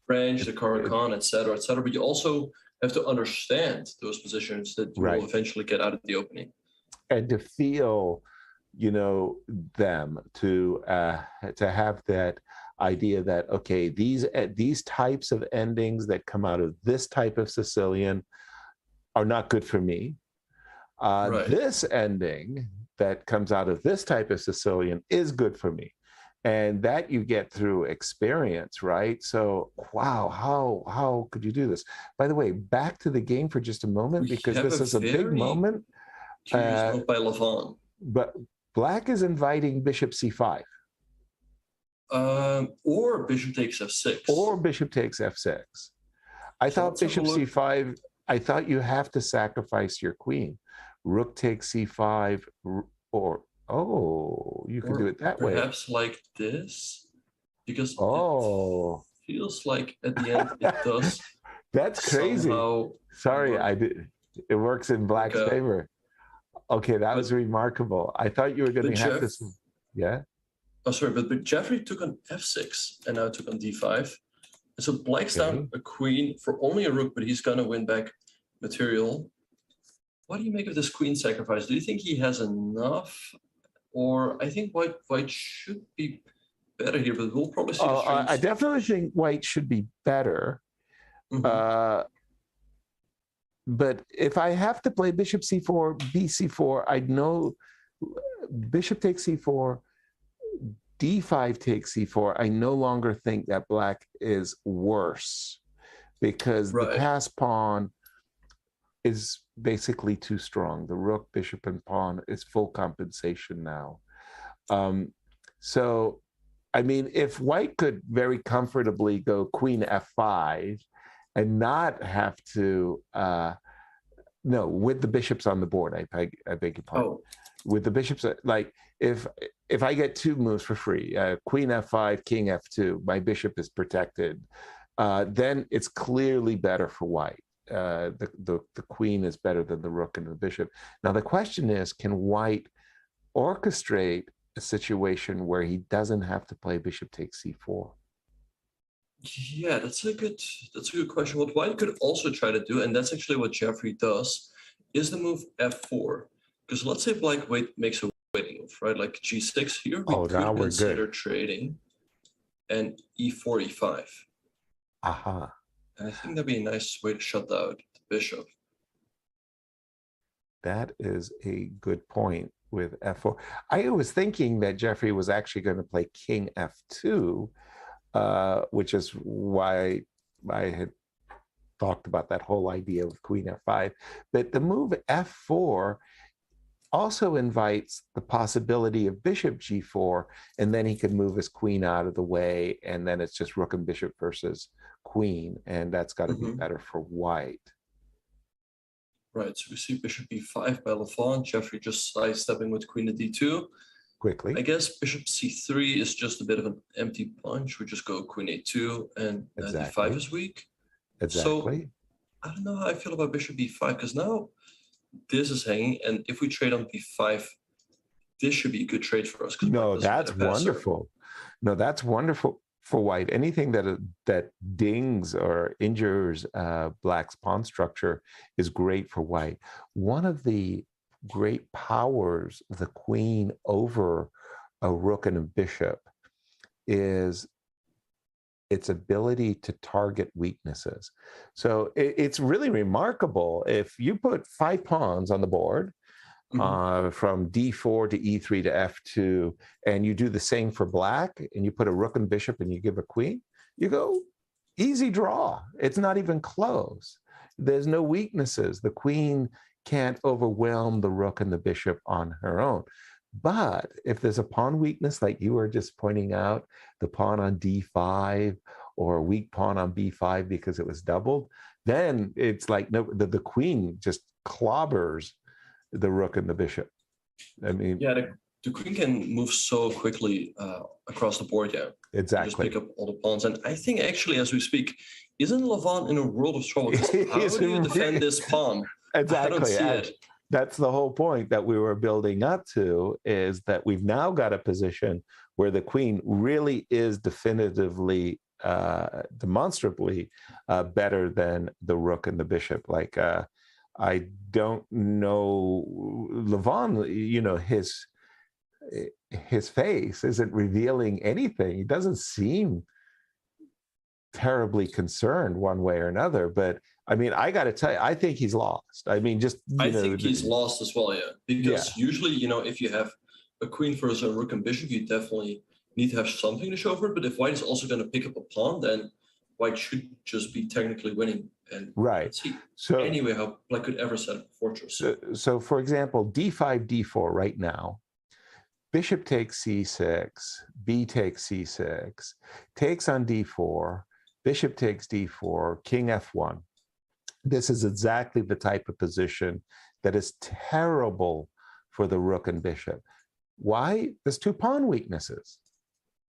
French, the Caracan, et cetera, but you also have to understand those positions that you will eventually get out of the opening. And to feel, them, to have that idea that, okay, these types of endings that come out of this type of Sicilian are not good for me. This ending that comes out of this type of Sicilian is good for me. And that you get through experience, right? So, wow, how could you do this? By the way, back to the game for just a moment, because this is a big moment. By Levon. But Black is inviting bishop c5. Or bishop takes f6. Or bishop takes f6. I thought bishop c5, I thought you have to sacrifice your queen. Rook takes c5, or, you can do it that way. Perhaps like this, because it feels like at the end it does. That's crazy. Sorry, I did. It works in Black's favor. Okay, that was remarkable. I thought you were going to have this. Yeah. Oh, sorry, but Jeffrey took on f6 and now took on d5. So Black's down a queen for only a rook, but he's going to win back material. What do you make of this queen sacrifice? Do you think he has enough? Or I think white should be better here, but we'll probably see the strings. I definitely think white should be better. But if I have to play bishop c4, bc4, I know bishop takes c4, d5 takes c4. I no longer think that Black is worse, because the pass pawn is basically too strong. The rook, bishop, and pawn is full compensation now. So I mean, if white could very comfortably go queen f5 and not have to, no, with the bishops on the board, I beg your pardon. Oh. With the bishops, like if I get two moves for free, queen f5, king f2, my bishop is protected, then it's clearly better for white. The queen is better than the rook and the bishop. Now the question is, can white orchestrate a situation where he doesn't have to play bishop takes c4? Yeah, that's a good question. What white could also try to do, and that's actually what Jeffrey does, is the move f4. Because let's say black makes a waiting move, right? Like g6 here, we could consider trading, and e4, e5. Aha. And I think that'd be a nice way to shut out the bishop. That is a good point with f4. I was thinking that Jeffrey was actually going to play king f2, which is why I had talked about that whole idea of queen f5. But the move f4 also invites the possibility of bishop g4, and then he could move his queen out of the way, and then it's just rook and bishop versus queen, and that's got to be better for white. Right, so we see bishop e5 by Levon, Jeffrey just sidestepping with queen to d2. Quickly. I guess bishop c3 is just a bit of an empty punch. We just go queen a2, and d5 is weak. Exactly. So I don't know how I feel about bishop b5, because now this is hanging, and if we trade on b5, this should be a good trade for us. No, that's wonderful. No, that's wonderful for white. Anything that dings or injures black's pawn structure is great for white. One of the great powers of the queen over a rook and a bishop is its ability to target weaknesses. So it's really remarkable. If you put 5 pawns on the board, from d4 to e3 to f2, and you do the same for black, and you put a rook and bishop and you give a queen, you go, easy draw. It's not even close. There's no weaknesses. The queen can't overwhelm the rook and the bishop on her own. But if there's a pawn weakness, like you were just pointing out, the pawn on d5 or a weak pawn on b5 because it was doubled, then it's like no, the queen just clobbers the rook and the bishop. I mean, yeah, the queen can move so quickly across the board. Yeah, exactly. Just pick up all the pawns, and I think actually, as we speak, isn't Levon in a world of trouble? How do you defend this pawn? Exactly. I don't see it. That's the whole point that we were building up to, is that we've now got a position where the queen really is definitively, demonstrably better than the rook and the bishop. Like, I don't know, Levon, you know, his face isn't revealing anything. He doesn't seem terribly concerned one way or another, but I mean, I got to tell you, I think he's lost. I mean, just, I think he's lost as well, yeah. Because usually, you know, if you have a queen versus a rook and bishop, you definitely need to have something to show for it. But if white is also going to pick up a pawn, then white should just be technically winning. And let's see anyway how black could ever set up a fortress. So for example, d5, d4 right now, bishop takes c6, b takes c6, takes on d4, bishop takes d4, king f1. This is exactly the type of position that is terrible for the rook and bishop. Why? There's 2 pawn weaknesses.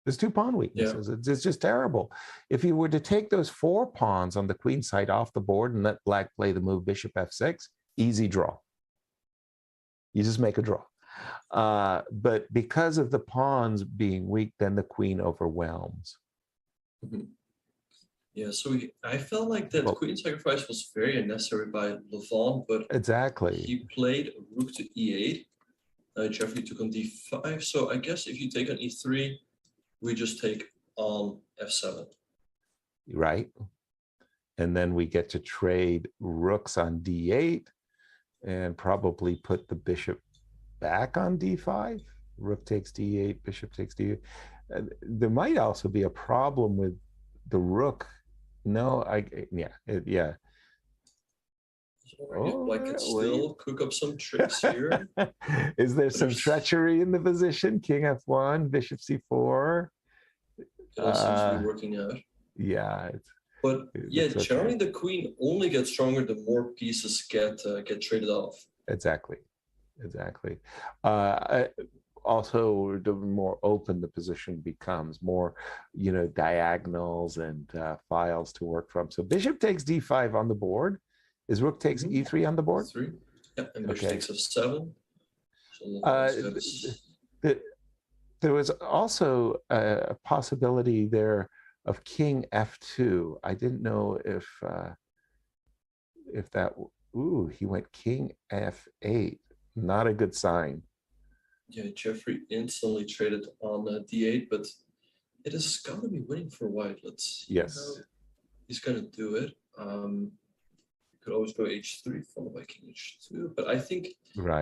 There's 2 pawn weaknesses. Yeah. It's just terrible. If you were to take those 4 pawns on the queen side off the board and let black play the move bishop f6, easy draw. You just make a draw. But because of the pawns being weak, then the queen overwhelms. Yeah, so I felt like that queen sacrifice was very unnecessary by Levon, but he played rook to e8. Jeffrey took on d5. So I guess if you take on e3, we just take on f7. Right. And then we get to trade rooks on d8 and probably put the bishop back on d5. Rook takes d8, bishop takes d8. There might also be a problem with the rook. No, yeah. So I could still cook up some tricks here. Is there some treachery in the position? King f1, bishop c4. It all seems to be working out. Yeah. But yeah, That's okay. generally the queen only gets stronger the more pieces get traded off. Exactly. Also, the more open the position becomes, more, diagonals and files to work from. So bishop takes d5 on the board. Is rook takes e3 on the board? 3. Yeah, and bishop Okay. takes f7. So there was also a possibility there of king f2. I didn't know if that. Ooh, he went king f8. Not a good sign. Yeah, Jeffrey instantly traded on d8, but it has got to be winning for white. Let's see how he's going to do it. You could always go h3 followed by king h2, but I think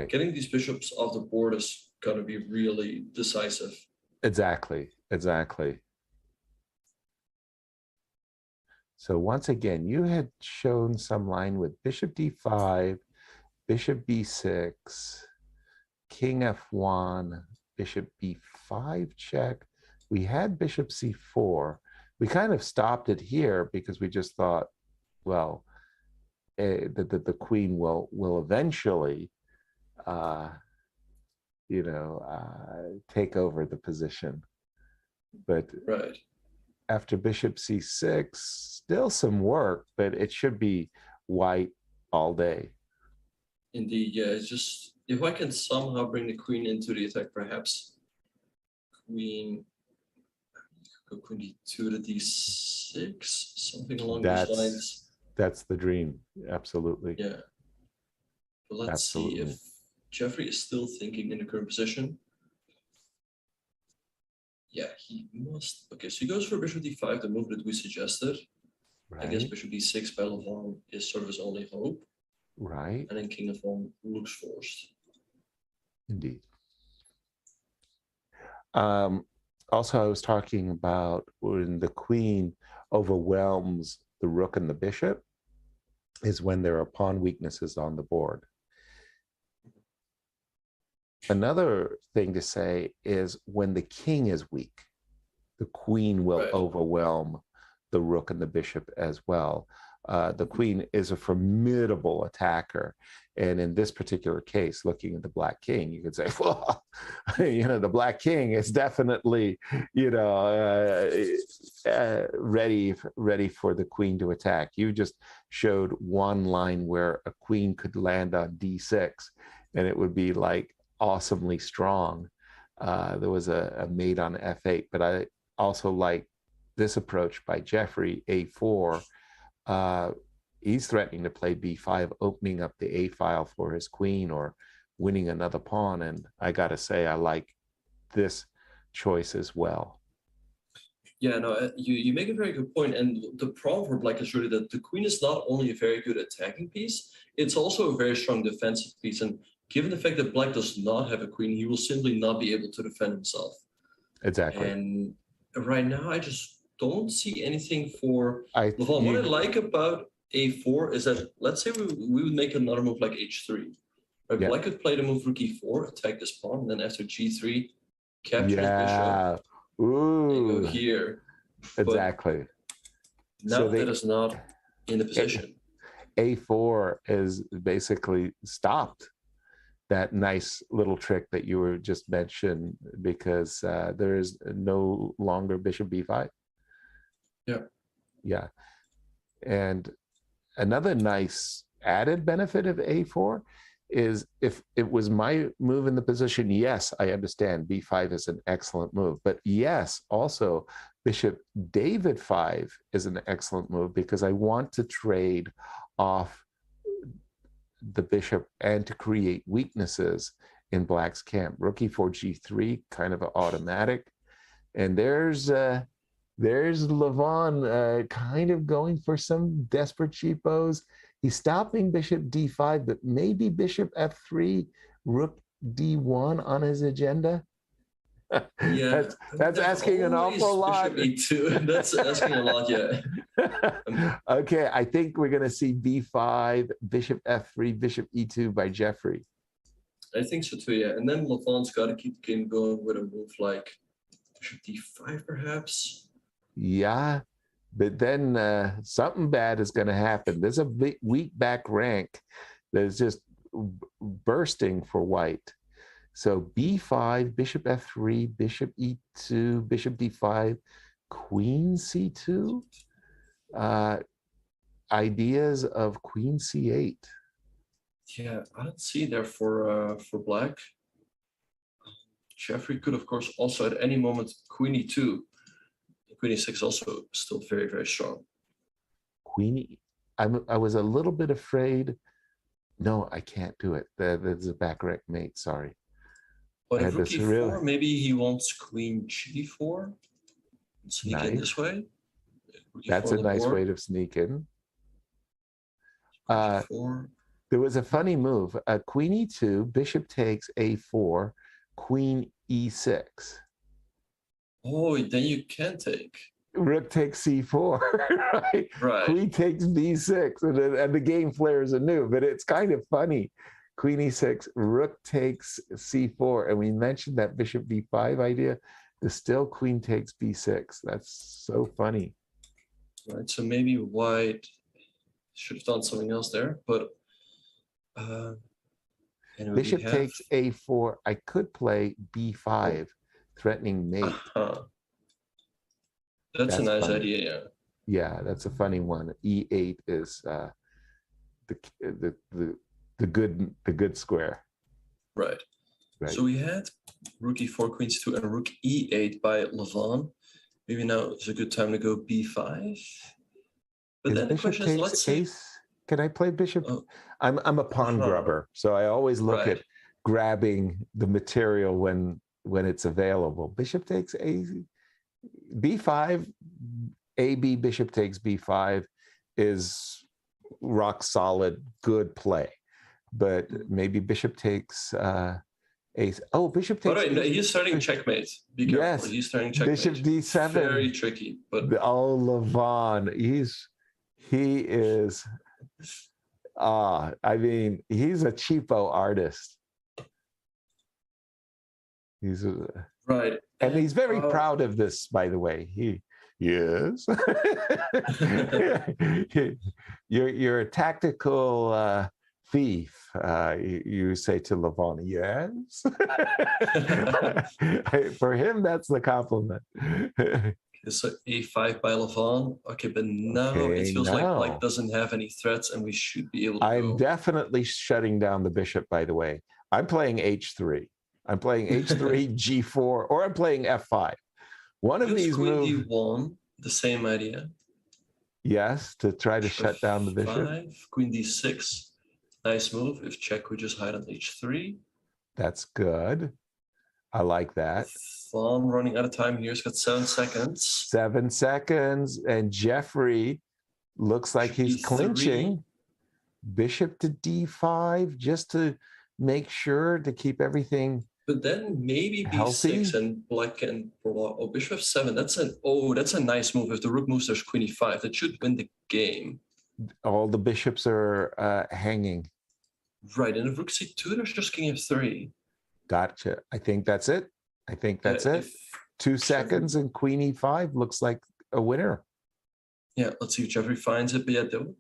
getting these bishops off the board is going to be really decisive. Exactly. So once again, you had shown some line with bishop d5, bishop b6, king f1, bishop b5 check. We had bishop c4. We kind of stopped it here because we just thought, well, that the queen will eventually, take over the position. But after bishop c6, still some work, but it should be white all day. Indeed, yeah. It's just if I can somehow bring the queen into the attack, perhaps queen d2 to d6, something along those lines. That's the dream, absolutely. Yeah. But let's see if Jeffrey is still thinking in the current position. Yeah, he must. Okay, so he goes for bishop d5, the move that we suggested. I guess bishop d6 by Levon is sort of his only hope. Right. And then king of one looks forced. Indeed. Also, I was talking about when the queen overwhelms the rook and the bishop is when there are pawn weaknesses on the board. Another thing to say is when the king is weak, the queen will overwhelm the rook and the bishop as well. The queen is a formidable attacker. And in this particular case, looking at the black king, you could say, well, the black king is definitely, ready for the queen to attack. You just showed one line where a queen could land on d6, and it would be like awesomely strong. There was a mate on f8, but I also like this approach by Jeffrey, a4. He's threatening to play b5, opening up the a file for his queen or winning another pawn. And I got to say, I like this choice as well. Yeah, no, you make a very good point. And the proverb is really that the queen is not only a very good attacking piece, it's also a very strong defensive piece. And given the fact that black does not have a queen, he will simply not be able to defend himself. Exactly. And right now, I just don't see anything for Levon. What I like about a4 is that, let's say we would make another move like h3. Right? Black could play the move rook e4, attack this pawn, and then after g3, capture his bishop. Ooh. And go here. Exactly. But now that is not in the position. A4 is basically stopped that nice little trick that you were just mentioned, because there is no longer bishop b5. Yeah. And another nice added benefit of a4 is if it was my move in the position, yes, I understand b5 is an excellent move. But yes, also bishop david 5 is an excellent move, because I want to trade off the bishop and to create weaknesses in black's camp. Rook e4 g3, kind of an automatic. And there's Levon kind of going for some desperate cheapos. He's stopping bishop d5, but maybe bishop f3, rook d1 on his agenda. Yeah, that's asking an awful lot. Bishop e2. That's asking a lot, yeah. Okay, I think we're going to see b5, bishop f3, bishop e2 by Jeffrey. I think so too, yeah. And then Levon's got to keep the game going with a move like bishop d5, perhaps. Yeah, but then something bad is going to happen. There's a weak back rank that is just bursting for white. So b5, bishop f3, bishop e2, bishop d5, queen c2. Ideas of queen c8. Yeah, I don't see there for black. Jeffrey could, of course, also at any moment queen e2. Queen e6 is also still very, very strong. Queen, I was a little bit afraid. No, I can't do it. There's a back rank mate. Sorry. But if rook e4, maybe he wants queen g4. Sneak in this way. That's a nice way to sneak in. There was a funny move. Queen e2, bishop takes a4, queen e6. Oh, then you can take. Rook takes c4, right? Right. Queen takes b6, and the game flares anew. But it's kind of funny. Queen e6, rook takes c4, and we mentioned that bishop b5 idea. There's still queen takes b6. That's so funny. Right. So maybe white should have done something else there, but bishop takes a4. I could play b5, threatening mate. That's a nice funny. idea, yeah. Yeah, that's a funny one. E8 is the good square. Right. So we had rook e4, queen c2, and rook e8 by Levon. Maybe now is a good time to go b5. But then the question is, let's see. Can I play bishop? I'm a pawn grubber, so I always look at grabbing the material when it's available. Bishop takes b5, AB bishop takes b5 is rock solid, good play. But maybe bishop takes ace. Oh, bishop takes. No, he's starting checkmate. Be careful. Yes, he's starting checkmate. Bishop d7. Very tricky. But Levon, he is. I mean, he's a cheapo artist. He's right, and he's very proud of this, by the way. Yes. You're a tactical thief. You say to Levon, yes. For him, that's the compliment. So a5 by Levon. Okay, but now it feels like black doesn't have any threats, and we should be able to I'm definitely shutting down the bishop, by the way. I'm playing h3. I'm playing h3, g4, or I'm playing f5. One of these moves. Queen d1, the same idea. Yes, to try to shut down the bishop. Queen d6, nice move. If check, we just hide on h3. That's good. I like that. Levon running out of time here. He's got 7 seconds. 7 seconds, and Jeffrey looks like he's clinching. Bishop to d5, just to make sure to keep everything. But then maybe healthy. b6 and black can block. Oh, bishop f7. That's a nice move. If the rook moves, there's queen e5. That should win the game. All the bishops are hanging. Right, and if rook c2, there's just king f3. Gotcha. I think that's it. It. 2 seconds and queen e5 looks like a winner. Yeah, let's see if Jeffrey finds it. But yeah, that would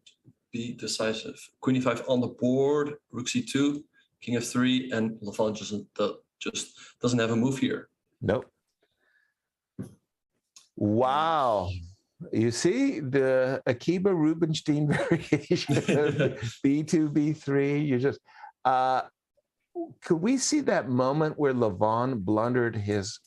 be decisive. Queen e5 on the board. Rook c2, king f3, and Levon just doesn't have a move here. Nope. Wow. You see the Akiba Rubinstein variation of b2, b3. You just could we see that moment where Levon blundered his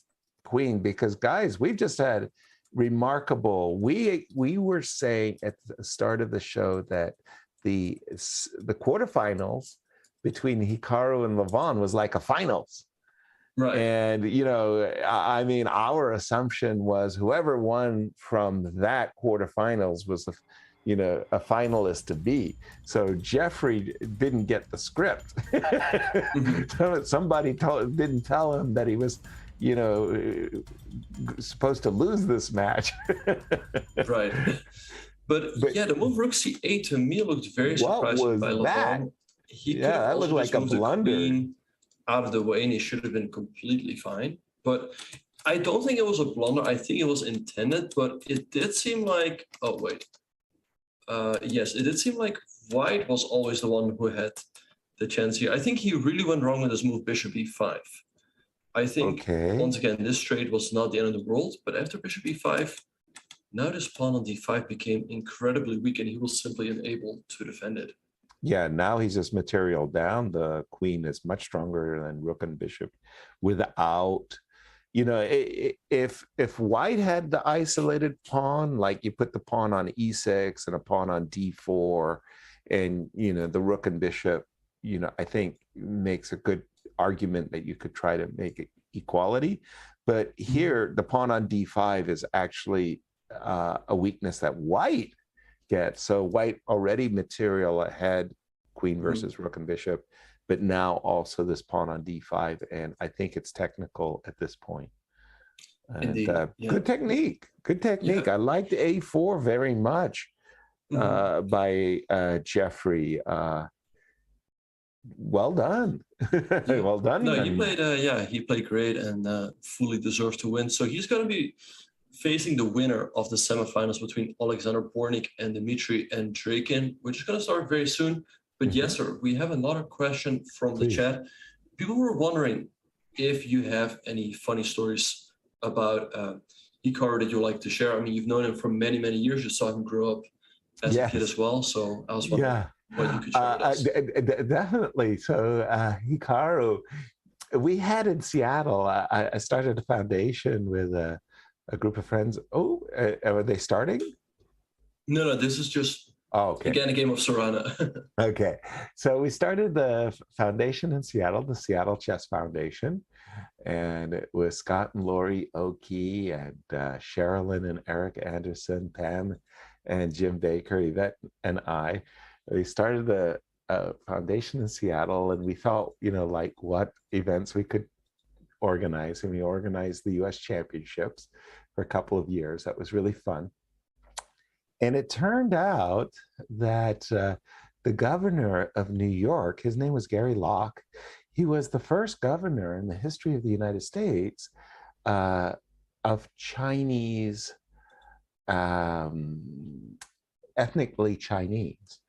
queen? Because guys, we've just had remarkable. We were saying at the start of the show that the quarterfinals between Hikaru and Levon was like a finals. Right. And, I mean, our assumption was whoever won from that quarterfinals was, a finalist to be. So Jeffrey didn't get the script. Somebody didn't tell him that he was, supposed to lose this match. Right. But yeah, the move rook c8 to me looked very surprising by Levon. That looked like a blunder. Out of the way, and he should have been completely fine. But I don't think it was a blunder. I think it was intended, but it did seem like, oh wait. Yes, it did seem like white was always the one who had the chance here. I think he really went wrong with his move bishop e5. I think, once again, this trade was not the end of the world, but after bishop e5, now this pawn on d5 became incredibly weak and he was simply unable to defend it. Yeah, now he's just material down. The queen is much stronger than rook and bishop without, you know, if white had the isolated pawn, like you put the pawn on e6 and a pawn on d4 and, you know, the rook and bishop, you know, I think makes a good argument that you could try to make it equality. But here, the pawn on d5 is actually a weakness that white gets. So white already material ahead, queen versus rook and bishop, but now also this pawn on d5. And I think it's technical at this point. And, good technique. Good technique. I liked a4 very much by Jeffrey. Well done. Well done. No, he played, he played great and fully deserved to win. So he's going to be facing the winner of the semifinals between Alexander Bortnyk and Dmitry Andreikin, which is going to start very soon. But yes, sir, we have another question from the chat. People were wondering if you have any funny stories about Hikaru that you like to share. I mean, you've known him for many, many years. You saw him grow up as a kid as well. So I was wondering what you could share with us. Definitely. So Hikaru, we had in Seattle, I started a foundation with a group of friends. Oh, are they starting? No, this is just, again, a game of Serrana. Okay. So we started the foundation in Seattle, the Seattle Chess Foundation. And it was Scott and Lori Oki and Sherilyn and Eric Anderson, Pam and Jim Baker, Yvette and I. We started the foundation in Seattle, and we thought, you know, like what events we could organize. And we organized the US Championships for a couple of years. That was really fun. And it turned out that the governor of New York, his name was Gary Locke, he was the first governor in the history of the United States of Chinese, ethnically Chinese.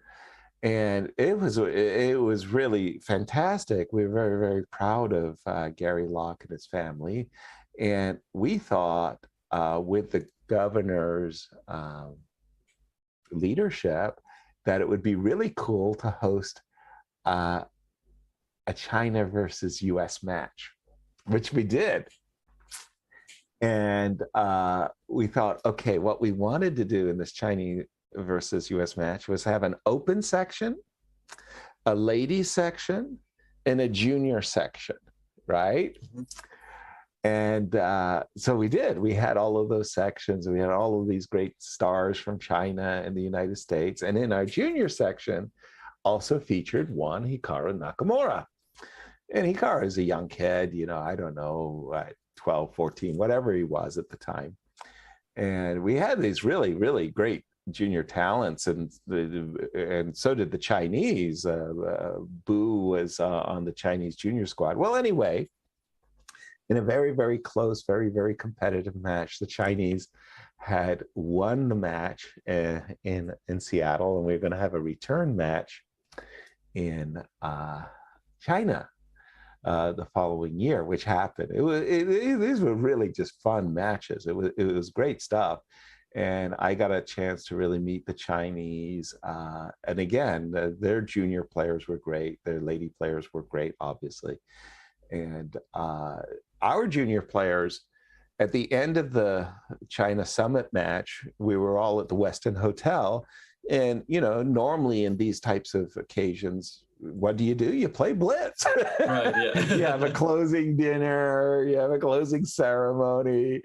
And it was really fantastic. We were very, very proud of Gary Locke and his family. And we thought with the governor's leadership that it would be really cool to host a China versus US match, which we did. And we thought, okay, what we wanted to do in this Chinese versus US match was have an open section, a ladies section, and a junior section, right? And so we did. We had all of those sections. We had all of these great stars from China and the United States. And in our junior section also featured one Hikaru Nakamura. And Hikaru is a young kid, you know, I don't know, 12, 14, whatever he was at the time. And we had these really, really great junior talents, and so did the Chinese. Bu was on the Chinese junior squad. Well, anyway, in a very, very close, very, very competitive match, the Chinese had won the match in Seattle, and we were going to have a return match in China the following year, which happened. These were really just fun matches. It was great stuff. And I got a chance to really meet the Chinese. And again, their junior players were great. Their lady players were great, obviously. And our junior players, at the end of the China Summit match, we were all at the Westin Hotel. And, you know, normally in these types of occasions, what do? You play blitz. Right, yeah. You have a closing dinner, you have a closing ceremony,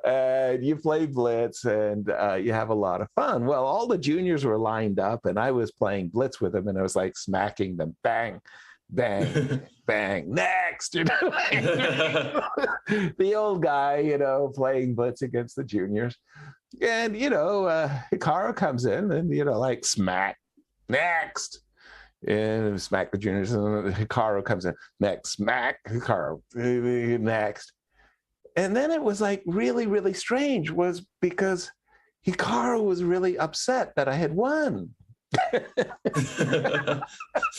and you play blitz, and you have a lot of fun. Well, all the juniors were lined up, and I was playing blitz with them, and I was like smacking them, bang, bang, bang, next, you know. The old guy, you know, playing blitz against the juniors. And, you know, Hikaru comes in and, you know, like smack, next. And smack the juniors, and Hikaru comes in, next, smack, Hikaru, next. And then it was like really, really strange was because Hikaru was really upset that I had won. I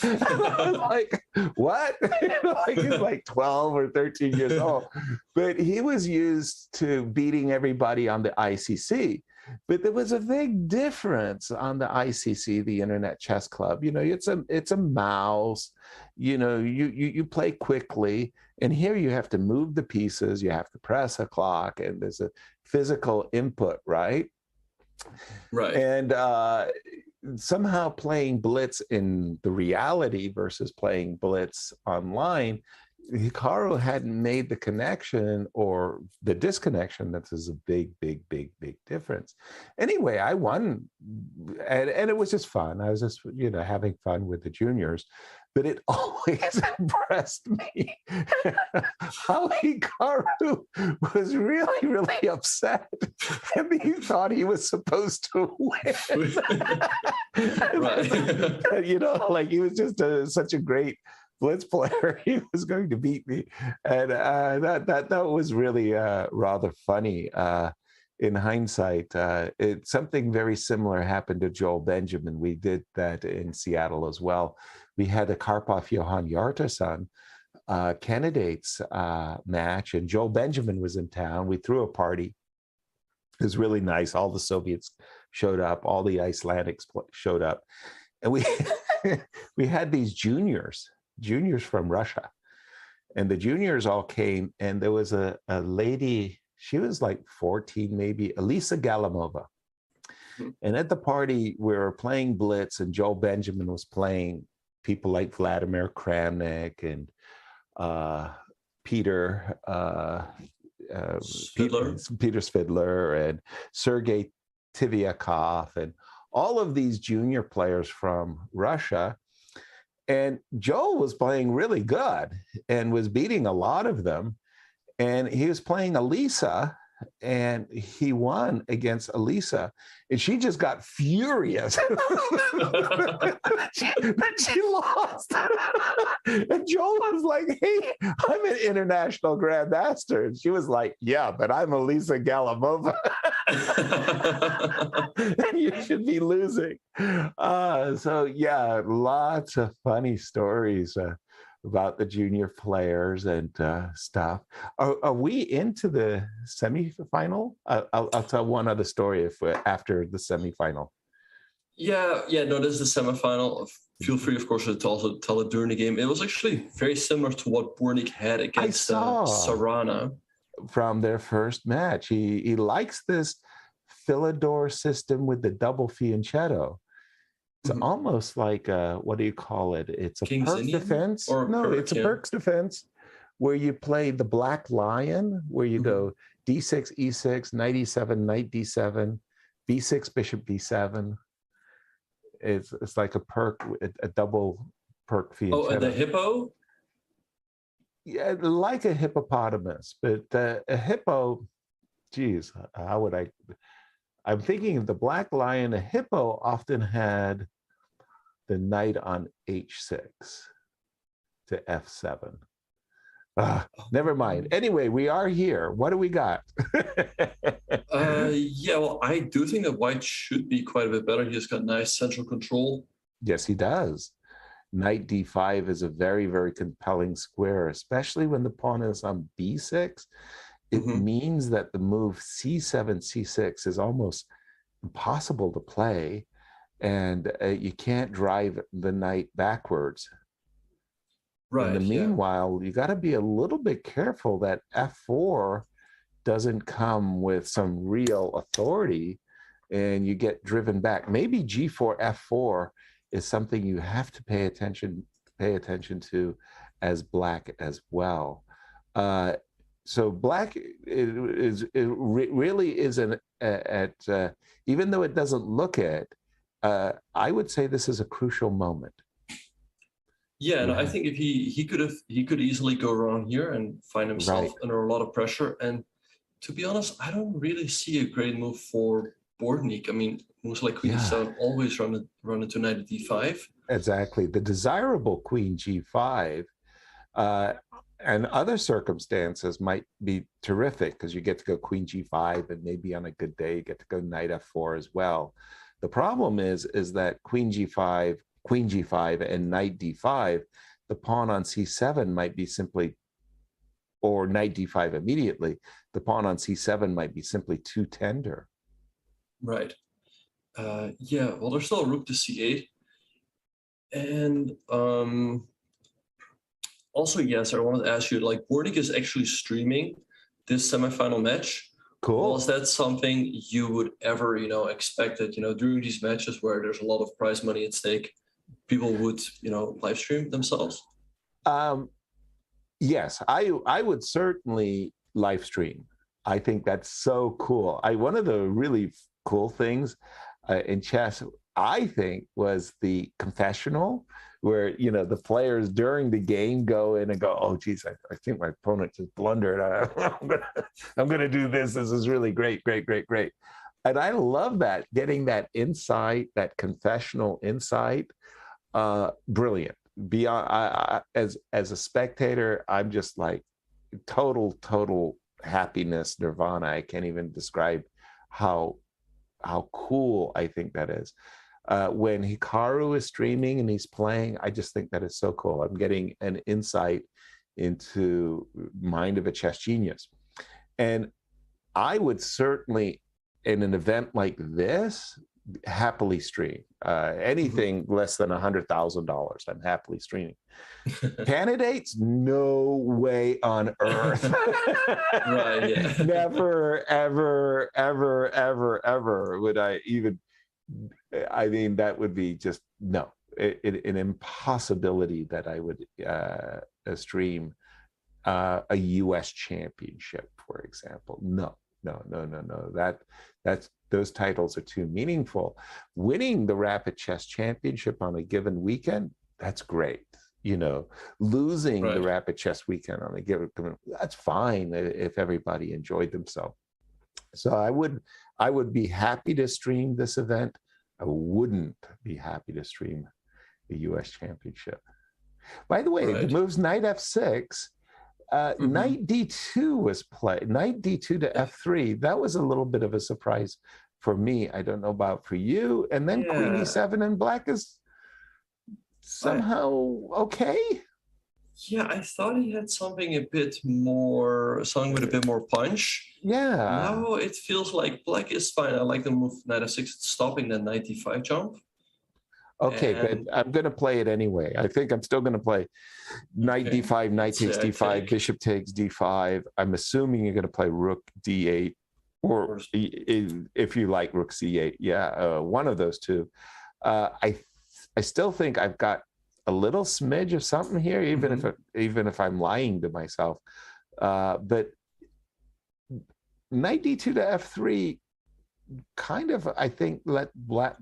was like, what? Like he's like 12 or 13 years old. But he was used to beating everybody on the ICC. But there was a big difference on the ICC, the Internet Chess Club. You know, it's a mouse. You know, you play quickly, and here you have to move the pieces. You have to press a clock, and there's a physical input, right? Right. And somehow playing Blitz in the reality versus playing Blitz online, Hikaru hadn't made the connection or the disconnection. That is a big, big, big, big difference. Anyway, I won, and it was just fun. I was just, you know, having fun with the juniors. But it always impressed me how Hikaru was really, really upset. And he thought he was supposed to win. Right. You know, like he was just such a great Blitz player. He was going to beat me. And that was really rather funny. In hindsight, something very similar happened to Joel Benjamin. We did that in Seattle as well. We had a Karpov-Johan Hjartarson candidates match, and Joel Benjamin was in town. We threw a party. It was really nice. All the Soviets showed up. All the Icelandics showed up. And we had these juniors from Russia. And the juniors all came, and there was a lady, she was like 14 maybe, Elisa Galimova. And at the party, we were playing Blitz, and Joel Benjamin was playing people like Vladimir Kramnik and Peter Svidler and Sergei Tivyakov and all of these junior players from Russia. And Joel was playing really good and was beating a lot of them. And he was playing Elisa, and he won against Elisa, and she just got furious that she lost. And Joel was like, hey, I'm an international grandmaster. And she was like, yeah, but I'm Elisa Galimova. And you should be losing. So yeah, lots of funny stories about the junior players and stuff. Are we into the semifinal? I'll tell one other story after the semifinal. Yeah, no, this is the semifinal. Feel free, of course, to also tell it during the game. It was actually very similar to what Bortnyk had against Sarana. From their first match. He likes this Philidor system with the double fianchetto. It's almost like what do you call it? It's a King's perk Indian? defense. Or No, perk, it's a yeah. perks defense where you play the black lion, where you go d6, e6, knight e7, knight d7, b6, bishop b7. It's like a perk, a double perk fianchetto. Oh, and the hippo? Yeah, like a hippopotamus, but a hippo, geez, how would I'm thinking of the black lion. A hippo often had the knight on h6 to f7. Never mind. Anyway, we are here. What do we got? Yeah, well, I do think that white should be quite a bit better. He's got nice central control. Yes, he does. Knight d5 is a very, very compelling square, especially when the pawn is on b6. It means that the move c7, c6 is almost impossible to play, and you can't drive the knight backwards. Right. In the meanwhile, you got to be a little bit careful that f4 doesn't come with some real authority, and you get driven back. Maybe g4, f4 is something you have to pay attention to as black as well. So black really is even though it doesn't look it, I would say this is a crucial moment. Yeah, and I think if he could easily go wrong here and find himself under a lot of pressure. And to be honest, I don't really see a great move for Bortnyk. I mean, moves like queen d7 always run into knight at d5. Exactly. The desirable queen g5 And other circumstances might be terrific because you get to go queen g5, and maybe on a good day you get to go knight f4 as well. The problem is that queen g5, and knight d5, the pawn on c7 might be simply, or knight d5 immediately, the pawn on c7 might be simply too tender. Right. Yeah, well, there's still a rook to c8. And also, yes, I wanted to ask you, like, Bortnyk is actually streaming this semifinal match. Cool. Was that something you would ever, expect that, during these matches where there's a lot of prize money at stake, people would, live stream themselves? Yes, I would certainly live stream. I think that's so cool. One of the really cool things in chess, I think, was the confessional, where the players during the game go in and go, "Oh, geez, I think my opponent just blundered. I'm gonna do this. This is really great, great, great, great." And I love that, getting that insight, that confessional insight. Brilliant. Beyond, as a spectator, I'm just like total happiness, nirvana. I can't even describe how cool I think that is. When Hikaru is streaming and he's playing, I just think that is so cool. I'm getting an insight into mind of a chess genius. And I would certainly, in an event like this, happily stream. Anything less than $100,000, I'm happily streaming. Candidates, no way on earth. Right, yeah. Never, ever would I even. I mean, that would be just an impossibility that I would stream a U.S. championship, for example. No. Those titles are too meaningful. Winning the Rapid Chess Championship on a given weekend, that's great. Losing the Rapid Chess weekend on a given, that's fine if everybody enjoyed themselves. So I would be happy to stream this event. I wouldn't be happy to stream the U.S. Championship. By the way, the moves knight f6, knight d2 was played. Knight d2 to f3. That was a little bit of a surprise for me. I don't know about for you. And then queen e7, and black is somehow okay. Yeah, I thought he had something with a bit more punch. Yeah. Now it feels like black is fine. I like the move knight f6, stopping the knight d5 jump. Okay, but I'm going to play it anyway. I think I'm still going to play knight d5, knight takes d5, bishop takes d5. I'm assuming you're going to play rook d8, or if you like rook c8. Yeah, one of those two. I still think I've got a little smidge of something here, even if I'm lying to myself. But knight d2 to f3 kind of, I think, let black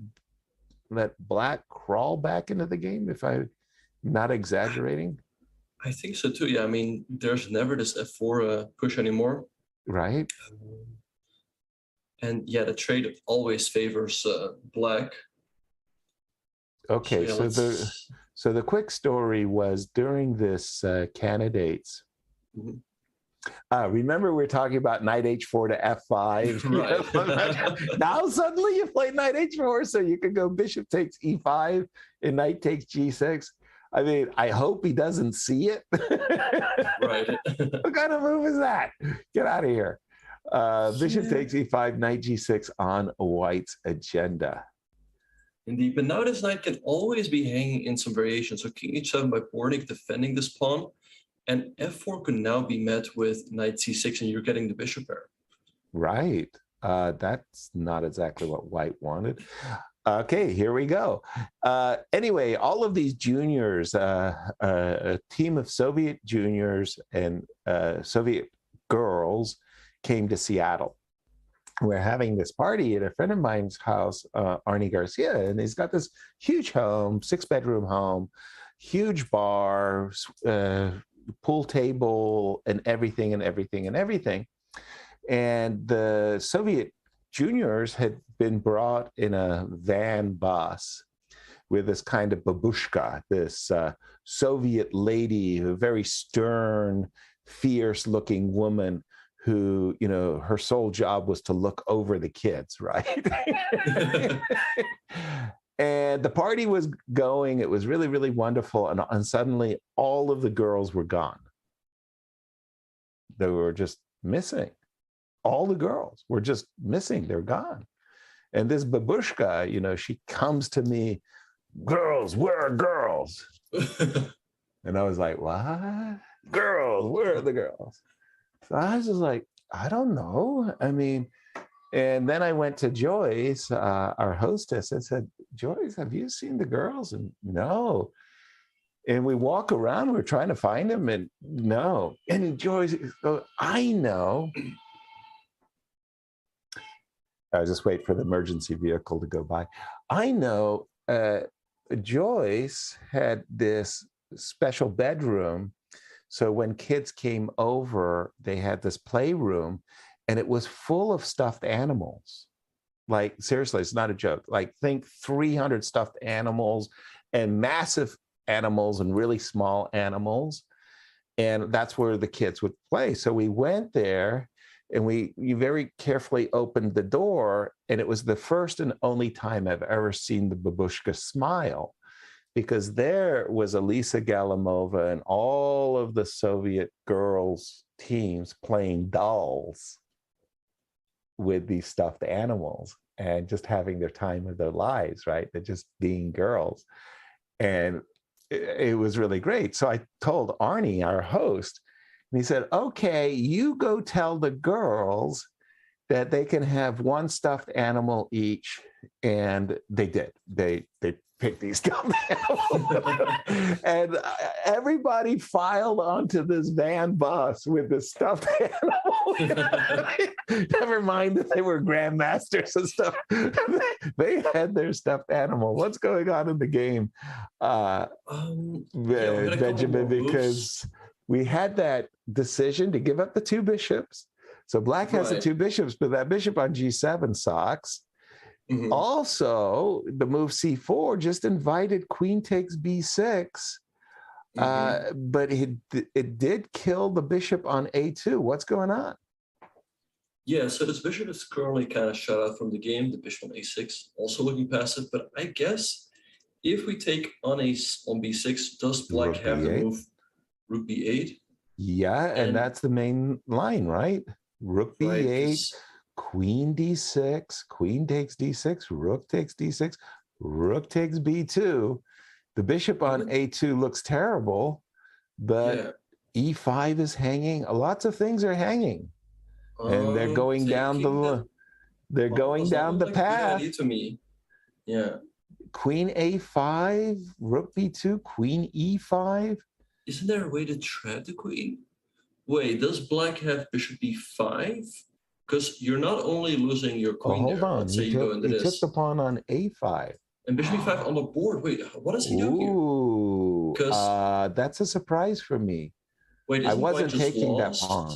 crawl back into the game, if I'm not exaggerating. I think so too. Yeah, I mean, there's never this f4 push anymore. Right. And yeah, the trade always favors black. Okay, so, yeah, so the quick story was during this candidates. Remember, we were talking about knight h4 to f5. Right. Now suddenly you play knight h4, so you could go bishop takes e5 and knight takes g6. I mean, I hope he doesn't see it. Right. What kind of move is that? Get out of here. Bishop takes e5, knight g6 on white's agenda. Indeed, but now this knight can always be hanging in some variation. So king h7 by Bortnyk defending this pawn, and f4 could now be met with knight c6, and you're getting the bishop pair. Right. That's not exactly what white wanted. Okay, here we go. Anyway, all of these juniors, a team of Soviet juniors and Soviet girls came to Seattle. We're having this party at a friend of mine's house, Arnie Garcia, and he's got this huge home, 6-bedroom home, huge bar, pool table, and everything. And the Soviet juniors had been brought in a van bus with this kind of babushka, this Soviet lady, a very stern, fierce-looking woman who, you know, her sole job was to look over the kids, right? And the party was going. It was really, really wonderful. And suddenly all of the girls were gone. They were just missing. All the girls were just missing. They're gone. And this babushka, you know, she comes to me, girls, where are girls? And I was like, what? Girls, where are the girls? So I was just like, I don't know. I mean, and then I went to Joyce, our hostess, and said, Joyce, have you seen the girls? And no. And we walk around, we're trying to find them, and no. And Joyce goes, I know. I just wait for the emergency vehicle to go by. I know Joyce had this special bedroom. So when kids came over, they had this playroom, and it was full of stuffed animals. Like, seriously, it's not a joke. Like, think 300 stuffed animals and massive animals and really small animals. And that's where the kids would play. So we went there, and we very carefully opened the door, and it was the first and only time I've ever seen the babushka smile, because there was Elisa Galimova and all of the Soviet girls' teams playing dolls with these stuffed animals and just having their time of their lives, right? They're just being girls. And it was really great. So I told Arnie, our host, and he said, okay, you go tell the girls that they can have one stuffed animal each. And they did. They picked these stuffed animals. And everybody filed onto this van bus with the stuffed animal. Never mind that they were grandmasters and stuff. They had their stuffed animal. What's going on in the game, Benjamin? Because we had that decision to give up the two bishops. So black has the two bishops, but that bishop on G7 sucks. Mm-hmm. Also, the move C4 just invited queen takes B6, but it did kill the bishop on A2. On going on? Yeah, so this bishop is currently kind of shut out from the game. The bishop on A6 also looking passive, but I guess if we take on B6, does black have to move rook B8? Yeah, and that's the main line, right? Rook B8. Right. Queen D6, queen takes D6, rook takes D6, rook takes B2. The bishop on A2 looks terrible, but E5 is hanging. Lots of things are hanging, and they're going down the path. To me, yeah. Queen A5, rook B2, queen E5. Isn't there a way to trap the queen? Wait, does black have bishop B5? Because you're not only losing your queen. Hold on. He took the pawn on A5. And bishop B5 on the board. Wait, what does he do here? Ooh, that's a surprise for me. Wait, I wasn't taking that pawn.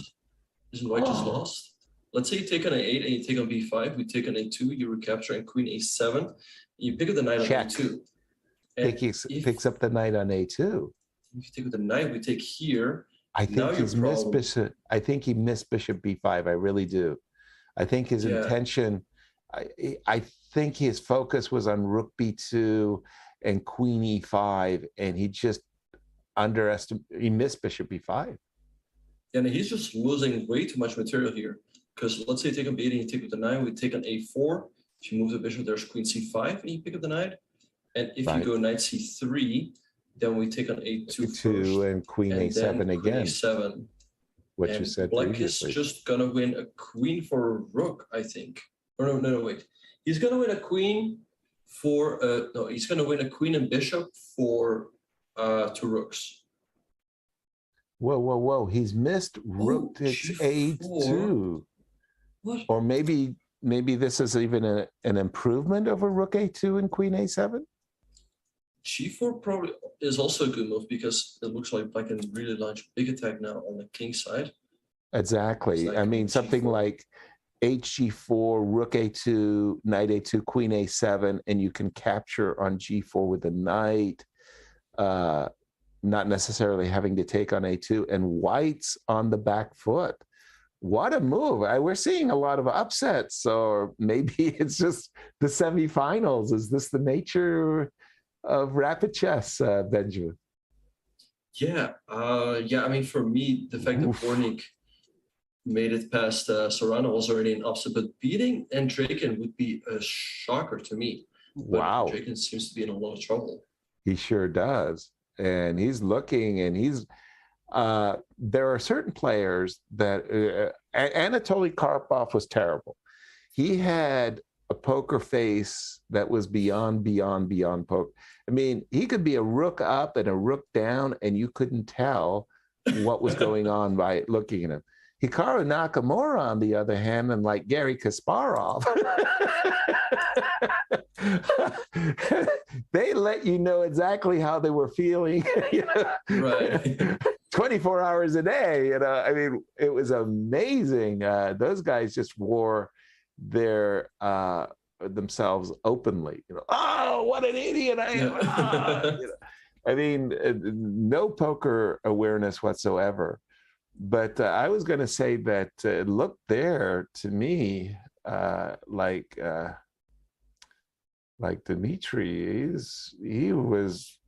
Isn't white just lost? Let's say you take on A8 and you take on B5. We take on A2. You recapture and queen A7. You pick up the knight on A2. And picks up the knight on A2. If you take with the knight, we take here. I think he's missed bishop. I think he missed bishop B5. I really do. I think his intention. I think his focus was on rook B2 and queen E5, and he just he missed bishop B5. And he's just losing way too much material here. Because let's say you take on B8 and you take with the knight, we take on A4. If you move the bishop, there's queen C5 and you pick up the knight. And if you go knight C3, then we take on A2 first, and queen A7 queen again. A7. What you said black previously. is just gonna win a queen for a rook, I think. Or no, wait. He's gonna win a queen for he's gonna win a queen and bishop for 2 rooks. Whoa! He's missed rook takes A2. What? Or maybe this is even an improvement over rook A2 and queen A7. G4 probably is also a good move because it looks like black can really launch a big attack now on the king side. Exactly. I mean, something like hg4, rook a2, knight a2, queen a7, and you can capture on g4 with the knight, not necessarily having to take on a2, and white's on the back foot. What a move. We're seeing a lot of upsets, or maybe it's just the semifinals. Is this the nature of rapid chess, Benjamin? Yeah. I mean, for me, the fact that Bortnyk made it past Serrano was already an upset, but beating Andreikin would be a shocker to me. Wow. But Andreikin seems to be in a lot of trouble. He sure does. And he's looking, and he's there are certain players that Anatoly Karpov was terrible. He had a poker face that was beyond poker. I mean, he could be a rook up and a rook down, and you couldn't tell what was going on by looking at him. Hikaru Nakamura, on the other hand, and like Gary Kasparov, they let you know exactly how they were feeling, Right. 24 hours a day. I mean, it was amazing. Those guys just wore their themselves openly. Oh, what an idiot I am! I mean, no poker awareness whatsoever. But I was going to say that it looked there to me like Dmitry. He was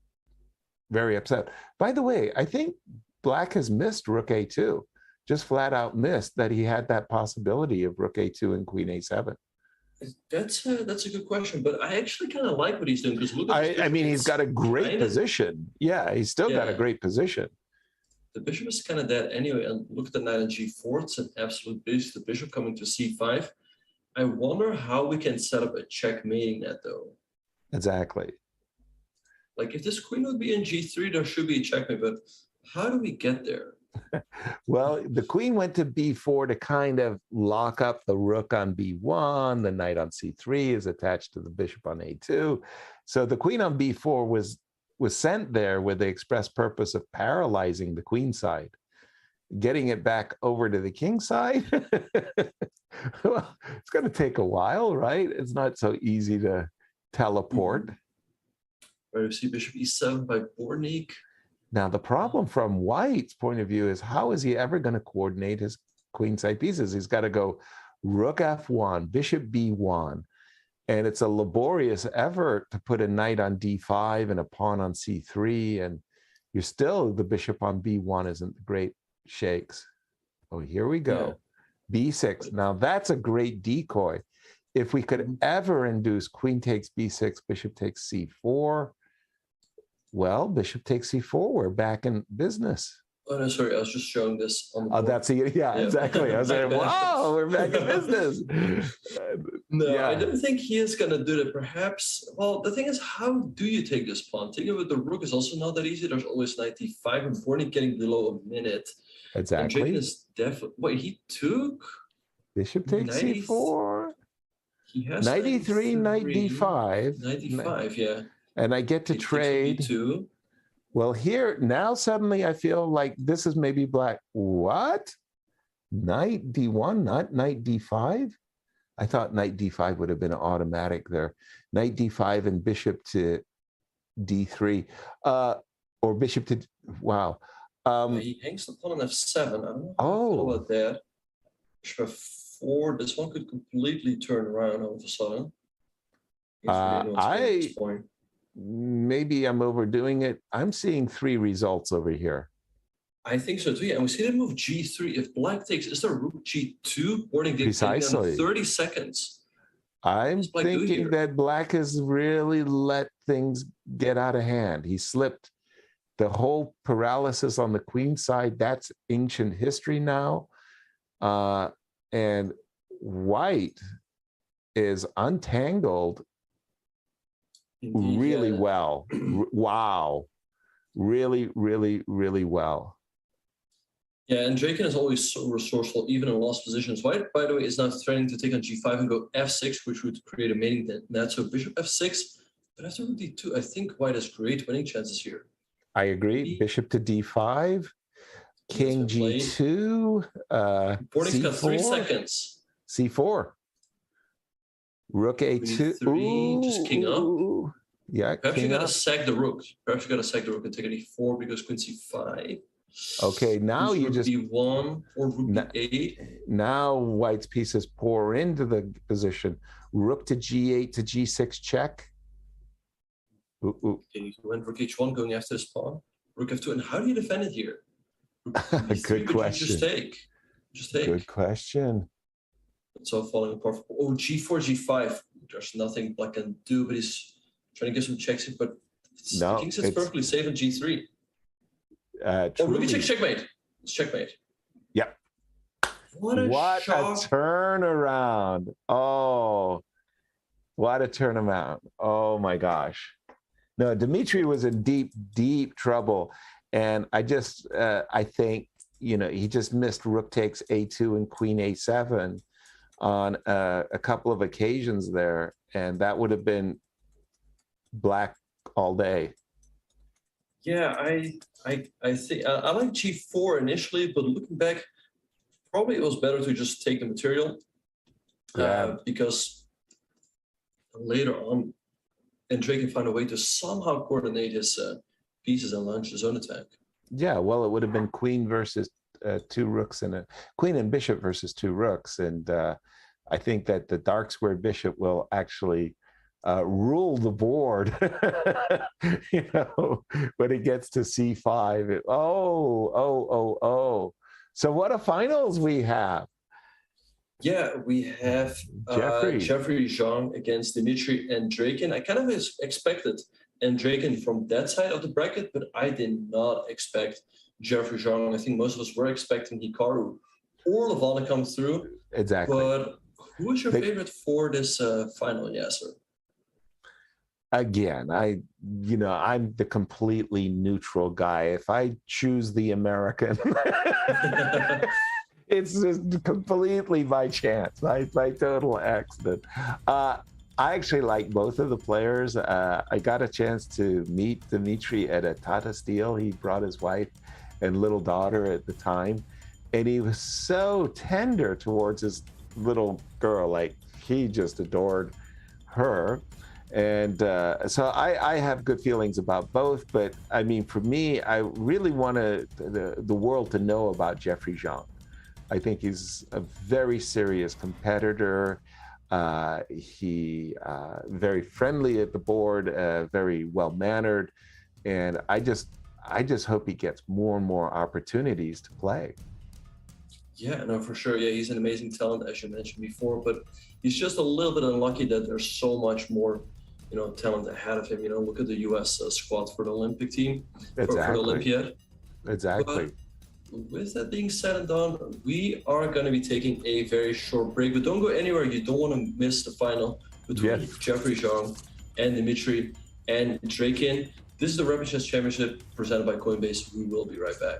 very upset. By the way, I think Black has missed rook a2, just flat out missed that he had that possibility of rook a2 and queen a7. That's a good question, but I actually kind of like what he's doing, because look at I mean, he's got a great position. Yeah, he's still got a great position. The bishop is kind of dead anyway, and look at the knight on g4. It's an absolute beast. The bishop coming to c5. I wonder how we can set up a checkmating net, though. Exactly. Like, if this queen would be in g3, there should be a checkmate, but how do we get there? Well, the queen went to b4 to kind of lock up the rook on b1. The knight on c3 is attached to the bishop on a2. So the queen on b4 was sent there with the express purpose of paralyzing the queen side, getting it back over to the king side. Well, it's going to take a while, right? It's not so easy to teleport. Right, we see bishop e7 by Bortnyk. Now, the problem from White's point of view is, how is he ever going to coordinate his queenside pieces? He's got to go rook f1, bishop b1, and it's a laborious effort to put a knight on d5 and a pawn on c3, and you're still, the bishop on b1 isn't the great shakes. Oh, here we go. b6. Now, that's a great decoy. If we could ever induce queen takes b6, bishop takes c4, well, bishop takes c4, we're back in business. Oh, no, sorry, I was just showing this on the board. That's exactly. I was like, wow, we're back in business. No, I don't think he is going to do that. Perhaps, well, the thing is, how do you take this pawn? Taking it with the rook is also not that easy. There's always knight d5 and Bortnyk getting below a minute. Exactly. And is definitely, wait, he took? Bishop takes c4. He has knight e3, knight d5. Knight d5, yeah. And I get to trade. Well, here, now suddenly I feel like this is maybe Black. What? Knight d1, not knight d5? I thought knight d5 would have been automatic there. Knight d5 and bishop to d3. Or bishop to, wow. He hangs the pawn on f7. I don't know about that. Bishop f4, this one could completely turn around all of a sudden. Maybe I'm overdoing it. I'm seeing 3 results over here. I think so too. Yeah. And we see the move g3. If Black takes, is there rook g2? Bortnyk did Precisely. 30 seconds. I'm thinking that Black has really let things get out of hand. He slipped the whole paralysis on the queen side. That's ancient history now. And White is untangled really well. Wow. Really, really, really well. Yeah, and Andreikin is always so resourceful, even in lost positions. White, by the way, is now threatening to take on g5 and go f6, which would create a mating net. So bishop f6, but after rook d2, I think White has great winning chances here. I agree. Bishop to d5, king g2, Bortnyk's got 3 seconds. C4. Rook A2. Three, just king up. Ooh. Yeah, Perhaps you king gotta up. sack the rook. Perhaps you gotta sack the rook and take an e4 because queen c5. Okay, now Use you rook just b1 or rook b8. now white's pieces pour into the position. Rook to g8 to g6 check. Ooh, ooh. Okay, you went rook h1 going after this pawn. Rook f2, and how do you defend it here? Rook b3, Good but question. you just take. Just take. Good question. It's all falling apart. Oh, g4, g5. There's nothing black can do, but he's trying to get some checks here, but No, the king sits it's- perfectly safe on g3. Oh, rook Truly. e6 checkmate. It's checkmate. Yep. What a What shock. a turnaround. Oh, what a turnaround. Oh my gosh. No, Dmitry was in deep, deep trouble. And I just, I think, you know, he just missed rook takes a2 and queen a7 on a couple of occasions there. And that would have been black all day. Yeah, I think I like g4 initially, but looking back, probably it was better to just take the material. Because later on, Andreikin can find a way to somehow coordinate his pieces and launch his own attack. Yeah, well, it would have been queen versus two rooks and a queen and bishop versus two rooks. And I think that the dark squared bishop will actually rule the board, you know, when it gets to c5. So what a finals we have. Yeah, we have Jeffrey Zhang against Dmitry Andreikin. I kind of expected Andreikin from that side of the bracket, but I did not expect Jeffrey Zhang. I think most of us were expecting Hikaru or Levana to come through. Exactly. But who is your favorite for this final, Yasser? Again, I'm the completely neutral guy. If I choose the American, it's just completely by chance, by total accident. I actually like both of the players. I got a chance to meet Dmitry at a Tata Steel. He brought his wife and little daughter at the time, and he was so tender towards his little girl. Like, he just adored her. And so I have good feelings about both. But I mean, for me, I really want the world to know about Jeffrey Zhang. I think he's a very serious competitor. He very friendly at the board, very well-mannered. And I just hope he gets more and more opportunities to play. Yeah, no, for sure. Yeah, he's an amazing talent, as you mentioned before, but he's just a little bit unlucky that there's so much more, talent ahead of him. Look at the U.S. Squad for the Olympic team, for the Olympiad. Exactly. But with that being said and done, we are going to be taking a very short break, but don't go anywhere. You don't want to miss the final between Jeffrey Zhang and Dmitry Andreikin. This is the RapidChess Championship presented by Coinbase. We will be right back.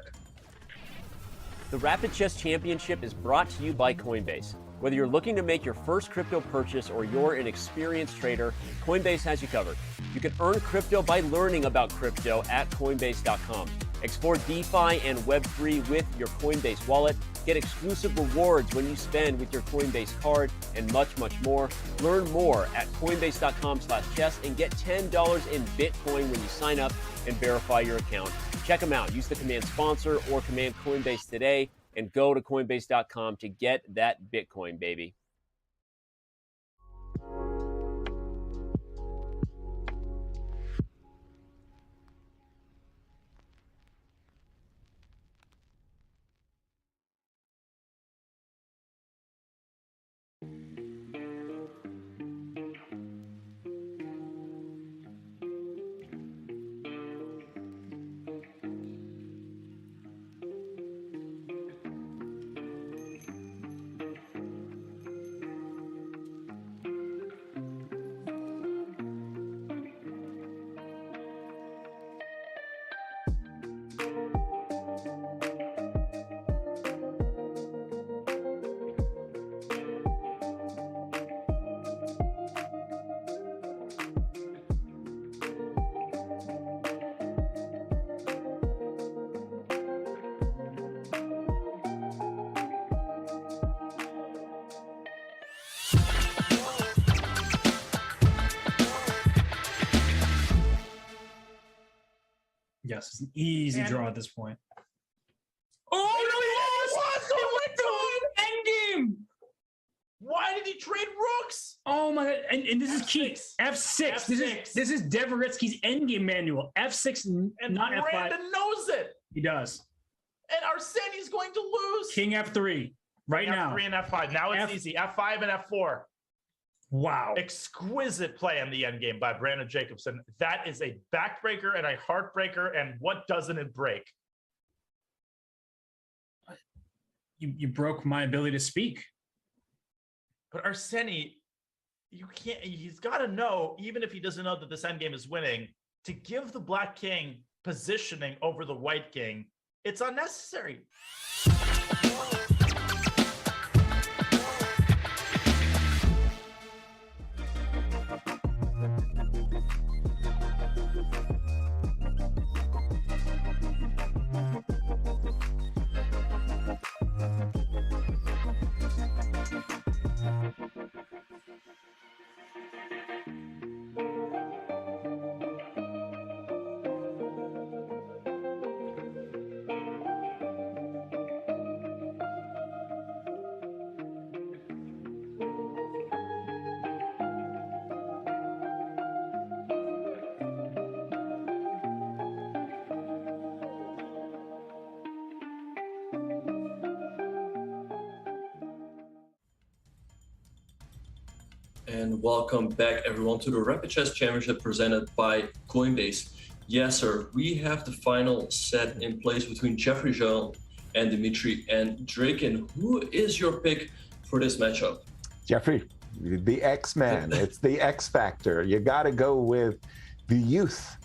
The RapidChess Championship is brought to you by Coinbase. Whether you're looking to make your first crypto purchase or you're an experienced trader, Coinbase has you covered. You can earn crypto by learning about crypto at Coinbase.com. Explore DeFi and Web3 with your Coinbase wallet. Get exclusive rewards when you spend with your Coinbase Card and much, much more. Learn more at Coinbase.com/chess and get $10 in Bitcoin when you sign up and verify your account. Check them out. Use the command sponsor or command Coinbase today and go to Coinbase.com to get that Bitcoin, baby. Yes, it's an easy And- draw at this point. Oh, no, he lost! He went to Endgame! Why did he trade rooks? Oh my god! And this is key. F6. F6. This is Dvoretsky's endgame manual. F6, And not F5. Brandon knows it. He does. And Arseni's going to lose. King F3 right now. F3 and F5. Now it's easy. F5 and F4. Wow. Exquisite play in the endgame by Brandon Jacobson. That is a backbreaker and a heartbreaker. And what doesn't it break? You broke my ability to speak. But Arseni, you can't. He's got to know, even if he doesn't know that this endgame is winning, to give the Black King positioning over the White King. It's unnecessary. And welcome back, everyone, to the Rapid Chess Championship presented by Coinbase. Yes, sir, we have the final set in place between Jeffrey Jean and Dimitri Andreikin. Who is your pick for this matchup? Jeffrey, the X-Man. It's the X factor. You got to go with the youth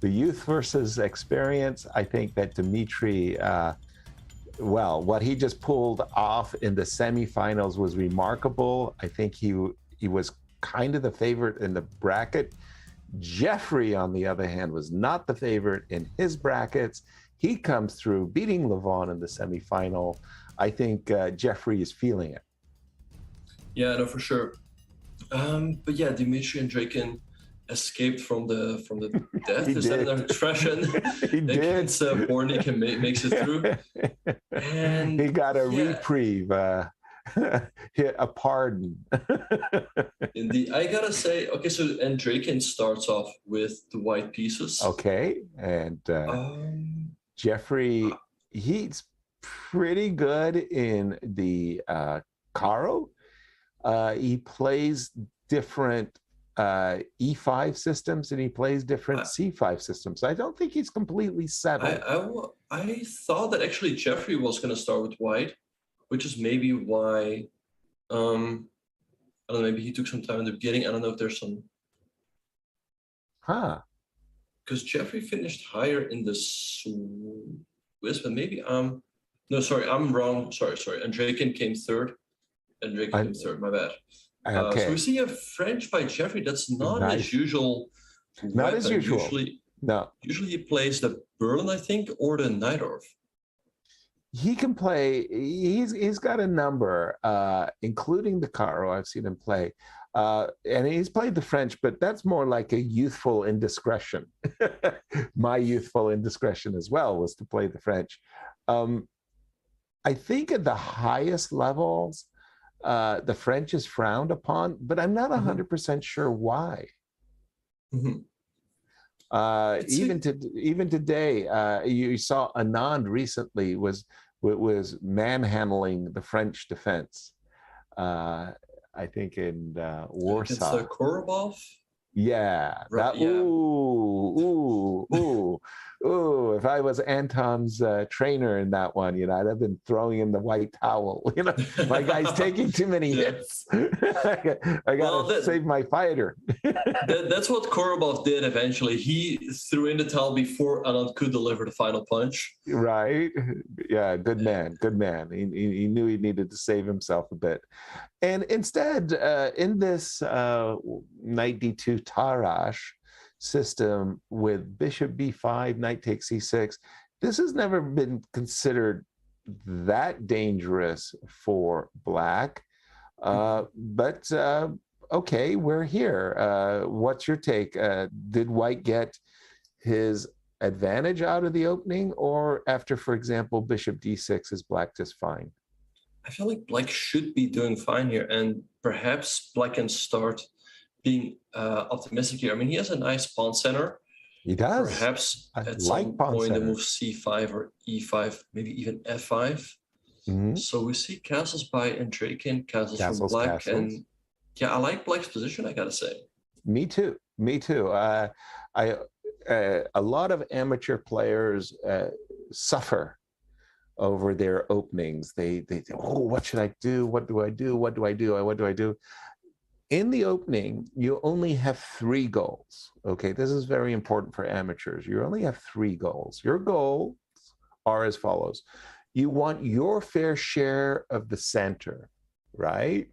versus experience. I think that Dimitri, well, what he just pulled off in the semifinals was remarkable. I think he was kind of the favorite in the bracket. Jeffrey, on the other hand, was not the favorite in his brackets. He comes through beating Levon in the semifinal. I think Jeffrey is feeling it. Yeah, no, for sure. But yeah, Dimitri Andreikin escaped from the death. Is that an expression? He did. Against Bortnyk and makes it through. And he got a reprieve. A pardon. Indeed, I gotta say, okay, so Andreikin starts off with the white pieces. Okay, and Jeffrey, he's pretty good in the Caro. He plays different E5 systems and he plays different C5 systems. I don't think he's completely settled. I thought that actually Jeffrey was going to start with white, which is maybe why, I don't know, maybe he took some time in the beginning. I don't know if there's some... Because Jeffrey finished higher in the Swiss, but maybe, no, sorry, I'm wrong. Sorry. Andreikin came third. Andreikin came third, my bad. Okay. So we see a French by Jeffrey. That's not his usual. Not as usual. Usually he plays the Berlin, I think, or the Najdorf. He can play. He's got a number, including the Caro. I've seen him play, and he's played the French, but that's more like a youthful indiscretion. My youthful indiscretion as well was to play the French. I think at the highest levels, the French is frowned upon, but I'm not 100% sure why. Even today, you saw Anand recently was manhandling the French defense. I think in Warsaw. It's Korobov. Yeah. Ooh, if I was Anton's trainer in that one, I'd have been throwing in the white towel. My guy's taking too many hits. I gotta save my fighter. That's what Korobov did eventually. He threw in the towel before Anand could deliver the final punch. Right. Yeah, good man. He knew he needed to save himself a bit. And instead, in this knight d2 Tarash system with bishop b5, knight takes c6, this has never been considered that dangerous for black. But okay, we're here. What's your take? Did white get his advantage out of the opening, or after, for example, bishop d6, is black just fine? I feel like black should be doing fine here, and perhaps black can start being optimistic here. I mean, he has a nice pawn center. He does. Perhaps I at like some pawn point center. they move c5 or e5, maybe even f5. So we see castles by Andreikin, castles from black, and yeah, I like black's position, I gotta say. Me too. Me too. A lot of amateur players suffer over their openings. They think, oh, what should I do? What do I do? What do I do? What do I do? In the opening, you only have 3 goals. Okay, this is very important for amateurs. You only have 3 goals. Your goals are as follows. You want your fair share of the center, right?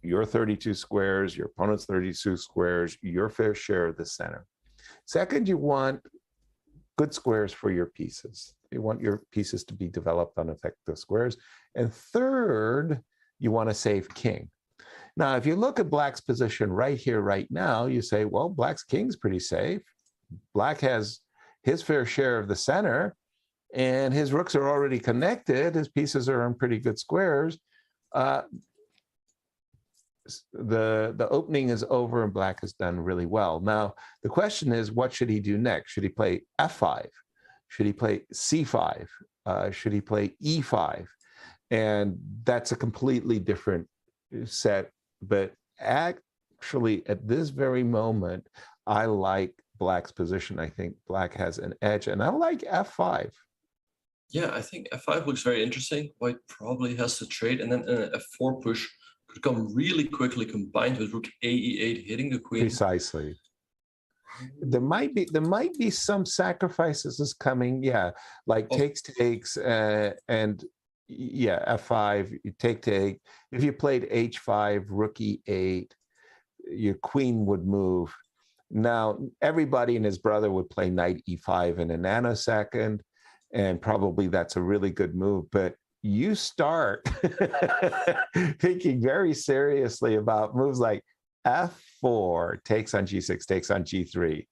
Your 32 squares, your opponent's 32 squares, your fair share of the center. Second, you want good squares for your pieces. You want your pieces to be developed on effective squares. And third, you want to save king. Now, if you look at black's position right here, right now, you say, well, black's king's pretty safe. Black has his fair share of the center, and his rooks are already connected. His pieces are in pretty good squares. The opening is over and black has done really well. Now, the question is, what should he do next? Should he play f5? Should he play c5? Should he play e5? And that's a completely different set. But actually, at this very moment, I like black's position. I think black has an edge, and I like f5. Yeah, I think f5 looks very interesting. White probably has to trade, and then an f4 push could come really quickly, combined with rook a e8, hitting the queen. Precisely. There might be some sacrifices coming. Yeah, like takes, and yeah, f5, you take. If you played h5, rook e8, your queen would move. Now, everybody and his brother would play knight e5 in a nanosecond, and probably that's a really good move. But you start thinking very seriously about moves like f4, takes on g6, takes on g3.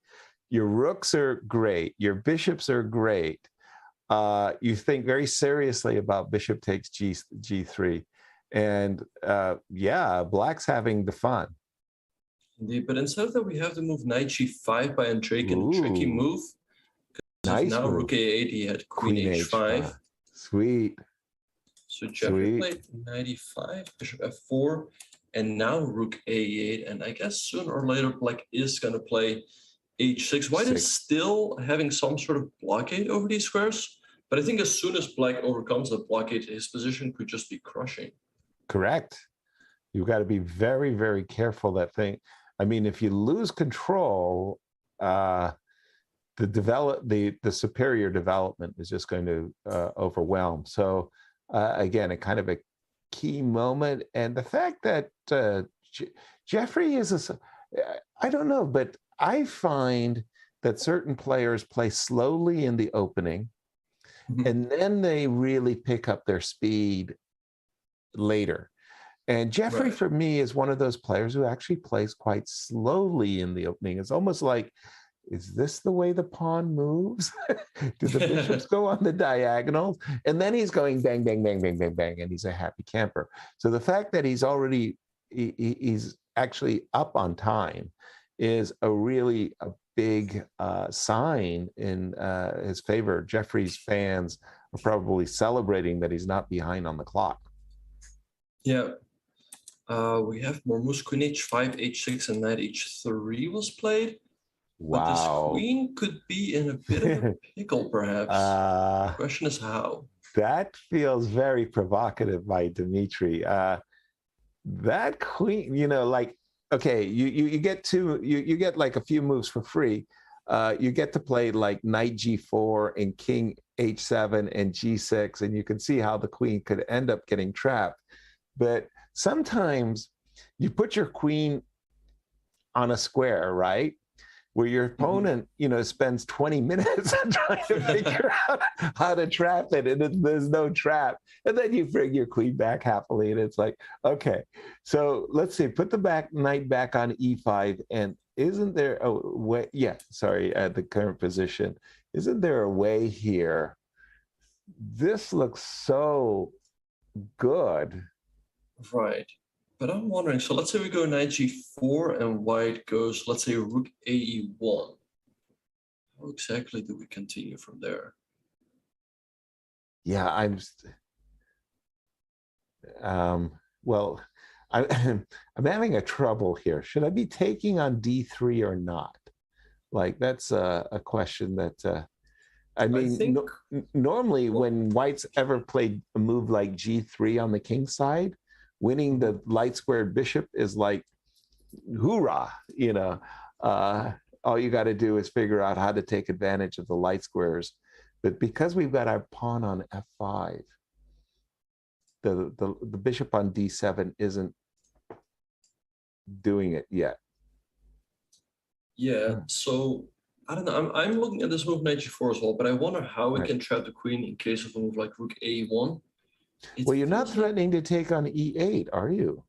Your rooks are great. Your bishops are great. You think very seriously about bishop takes g3. And yeah, black's having the fun. Indeed, but instead of that, we have the move knight g5 by Andreikin, a tricky move. Nice now move. rook a8, he had queen h5. Sweet. So Jeffrey played knight e5, bishop f4, and now rook a8. And I guess sooner or later, black is going to play h6. White is still having some sort of blockade over these squares, but I think as soon as black overcomes the blockade, his position could just be crushing. Correct. You've got to be very, very careful that thing. I mean, if you lose control, the superior development is just going to overwhelm. So again, a kind of a key moment. And the fact that Jeffrey is I don't know, but I find that certain players play slowly in the opening, and then they really pick up their speed later. And Jeffrey, for me, is one of those players who actually plays quite slowly in the opening. It's almost like, is this the way the pawn moves? Do the bishops go on the diagonals? And then he's going bang, bang, bang, bang, bang, bang, and he's a happy camper. So the fact that he's already, he's actually up on time is a really big sign in his favor. Jeffrey's fans are probably celebrating that he's not behind on the clock. Yeah. We have more moves, queen h5, h6, and knight h3 was played. Wow. But this queen could be in a bit of a pickle, perhaps. The question is how. That feels very provocative by Dmitry. That queen, you know, like, okay, you get like a few moves for free. You get to play like knight g4 and king h7 and g6, and you can see how the queen could end up getting trapped. But sometimes you put your queen on a square, right? Where your opponent, you know, spends 20 minutes trying to figure out how to trap it, and there's no trap. And then you bring your queen back happily, and it's like, okay. So let's see, put the knight back on e5, and isn't there a way? Yeah, sorry, at the current position, isn't there a way here? This looks so good. Right. But I'm wondering, so let's say we go knight g4 and white goes, let's say rook ae1. How exactly do we continue from there? Yeah, well, I'm having a trouble here. Should I be taking on d3 or not? Like, that's a question that, I mean, normally when white's ever played a move like g3 on the king side, winning the light squared bishop is like, hoorah, you know. All you got to do is figure out how to take advantage of the light squares. But because we've got our pawn on f5, the bishop on d7 isn't doing it yet. Yeah, so I don't know. I'm looking at this move knight g4 as well, but I wonder how we can trap the queen in case of a move like rook a1. Well, you're not threatening to take on e8, are you?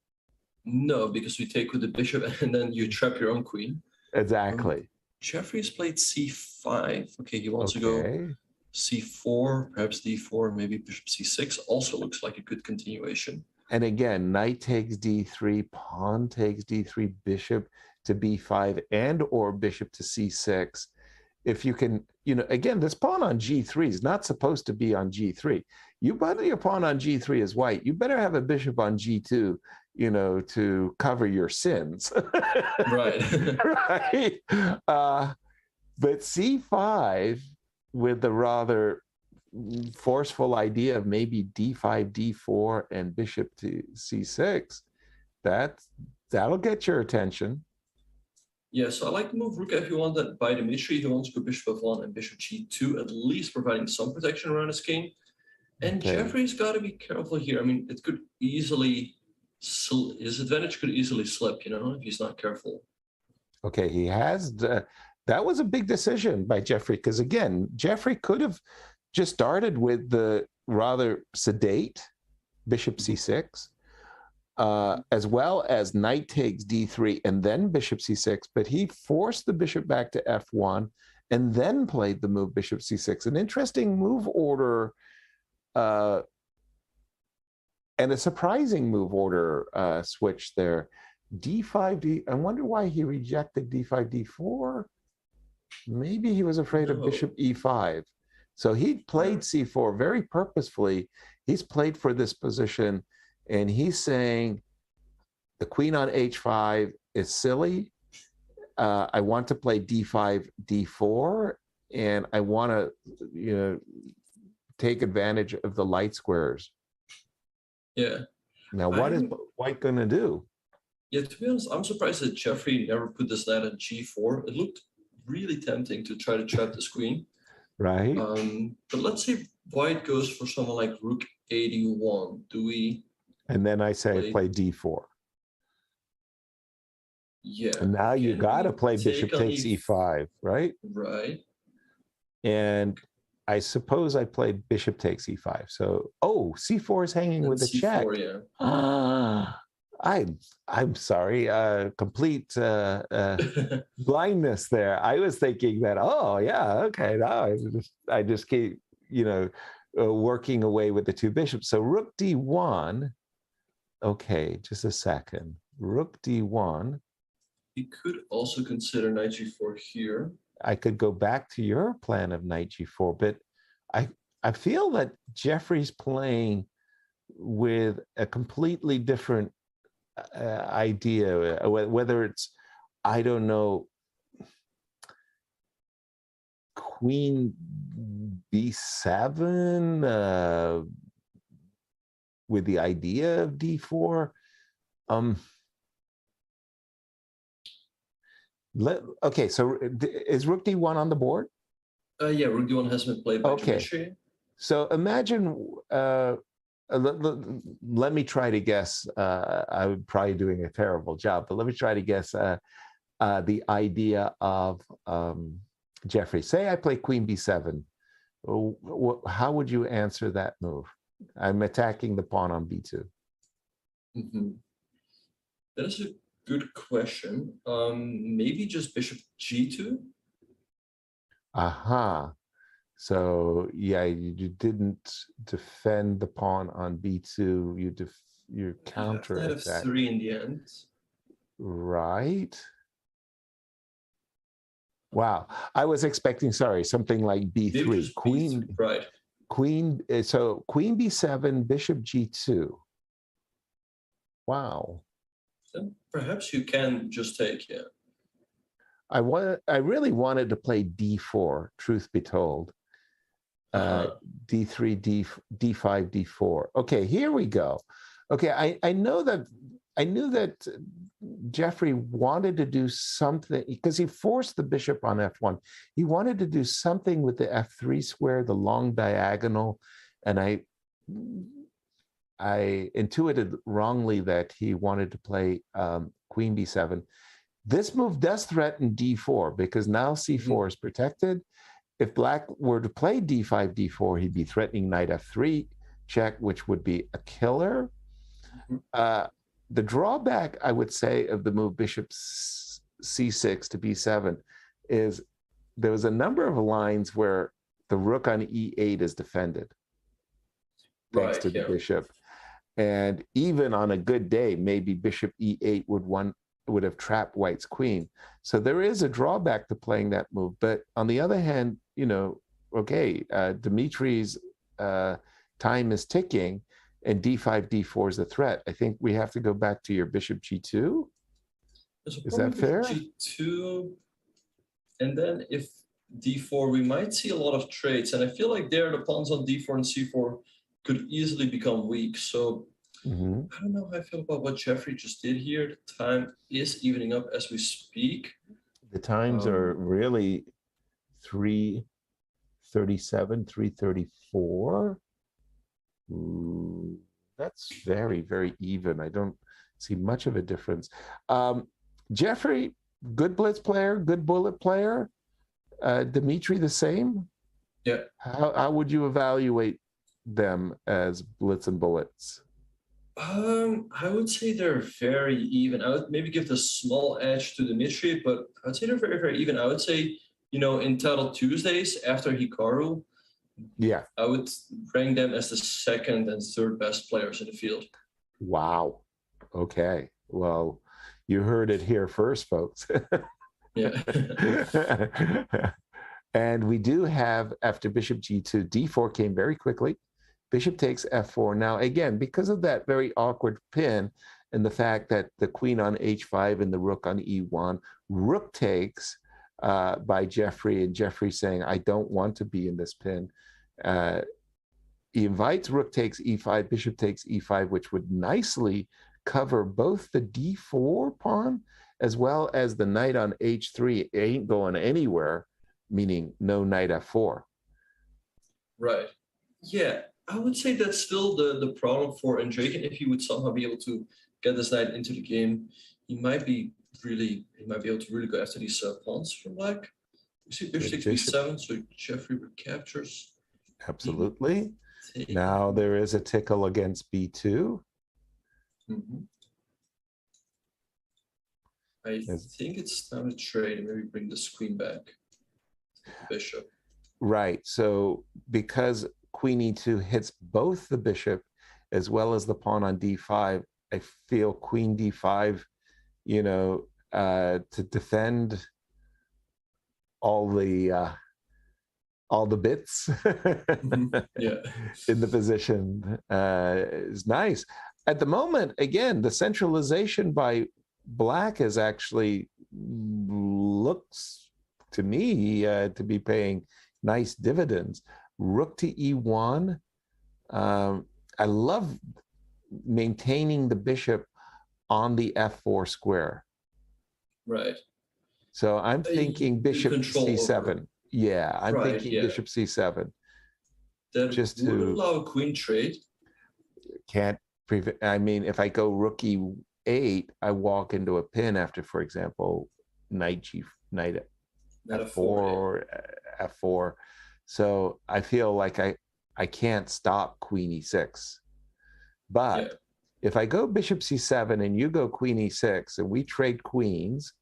No, because we take with the bishop and then you trap your own queen. Exactly. Jeffrey's played c5. Okay, he wants to go c4, perhaps d4, maybe bishop c6. Also looks like a good continuation. And again, knight takes d3, pawn takes d3, bishop to b5, and or bishop to c6. If you can, you know, again, this pawn on g3 is not supposed to be on g3. You put your pawn on g3 as white, you better have a bishop on g2, you know, to cover your sins. Right. Right. But c5, with the rather forceful idea of maybe d5, d4, and bishop to c6, that'll get your attention. Yeah, so I like the move rook f1 that by Dimitri, he wants to go bishop f1 and bishop g2, at least providing some protection around his king. And Jeffrey's got to be careful here. I mean, it could easily, his advantage could easily slip, you know, if he's not careful. Okay, he has, that was a big decision by Jeffrey, because again, Jeffrey could have just started with the rather sedate bishop c6, as well as knight takes d3 and then bishop c6, but he forced the bishop back to f1 and then played the move bishop c6. An interesting move order, and a surprising move order switch there. d5, I wonder why he rejected d5, d4. Maybe he was afraid of bishop e5. So he played c4 very purposefully. He's played for this position, and he's saying the queen on h5 is silly. I want to play d5, d4, and I want to, you know, take advantage of the light squares. Yeah. Now, what is white going to do? Yeah, to be honest, I'm surprised that Jeffrey never put this knight on g4. It looked really tempting to try to trap this queen. Right. But let's say white goes for someone like rook 81. Do we? And then I say play d4. Yeah. And now you got to play bishop takes e5, right? Right. And I suppose I played bishop takes e5. So, c4 is hanging with the check. Yeah. I'm sorry, complete blindness there. I was thinking that, now I just keep, you know, working away with the two bishops. So rook d1, okay, just a second. Rook d1. You could also consider knight g4 here. I could go back to your plan of knight g4, but I feel that Jeffrey's playing with a completely different idea, whether it's, I don't know, queen b7 with the idea of d4. Okay, so is rook d1 on the board? Yeah, rook d1 has been played by Dimitri. So imagine, let me try to guess. I'm probably doing a terrible job, but let me try to guess the idea of Jeffrey. Say I play queen b7. How would you answer that move? I'm attacking the pawn on b2. Mm-hmm. good question. Maybe just bishop g2. Aha. So yeah, you didn't defend the pawn on b2. You counter Knight attack. f3 in the end. Right. Wow. I was expecting, sorry, something like b3. Queen. B3, right. Queen. So queen b7, bishop g2. Wow. Then perhaps you can just take, yeah. I really wanted to play d4, truth be told. D3, D5, D4. Okay, here we go. Okay, I knew that Jeffrey wanted to do something because he forced the bishop on f1. He wanted to do something with the f3 square, the long diagonal, and I intuited wrongly that he wanted to play queen b7. This move does threaten d4 because now c4 is protected. If black were to play d5, d4, he'd be threatening knight f3 check, which would be a killer. The drawback, I would say, of the move bishop c6 to b7 is there was a number of lines where the rook on e8 is defended, thanks to the bishop. And even on a good day, maybe bishop e8 would have trapped white's queen. So there is a drawback to playing that move. But on the other hand, you know, okay, Dimitri's time is ticking, and d5, d4 is a threat. I think we have to go back to your bishop g2. Is that fair? G2, and then if d4, we might see a lot of trades. And I feel like there the pawns on d4 and c4 could easily become weak. So I don't know how I feel about what Jeffrey just did here. The time is evening up as we speak. The times are really 3:37, 3:34. That's very, very even. I don't see much of a difference. Jeffrey, good blitz player, good bullet player. Dimitri, the same? Yeah. How would you evaluate them as blitz and bullets? I would say they're very even. I would maybe give the small edge to Dimitri, but I would say they're very, very even. I would say, you know, in Title Tuesdays after Hikaru, yeah, I would rank them as the second and third best players in the field. Wow. Okay. Well, you heard it here first, folks. Yeah. And we do have, after bishop g2, d4 came very quickly. Bishop takes f4. Now, again, because of that very awkward pin and the fact that the queen on h5 and the rook on e1, rook takes by Jeffrey, and Jeffrey saying, I don't want to be in this pin. He invites rook takes e5, bishop takes e5, which would nicely cover both the d4 pawn as well as the knight on h3. It ain't going anywhere, meaning no knight f4. Right. Yeah, I would say that's still the problem for Andreikin. If he would somehow be able to get this knight into the game, he might be able to really go after these pawns from black. You see bishop takes b7, so Jeffrey recaptures. Absolutely. Now there is a tickle against b2. I think it's time to trade and maybe bring this queen back to the bishop. Right. So because queen e2 hits both the bishop as well as the pawn on d5, I feel queen d5, you know, to defend all the bits Yeah. in the position is nice. At the moment, again, the centralization by black is actually looks to me to be paying nice dividends. Rook to e1. I love maintaining the bishop on the f4 square. Right. So I'm thinking bishop c7. Over. Yeah, I'm thinking bishop c7. That just would to allow a queen trade. Can't prevent. I mean, if I go rook e8, I walk into a pin after, for example, knight f4 or f4. So I feel like I can't stop queen e6. But if I go bishop c7 and you go queen e6 and we trade queens,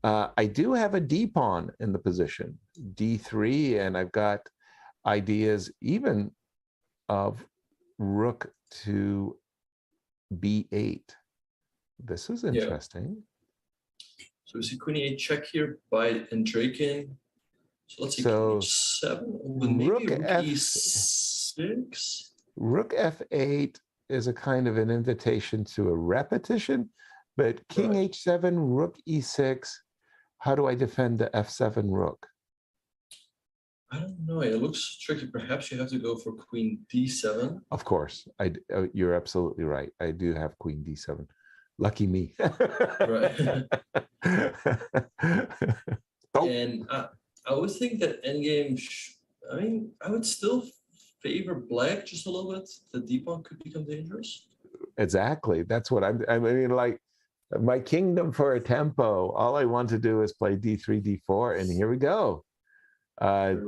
I do have a d pawn in the position, d3, and I've got ideas even of rook to b8. This is interesting. So we see queen e8 check here by Andreikin. So let's see, so queen h7 with maybe rook e6. Rook f8 is a kind of an invitation to a repetition, but king h7, rook e6. How do I defend the f7 rook? I don't know. It looks tricky. Perhaps you have to go for queen d7. Of course, you're absolutely right. I do have queen d7. Lucky me. Right. And I would think that endgame. I mean, I would still favor black just a little bit. The d pawn could become dangerous. Exactly. That's what I mean, like my kingdom for a tempo. All I want to do is play d3, d4, and here we go.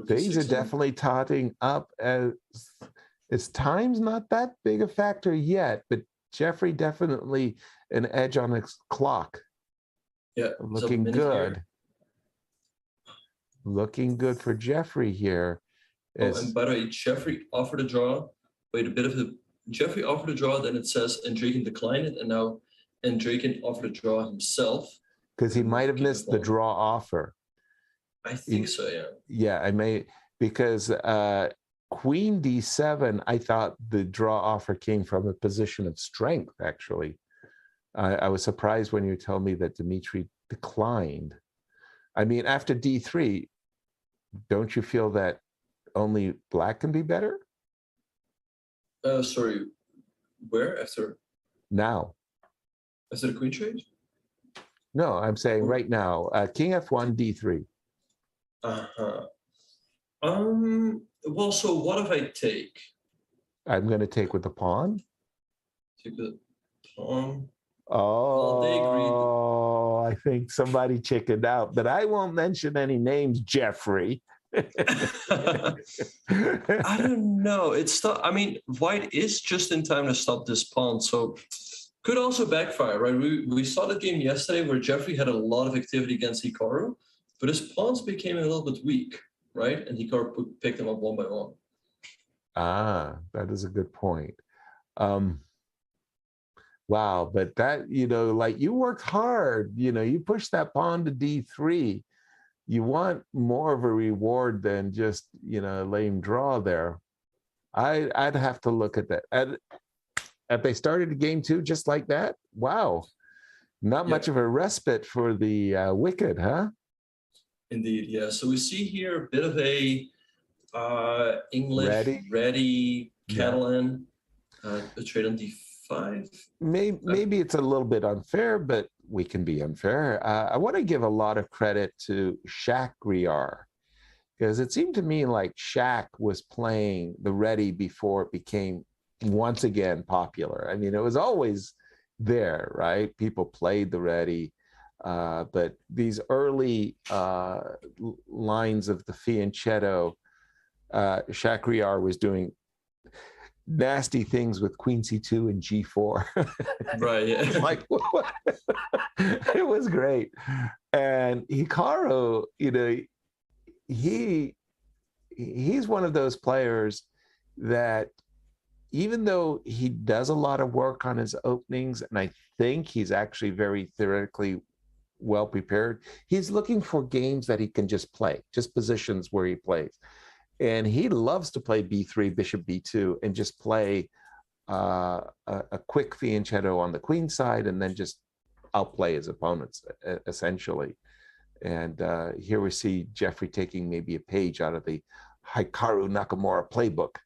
These are definitely totting up as time's not that big a factor yet, but Jeffrey definitely an edge on his clock. Yeah, looking good. Here. Looking good for Jeffrey here. And by the way, Jeffrey offered a draw. Wait a bit of the Jeffrey offered a draw, then it says Andreikin declined it, and now Andreikin offered a draw himself. Because he might have missed the draw offer. I think so, yeah. Yeah, I may, because queen d7, I thought the draw offer came from a position of strength, actually. I was surprised when you told me that Dmitry declined. I mean, after d3, don't you feel that only black can be better? Sorry, where? After? Now. After the queen trade? No, I'm saying right now, king f1, d3. Well, so what if I take? I'm going to take with the pawn. Take the pawn. Oh, well, they agreed. I think somebody chickened out, but I won't mention any names, Jeffrey. I don't know. I mean, white is just in time to stop this pawn, so could also backfire, right? We saw the game yesterday where Jeffrey had a lot of activity against Hikaru, but his pawns became a little bit weak, right? And Hikaru picked them up one by one. Ah, that is a good point. Wow, but that, like you worked hard, you pushed that pawn to d3. You want more of a reward than just, a lame draw there. I'd have to look at that. If they started game two just like that, wow. Not much of a respite for the wicked, huh? Indeed, yeah. So we see here a bit of a English ready Catalan, a trade on d5. Maybe it's a little bit unfair, but we can be unfair. I want to give a lot of credit to Shakriar, because it seemed to me like Shaq was playing the ready before it became once again popular. I mean, it was always there, right? People played the ready, but these early lines of the fianchetto, Shakriar was doing nasty things with queen c2 and g4. Right, yeah. Like, it was great. And Hikaru, he's one of those players that, even though he does a lot of work on his openings, and I think he's actually very theoretically well prepared, he's looking for games that he can just play, just positions where he plays. And he loves to play b3, bishop b2, and just play a quick fianchetto on the queen side, and then just outplay his opponents, essentially. And here we see Jeffrey taking maybe a page out of the Hikaru Nakamura playbook.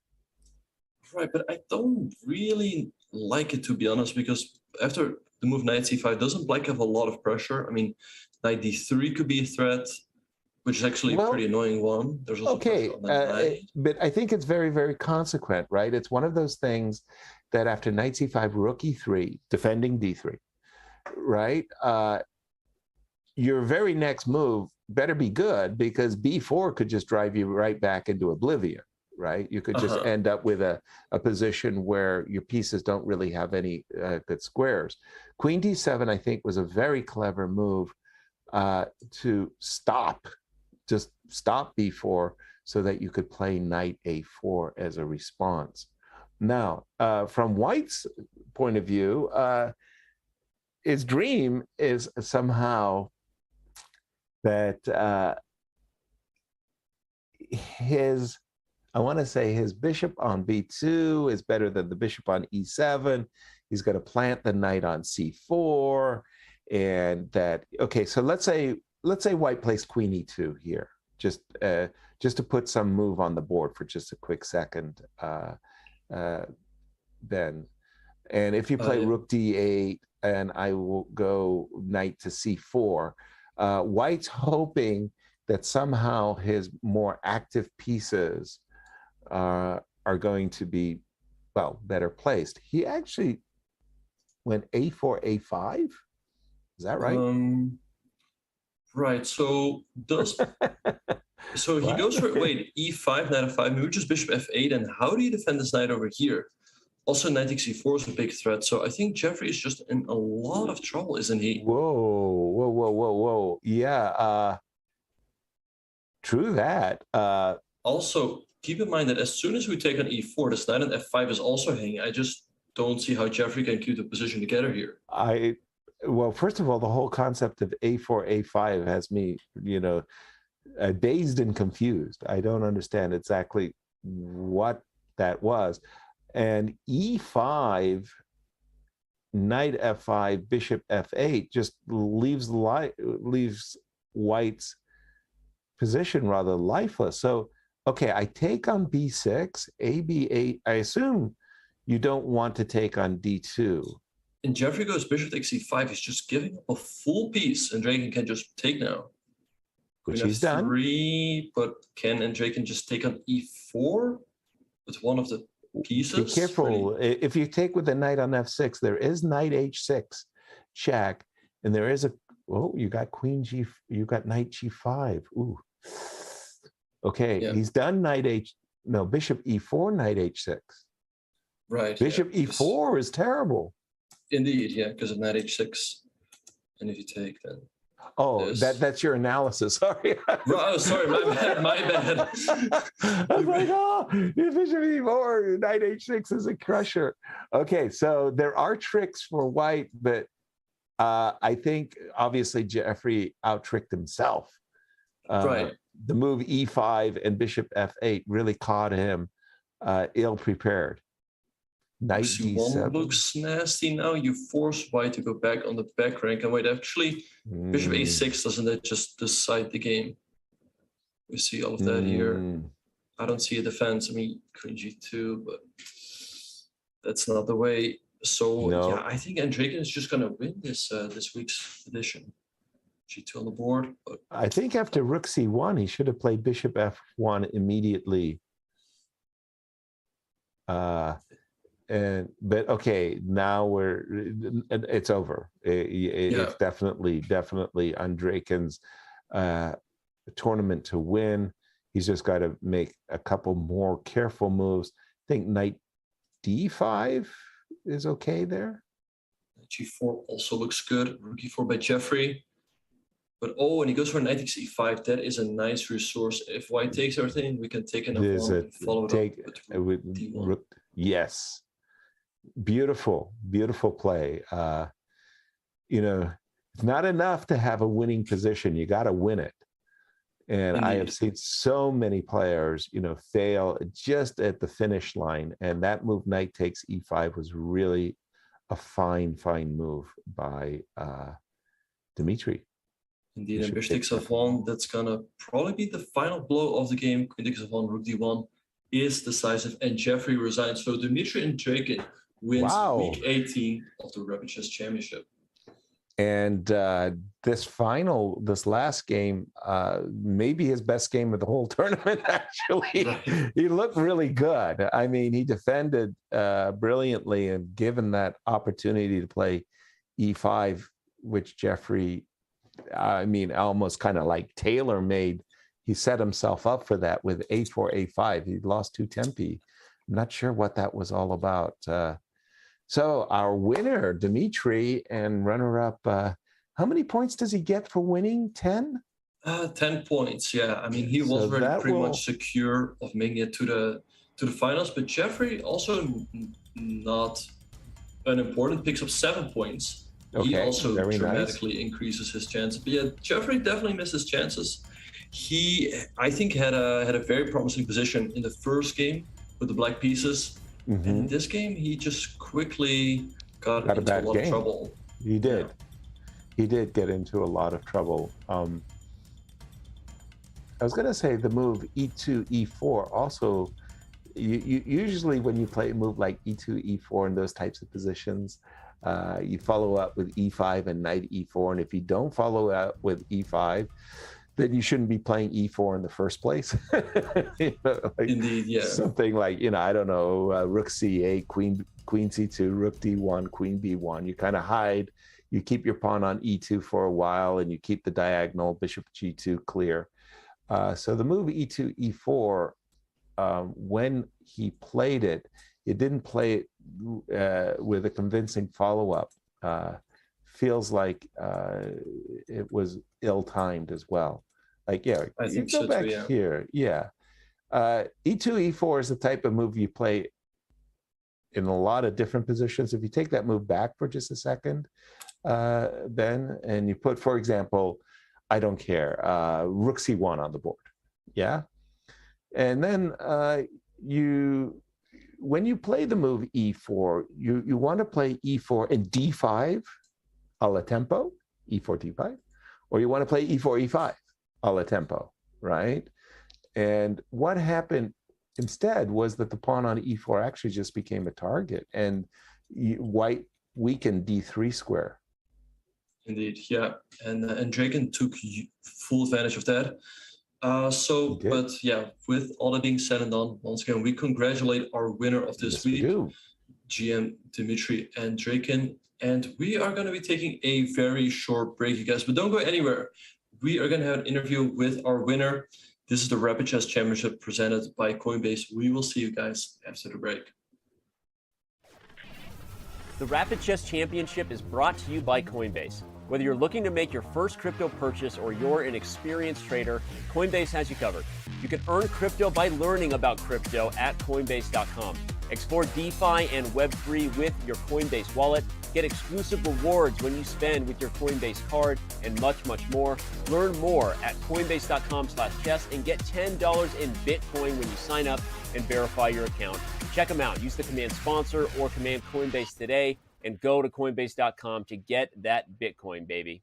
Right, but I don't really like it, to be honest, because after the move knight c5, doesn't black have a lot of pressure? I mean, knight d3 could be a threat, which is actually a pretty annoying one. There's also pressure on that knight. But I think it's very, very consequent, right? It's one of those things that after knight c5, rook e3, defending d3, right? Your very next move better be good, because b4 could just drive you right back into oblivion. right? You could just end up with a position where your pieces don't really have any good squares. Queen d7, I think, was a very clever move to just stop b4 so that you could play knight a4 as a response. Now, from White's point of view, his dream is somehow that I want to say his bishop on b2 is better than the bishop on e7. He's going to plant the knight on c4, and that, okay, so let's say White plays queen e2 here, just to put some move on the board for just a quick second, Ben. And if you play rook d8, and I will go knight to c4, White's hoping that somehow his more active pieces are going to be, well, better placed. He actually went a4, a5. Is that right? Right. So does so he goes for e5, knight f5, maybe just bishop f8, and how do you defend this knight over here? Also, knight takes e4 is a big threat. So I think Jeffrey is just in a lot of trouble, isn't he? Whoa. Yeah. True that. Also, keep in mind that as soon as we take on e4, this knight on f5 is also hanging. I just don't see how Jeffrey can keep the position together here. Well, first of all, the whole concept of a4, a5 has me, dazed and confused. I don't understand exactly what that was. And e5, knight f5, bishop f8 just leaves White's position rather lifeless. So, okay, I take on b6, ab8. I assume you don't want to take on d2. And Jeffrey goes bishop takes e5. He's just giving up a full piece, and Andreikin can just take now. Which he's done. But can Andreikin just take on e4 with one of the pieces? Be careful. If you take with the knight on f6, there is knight h6 check, and there is you got queen g, you got knight g5. Ooh. Okay, he's done bishop e4, knight h6. Right. Bishop e4 is terrible. Indeed, yeah, because of knight h6. And if you take then. Oh, that's your analysis. Sorry. Oh, sorry, my bad. I was like, bishop e4, knight h6 is a crusher. Okay, so there are tricks for White, but I think obviously Jeffrey out-tricked himself. Right. The move e5 and bishop f8 really caught him ill-prepared. Knight d7 looks nasty now. You force White to go back on the back rank. And wait, actually, bishop a6, doesn't that just decide the game? We see all of that here. I don't see a defense. I mean, queen g2, but that's not the way. So, yeah, I think Andreikin is just going to win this week's edition. g2 on the board. But I think after rook c1, he should have played bishop f1 immediately. But okay, now it's over. It's definitely Andreikin's tournament to win. He's just got to make a couple more careful moves. I think knight d5 is okay there. g4 also looks good. Rook e4 by Jeffrey. But and he goes for knight takes e5. That is a nice resource. If White takes everything, we can take another and follow it up with d1. Yes. Beautiful play. It's not enough to have a winning position. You got to win it. And I have seen so many players, fail just at the finish line. And that move, knight takes e5, was really a fine move by Dmitry. Indeed, and bishop takes f1. That's gonna probably be the final blow of the game. Queen takes f1, rook d1 is decisive, and Jeffrey resigns. So Dmitry Andreikin wins week 18 of the RapidChess Championship. And this last game, maybe his best game of the whole tournament, actually. He looked really good. I mean, he defended brilliantly, and given that opportunity to play e5, which Jeffrey, almost kind of like tailor-made he set himself up for that with a4, a5. He lost to Tempe. I'm not sure what that was all about. So our winner, Dimitri, and runner-up, how many points does he get for winning? 10? 10 points, yeah. I mean, he was already pretty much secure of making it to the finals, but Jeffrey also not unimportant, picks up 7 points. Okay, he also very dramatically increases his chances. But yeah, Jeffrey definitely missed his chances. He, I think, had a very promising position in the first game with the black pieces. And in this game, he just quickly got into a lot of trouble. He did. Yeah. He did get into a lot of trouble. I was going to say the move e2, e4 also, you usually when you play a move like e2, e4 in those types of positions, you follow up with e5 and knight e4. And if you don't follow up with e5, then you shouldn't be playing e4 in the first place. You know, like indeed, yeah. Something like, you know, I don't know, rook c8, queen c2, rook d1, queen b1. You kind of hide. You keep your pawn on e2 for a while, and you keep the diagonal bishop g2 clear. So the move e2, e4, when he played it, it didn't play it with a convincing follow-up. Feels like it was ill-timed as well. Like, yeah, you go back here. Yeah. E2, e4 is the type of move you play in a lot of different positions. If you take that move back for just a second, Ben, and you put, for example, I don't care, rook c1 on the board. Yeah. And then when you play the move e4, you want to play e4 and d5 a la tempo, e4, d5, or you want to play e4, e5 a la tempo, right? And what happened instead was that the pawn on e4 actually just became a target, and white weakened d3 square. Indeed, yeah. And Andreikin took full advantage of that. But yeah, with all that being said and done, once again, we congratulate our winner of this week, GM Dimitri Andreikin. And we are going to be taking a very short break, you guys, but don't go anywhere. We are going to have an interview with our winner. This is the Rapid Chess Championship presented by Coinbase. We will see you guys after the break. The Rapid Chess Championship is brought to you by Coinbase. Whether you're looking to make your first crypto purchase or you're an experienced trader, Coinbase has you covered. You can earn crypto by learning about crypto at Coinbase.com. Explore DeFi and Web3 with your Coinbase wallet. Get exclusive rewards when you spend with your Coinbase Card and much, much more. Learn more at Coinbase.com/chess and get $10 in Bitcoin when you sign up and verify your account. Check them out. Use the command sponsor or command Coinbase today and go to Coinbase.com to get that Bitcoin, baby.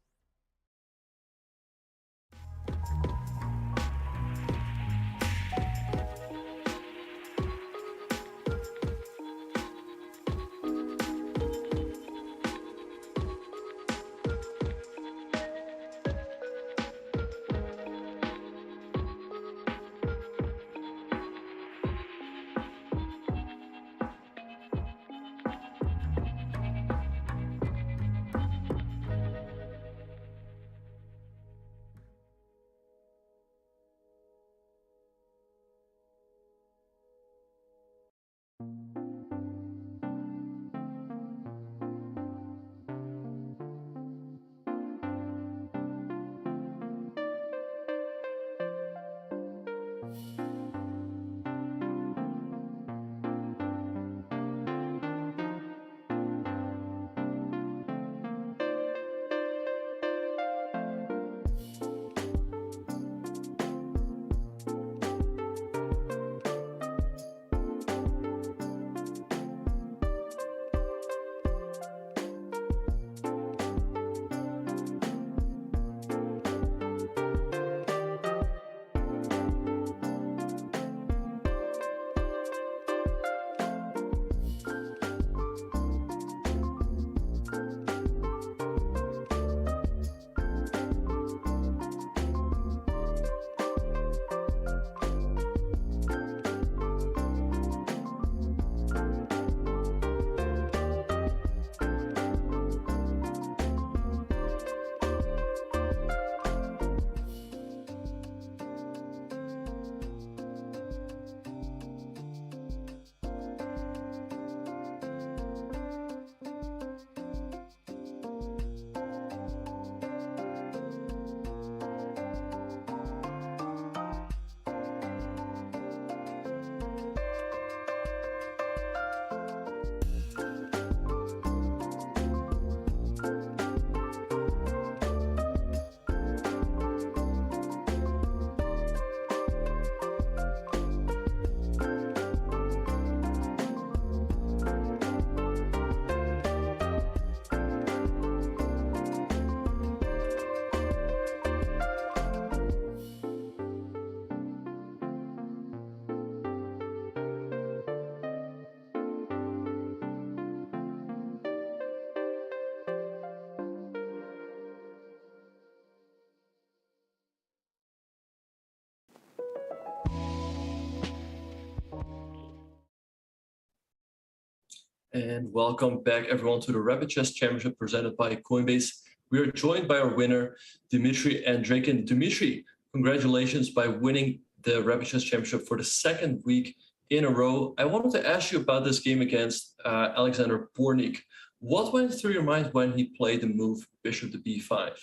And welcome back, everyone, to the RapidChess Championship presented by Coinbase. We are joined by our winner, Dmitry Andreikin. Dmitry, congratulations by winning the RapidChess Championship for the second week in a row. I wanted to ask you about this game against Alexander Bortnyk. What went through your mind when he played the move Bishop to B5?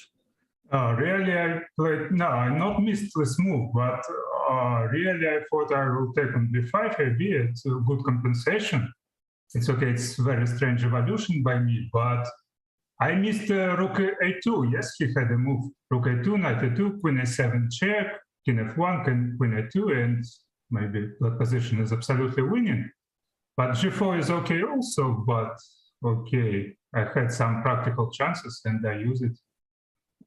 Really, I played, no, I not missed this move, but really I thought I will take on B5 maybe. It's a good compensation. It's okay, it's very strange evolution by me, but I missed rook a2. Yes, he had a move. Rook a2, knight a2, queen a7 check, king f1, queen a2, and maybe that position is absolutely winning. But g4 is okay also, but okay, I had some practical chances and I use it.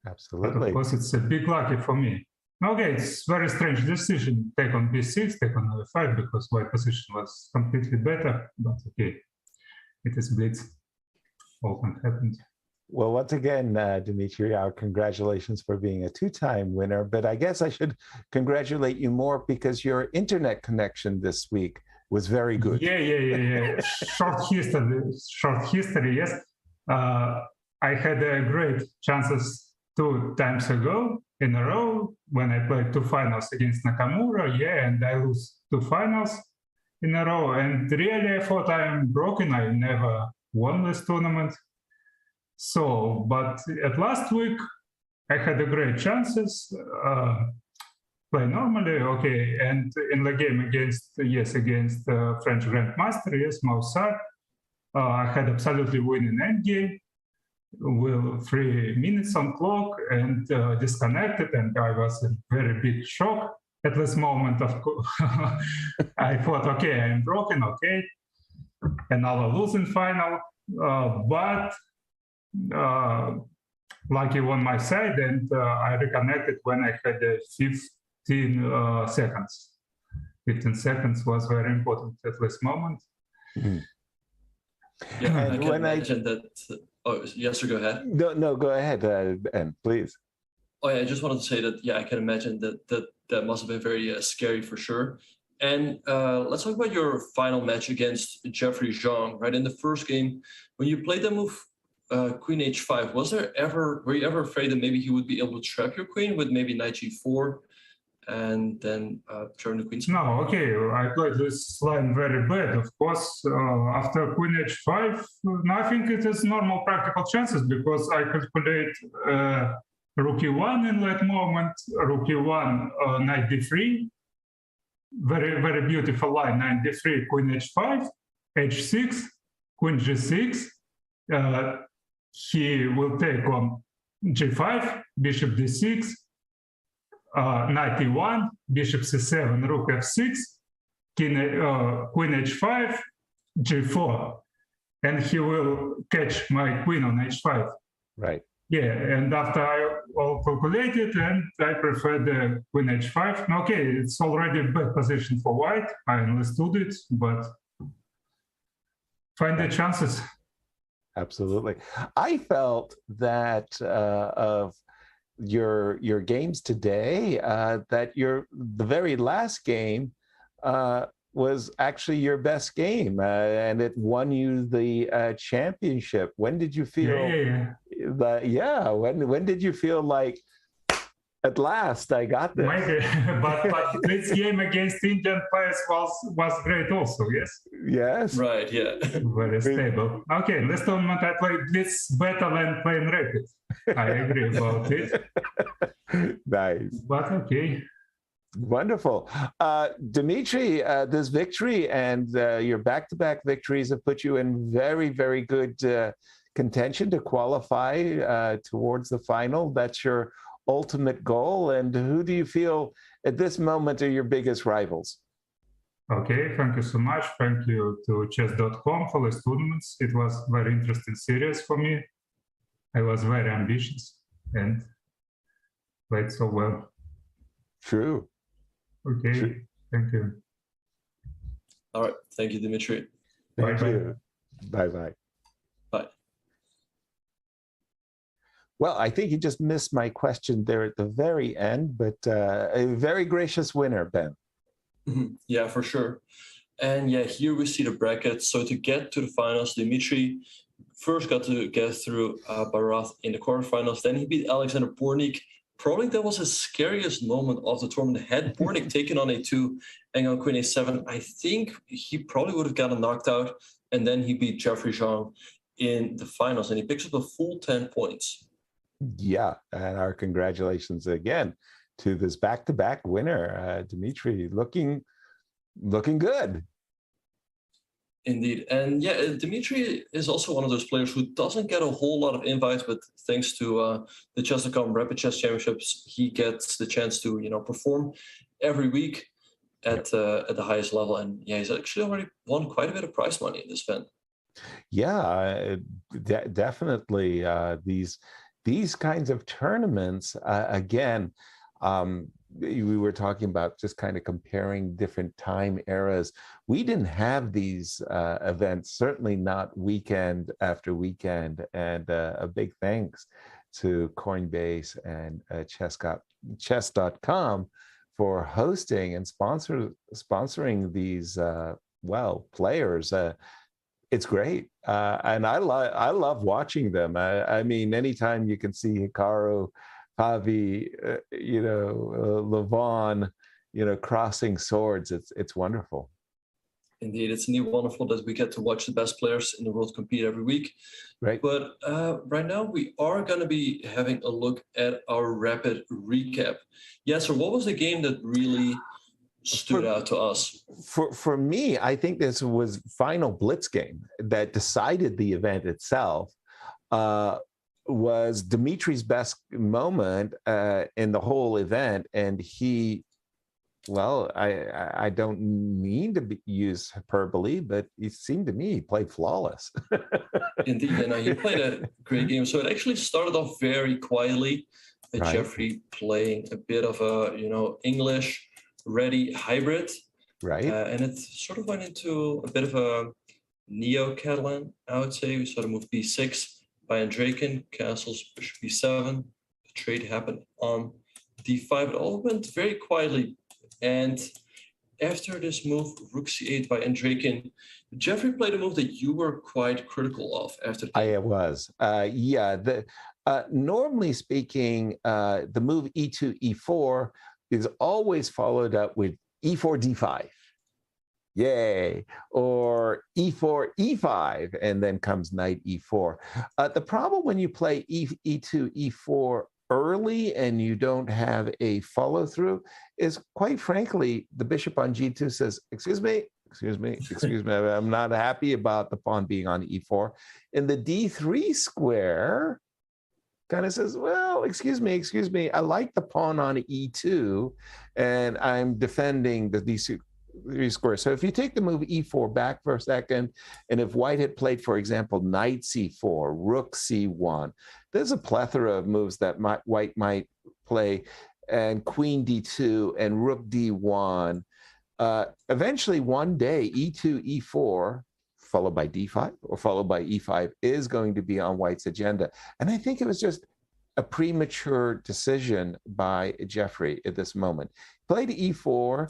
Absolutely. But of course, it's a big lucky for me. Okay, it's very strange decision. Take on b6, take on f5, because white position was completely better. But okay, it is blitz. Often happened. Well, once again, Dmitry, our congratulations for being a two-time winner. But I guess I should congratulate you more because your internet connection this week was very good. Yeah. Short history, yes. I had great chances 2 times ago in a row when I played 2 finals against Nakamura, and I lose 2 finals in a row. And really, I thought I'm broken. I never won this tournament. So, but at last week, I had a great chances, play normally, okay. And in the game against French Grandmaster, Moussard, I had absolutely winning endgame. With 3 minutes on clock and disconnected, and I was in very big shock at this moment. Of course, I thought, okay, I'm broken, okay, another losing final, but lucky on my side, and I reconnected when I had 15 seconds. 15 seconds was very important at this moment. Mm-hmm. Yeah, I can imagine that. Oh, yes, sir, go ahead. No, go ahead, Ben, please. Oh, yeah, I just wanted to say that, yeah, I can imagine that must have been very scary for sure. And let's talk about your final match against Jeffrey Zhang, right? In the first game, when you played the move Queen H5, were you ever afraid that maybe he would be able to trap your queen with maybe Knight G4 and then turn the queen? No, okay, I played this line very bad. Of course, after Queen H5, I think it is normal practical chances because I calculate Rook E1 in that moment, Rook E1, Knight D3, very beautiful line, Knight D3, Queen H5, H6, Queen G6. He will take on G5, Bishop D6, Knight E1, Bishop C7, Rook F6, Queen H5, G4, and he will catch my queen on H5. Right. Yeah, and after I all calculated, and I prefer the Queen H5. Okay, it's already a bad position for white. I understood it, but find the chances. Absolutely. I felt that of your games today, that the very last game was actually your best game, and it won you the championship. When did you feel that? Yeah, when did you feel like, at last I got this? but this game against Indian players was great also. Yes. Right. Yeah. Very stable. Okay, this tournament I played this better than playing Rapid. I agree about it. Nice. But okay. Wonderful. Dmitry, this victory and your back-to-back victories have put you in very, very good contention to qualify towards the final. That's your ultimate goal. And who do you feel at this moment are your biggest rivals? Okay, thank you so much. Thank you to chess.com for this tournaments. It was very interesting series for me. I was very ambitious and played so well. True. Okay, True. Thank you. All right, thank you, Dmitry. Thank you. Bye-bye. Bye. Well, I think you just missed my question there at the very end, but a very gracious winner, Ben. Yeah, for sure. And yeah, here we see the bracket. So to get to the finals, Dimitri first got to get through Bharat in the quarterfinals. Then he beat Alexander Bortnyk. Probably that was his scariest moment of the tournament. Had Bortnyk taken on a2 and on queen a7, I think he probably would have gotten knocked out. And then he beat Jeffrey Zhang in the finals, and he picks up a full 10 points. Yeah, and our congratulations again to this back-to-back winner, Dimitri, looking good. Indeed. And yeah, Dimitri is also one of those players who doesn't get a whole lot of invites, but thanks to the Chess.com Rapid Chess Championships, he gets the chance to, perform every week at the highest level. And yeah, he's actually already won quite a bit of prize money in this event. Yeah, definitely. These kinds of tournaments, again, we were talking about just kind of comparing different time eras. We didn't have these events, certainly not weekend after weekend. And a big thanks to Coinbase and chess.com for hosting and sponsoring these, players. It's great. And I love watching them. I mean, anytime you can see Hikaru, Pavi, Levon, crossing swords, it's wonderful. Indeed, it's indeed wonderful that we get to watch the best players in the world compete every week. Right. But right now we are going to be having a look at our rapid recap. Yeah, so what was the game that really stood out to us? For me, I think this was final blitz game that decided the event itself. Was Dimitri's best moment in the whole event, and he, I don't mean to use hyperbole, but it seemed to me he played flawless. Indeed, and he played a great game. So it actually started off very quietly. Right. Jeffrey playing a bit of a English ready hybrid, right? And it sort of went into a bit of a neo-Catalan, I would say. We saw the move b6 by Andreikin, castles bishop b7. The trade happened on d5. It all went very quietly. And after this move, rook c8 by Andreikin, Jeffrey played a move that you were quite critical of after the game. I was. Normally speaking, the move e2, e4 is always followed up with e4, d5. Yay. Or e4, e5, and then comes knight e4. The problem when you play e2, e4 early and you don't have a follow through is, quite frankly, the bishop on g2 says, excuse me, I'm not happy about the pawn being on e4. And the d3 square kind of says, well, excuse me, I like the pawn on e2 and I'm defending the d3 square. So if you take the move e4 back for a second, and if white had played, for example, knight c4, rook c1, there's a plethora of moves that white might play, and queen d2 and rook d1. Eventually one day, e2, e4, followed by d5 or followed by e5 is going to be on white's agenda. And I think it was just a premature decision by Jeffrey at this moment. He played e4,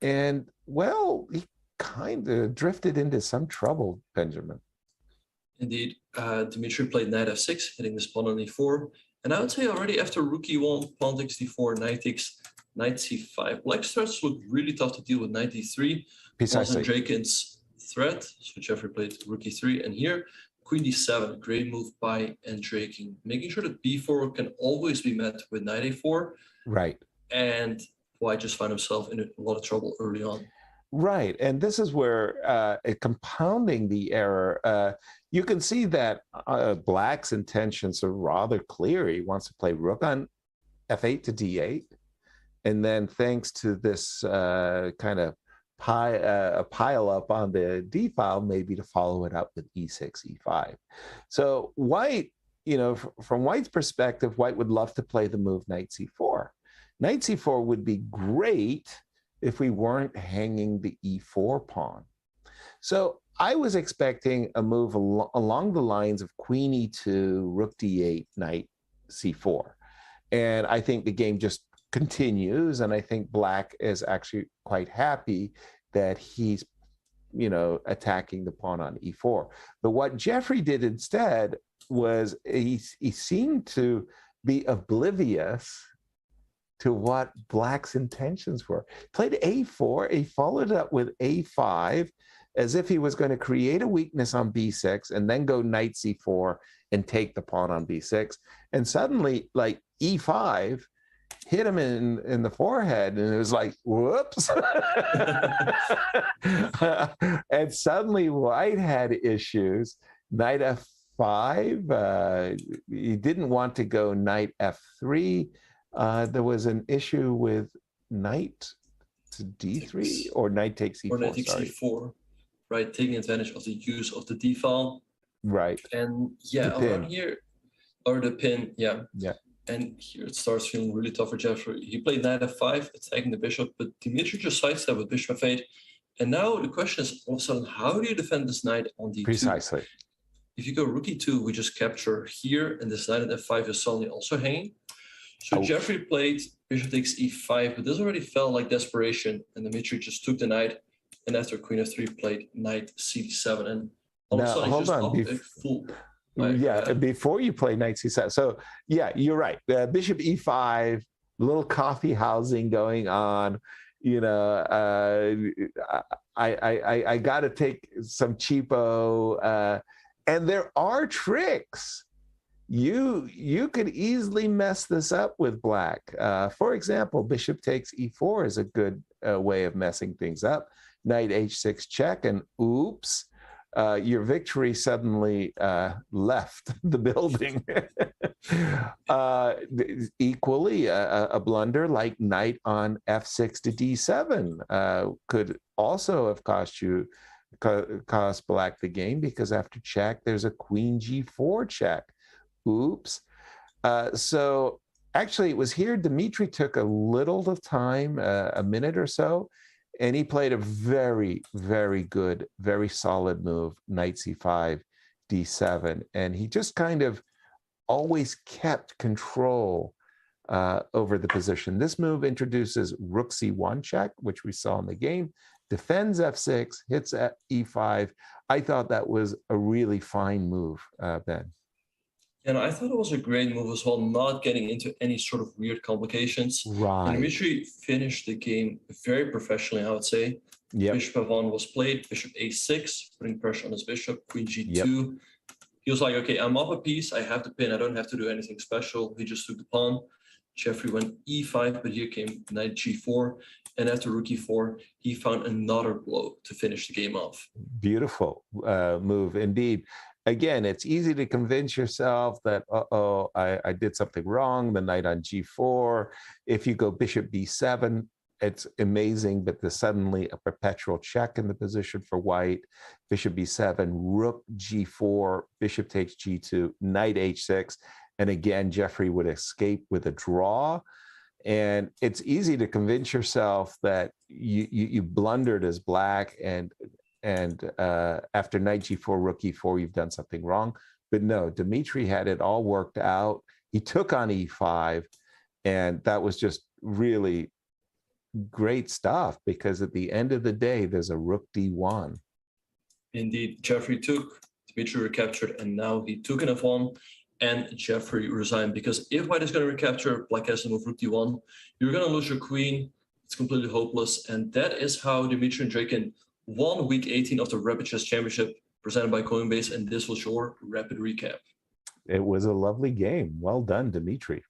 and, well, he kind of drifted into some trouble, Benjamin. Indeed. Dimitri played knight f6, hitting this pawn on e4. And I would say already after rook e1, pawn takes d4, knight takes knight c5. Black starts to look really tough to deal with knight d3. Precisely. Was Andreikin's threat. So Jeffrey played rook e3. And here, queen d7, great move by Andreikin, making sure that b4 can always be met with knight a4. Right. And white just found himself in a lot of trouble early on. Right. And this is where compounding the error, you can see that Black's intentions are rather clear. He wants to play rook on f8 to d8. And then thanks to this kind of pile up on the d file, maybe to follow it up with e6, e5. So white, from white's perspective, white would love to play the move knight c4. Knight c4 would be great if we weren't hanging the e4 pawn. So I was expecting a move along the lines of queen e2, rook d8, knight c4. And I think the game just continues, and I think Black is actually quite happy that he's attacking the pawn on e4. But what Jeffrey did instead was he seemed to be oblivious to what Black's intentions were. Played a4, he followed it up with a5, as if he was going to create a weakness on b6 and then go knight c4 and take the pawn on b6. And suddenly, like, e5 hit him in the forehead, and it was like, whoops. And suddenly White had issues. Knight f5, he didn't want to go knight f3. There was an issue with knight to d3 or knight takes e4. Or knight takes e4, right? Taking advantage of the use of the d file. Right. And yeah, around here, or the pin, yeah. Yeah. And here it starts feeling really tough for Jeffrey. He played knight f5, attacking the bishop, but Dimitri just sidestepped with bishop f8. And now the question is, all of a sudden, how do you defend this knight on d2? Precisely. If you go rook e2, we just capture here, and this knight at f5 is suddenly also hanging. So Jeffrey played bishop takes e5, but this already felt like desperation, and Dimitri just took the knight, and after queen f3 played knight c7, and all of a sudden hold just on. a full. Before you play knight c7. So yeah, you're right. Bishop e5, little coffee housing going on. I got to take some cheapo, and there are tricks. You could easily mess this up with Black. For example, bishop takes e4 is a good way of messing things up. Knight h6 check, and oops, your victory suddenly left the building. Equally, a blunder like knight on f6 to d7 could also have cost Black the game, because after check, there's a queen g4 check. Oops. So actually, it was here Dimitri took a little of time, a minute or so, and he played a very, very good, very solid move, knight c5, d7. And he just kind of always kept control over the position. This move introduces rook c1 check, which we saw in the game, defends f6, hits at e5. I thought that was a really fine move, Ben. And I thought it was a great move as well, not getting into any sort of weird complications. Right. And Dimitri finished the game very professionally, I would say. Yep. Bishop f1 was played, bishop a6, putting pressure on his bishop, queen g2. Yep. He was like, okay, I'm up a piece, I have the pin, I don't have to do anything special. He just took the pawn. Jeffrey went e5, but here came knight g4. And after rook e4, he found another blow to finish the game off. Beautiful move indeed. Again, it's easy to convince yourself that, I did something wrong, the knight on g4. If you go bishop b7, it's amazing, but there's suddenly a perpetual check in the position for White. Bishop b7, rook g4, bishop takes g2, knight h6. And again, Jeffrey would escape with a draw. And it's easy to convince yourself that you blundered as Black, and after knight g4, rook e4, you've done something wrong. But no, Dimitri had it all worked out. He took on e5, and that was just really great stuff, because at the end of the day, there's a rook d1. Indeed, Jeffrey took, Dimitri recaptured, and now he took an f1, and Jeffrey resigned, because if White is going to recapture, Black has to move rook d1. You're going to lose your queen. It's completely hopeless, and that is how Dimitri Andreikin won week 18 of the RapidChess Championship presented by Coinbase, and this was your rapid recap. It was a lovely game. Well done, Dimitri.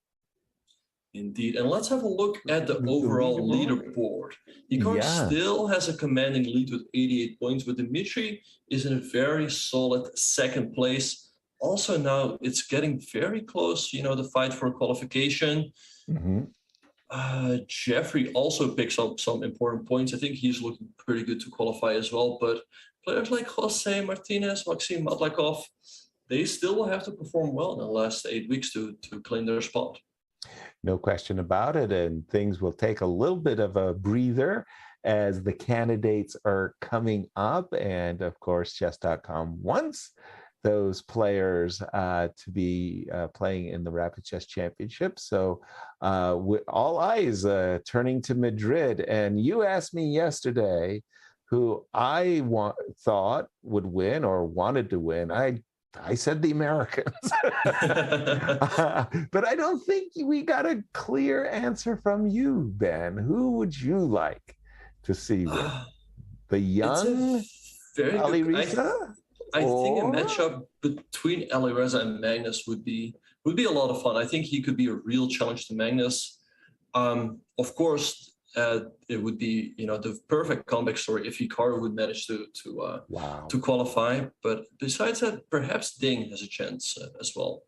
Indeed. And let's have a look at the overall leaderboard. Hikaru still has a commanding lead with 88 points, but Dimitri is in a very solid second place. Also now it's getting very close, the fight for qualification. Jeffrey also picks up some important points. I think he's looking pretty good to qualify as well. But players like Jose Martinez, Maxim Matlakov, they still will have to perform well in the last 8 weeks to claim their spot. No question about it. And things will take a little bit of a breather as the candidates are coming up. And of course, chess.com wants those players to be playing in the Rapid Chess Championship. So with all eyes turning to Madrid. And you asked me yesterday, who I thought would win or wanted to win. I said the Americans. But I don't think we got a clear answer from you, Ben. Who would you like to see win? The young Alireza? I think a matchup between Alireza and Magnus would be a lot of fun. I think he could be a real challenge to Magnus. Of course, it would be the perfect comeback story if Hikaru would manage to qualify. But besides that, perhaps Ding has a chance as well.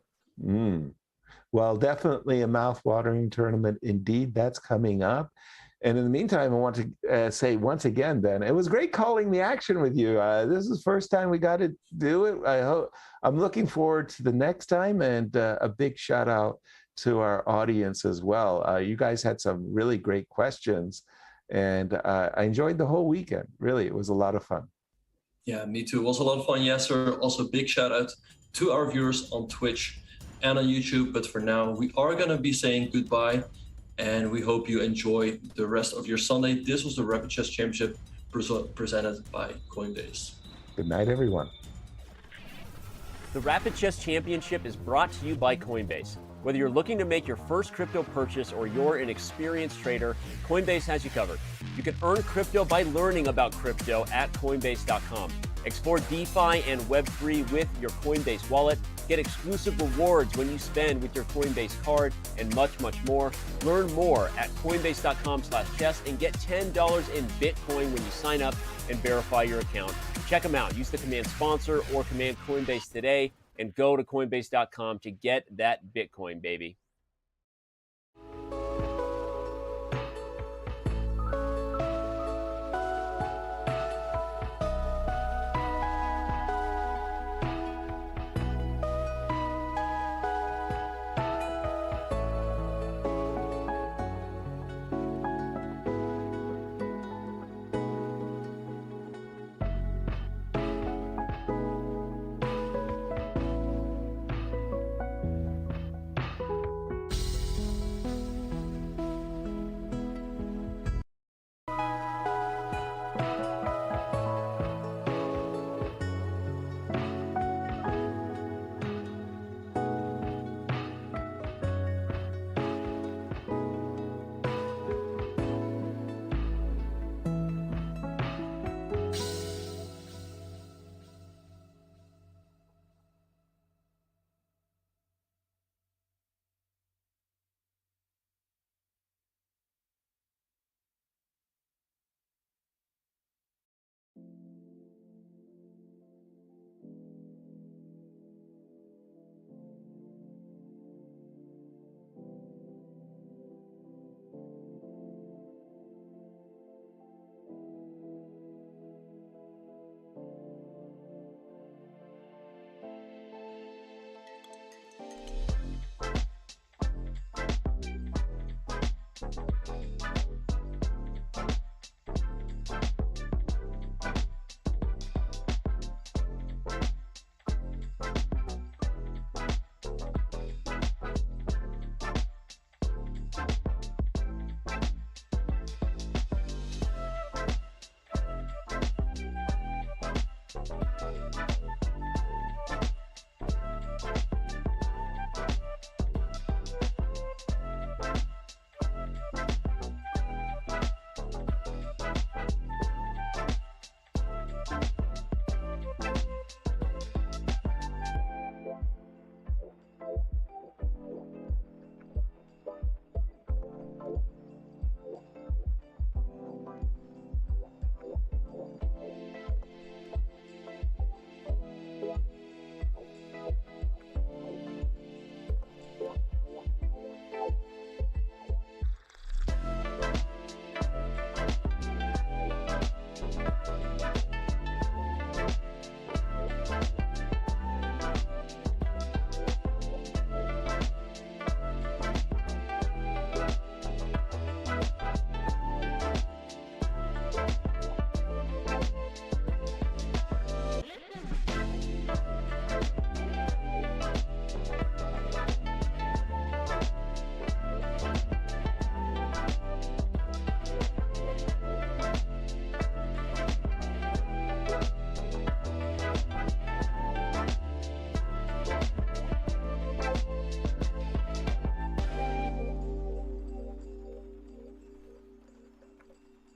Well, definitely a mouth-watering tournament indeed. That's coming up. And in the meantime, I want to say once again, Ben, it was great calling the action with you. This is the first time we got to do it. I'm looking forward to the next time, and a big shout out to our audience as well. You guys had some really great questions, and I enjoyed the whole weekend. Really, it was a lot of fun. Yeah, me too. It was a lot of fun, yes, sir. Also, big shout out to our viewers on Twitch and on YouTube. But for now, we are going to be saying goodbye, and we hope you enjoy the rest of your Sunday. This was the Rapid Chess Championship presented by Coinbase. Good night, everyone. The Rapid Chess Championship is brought to you by Coinbase. Whether you're looking to make your first crypto purchase or you're an experienced trader, Coinbase has you covered. You can earn crypto by learning about crypto at Coinbase.com. Explore DeFi and Web3 with your Coinbase wallet. Get exclusive rewards when you spend with your Coinbase card, and much, much more. Learn more at Coinbase.com/chess and get $10 in Bitcoin when you sign up and verify your account. Check them out. Use the command sponsor or command Coinbase today and go to Coinbase.com to get that Bitcoin, baby.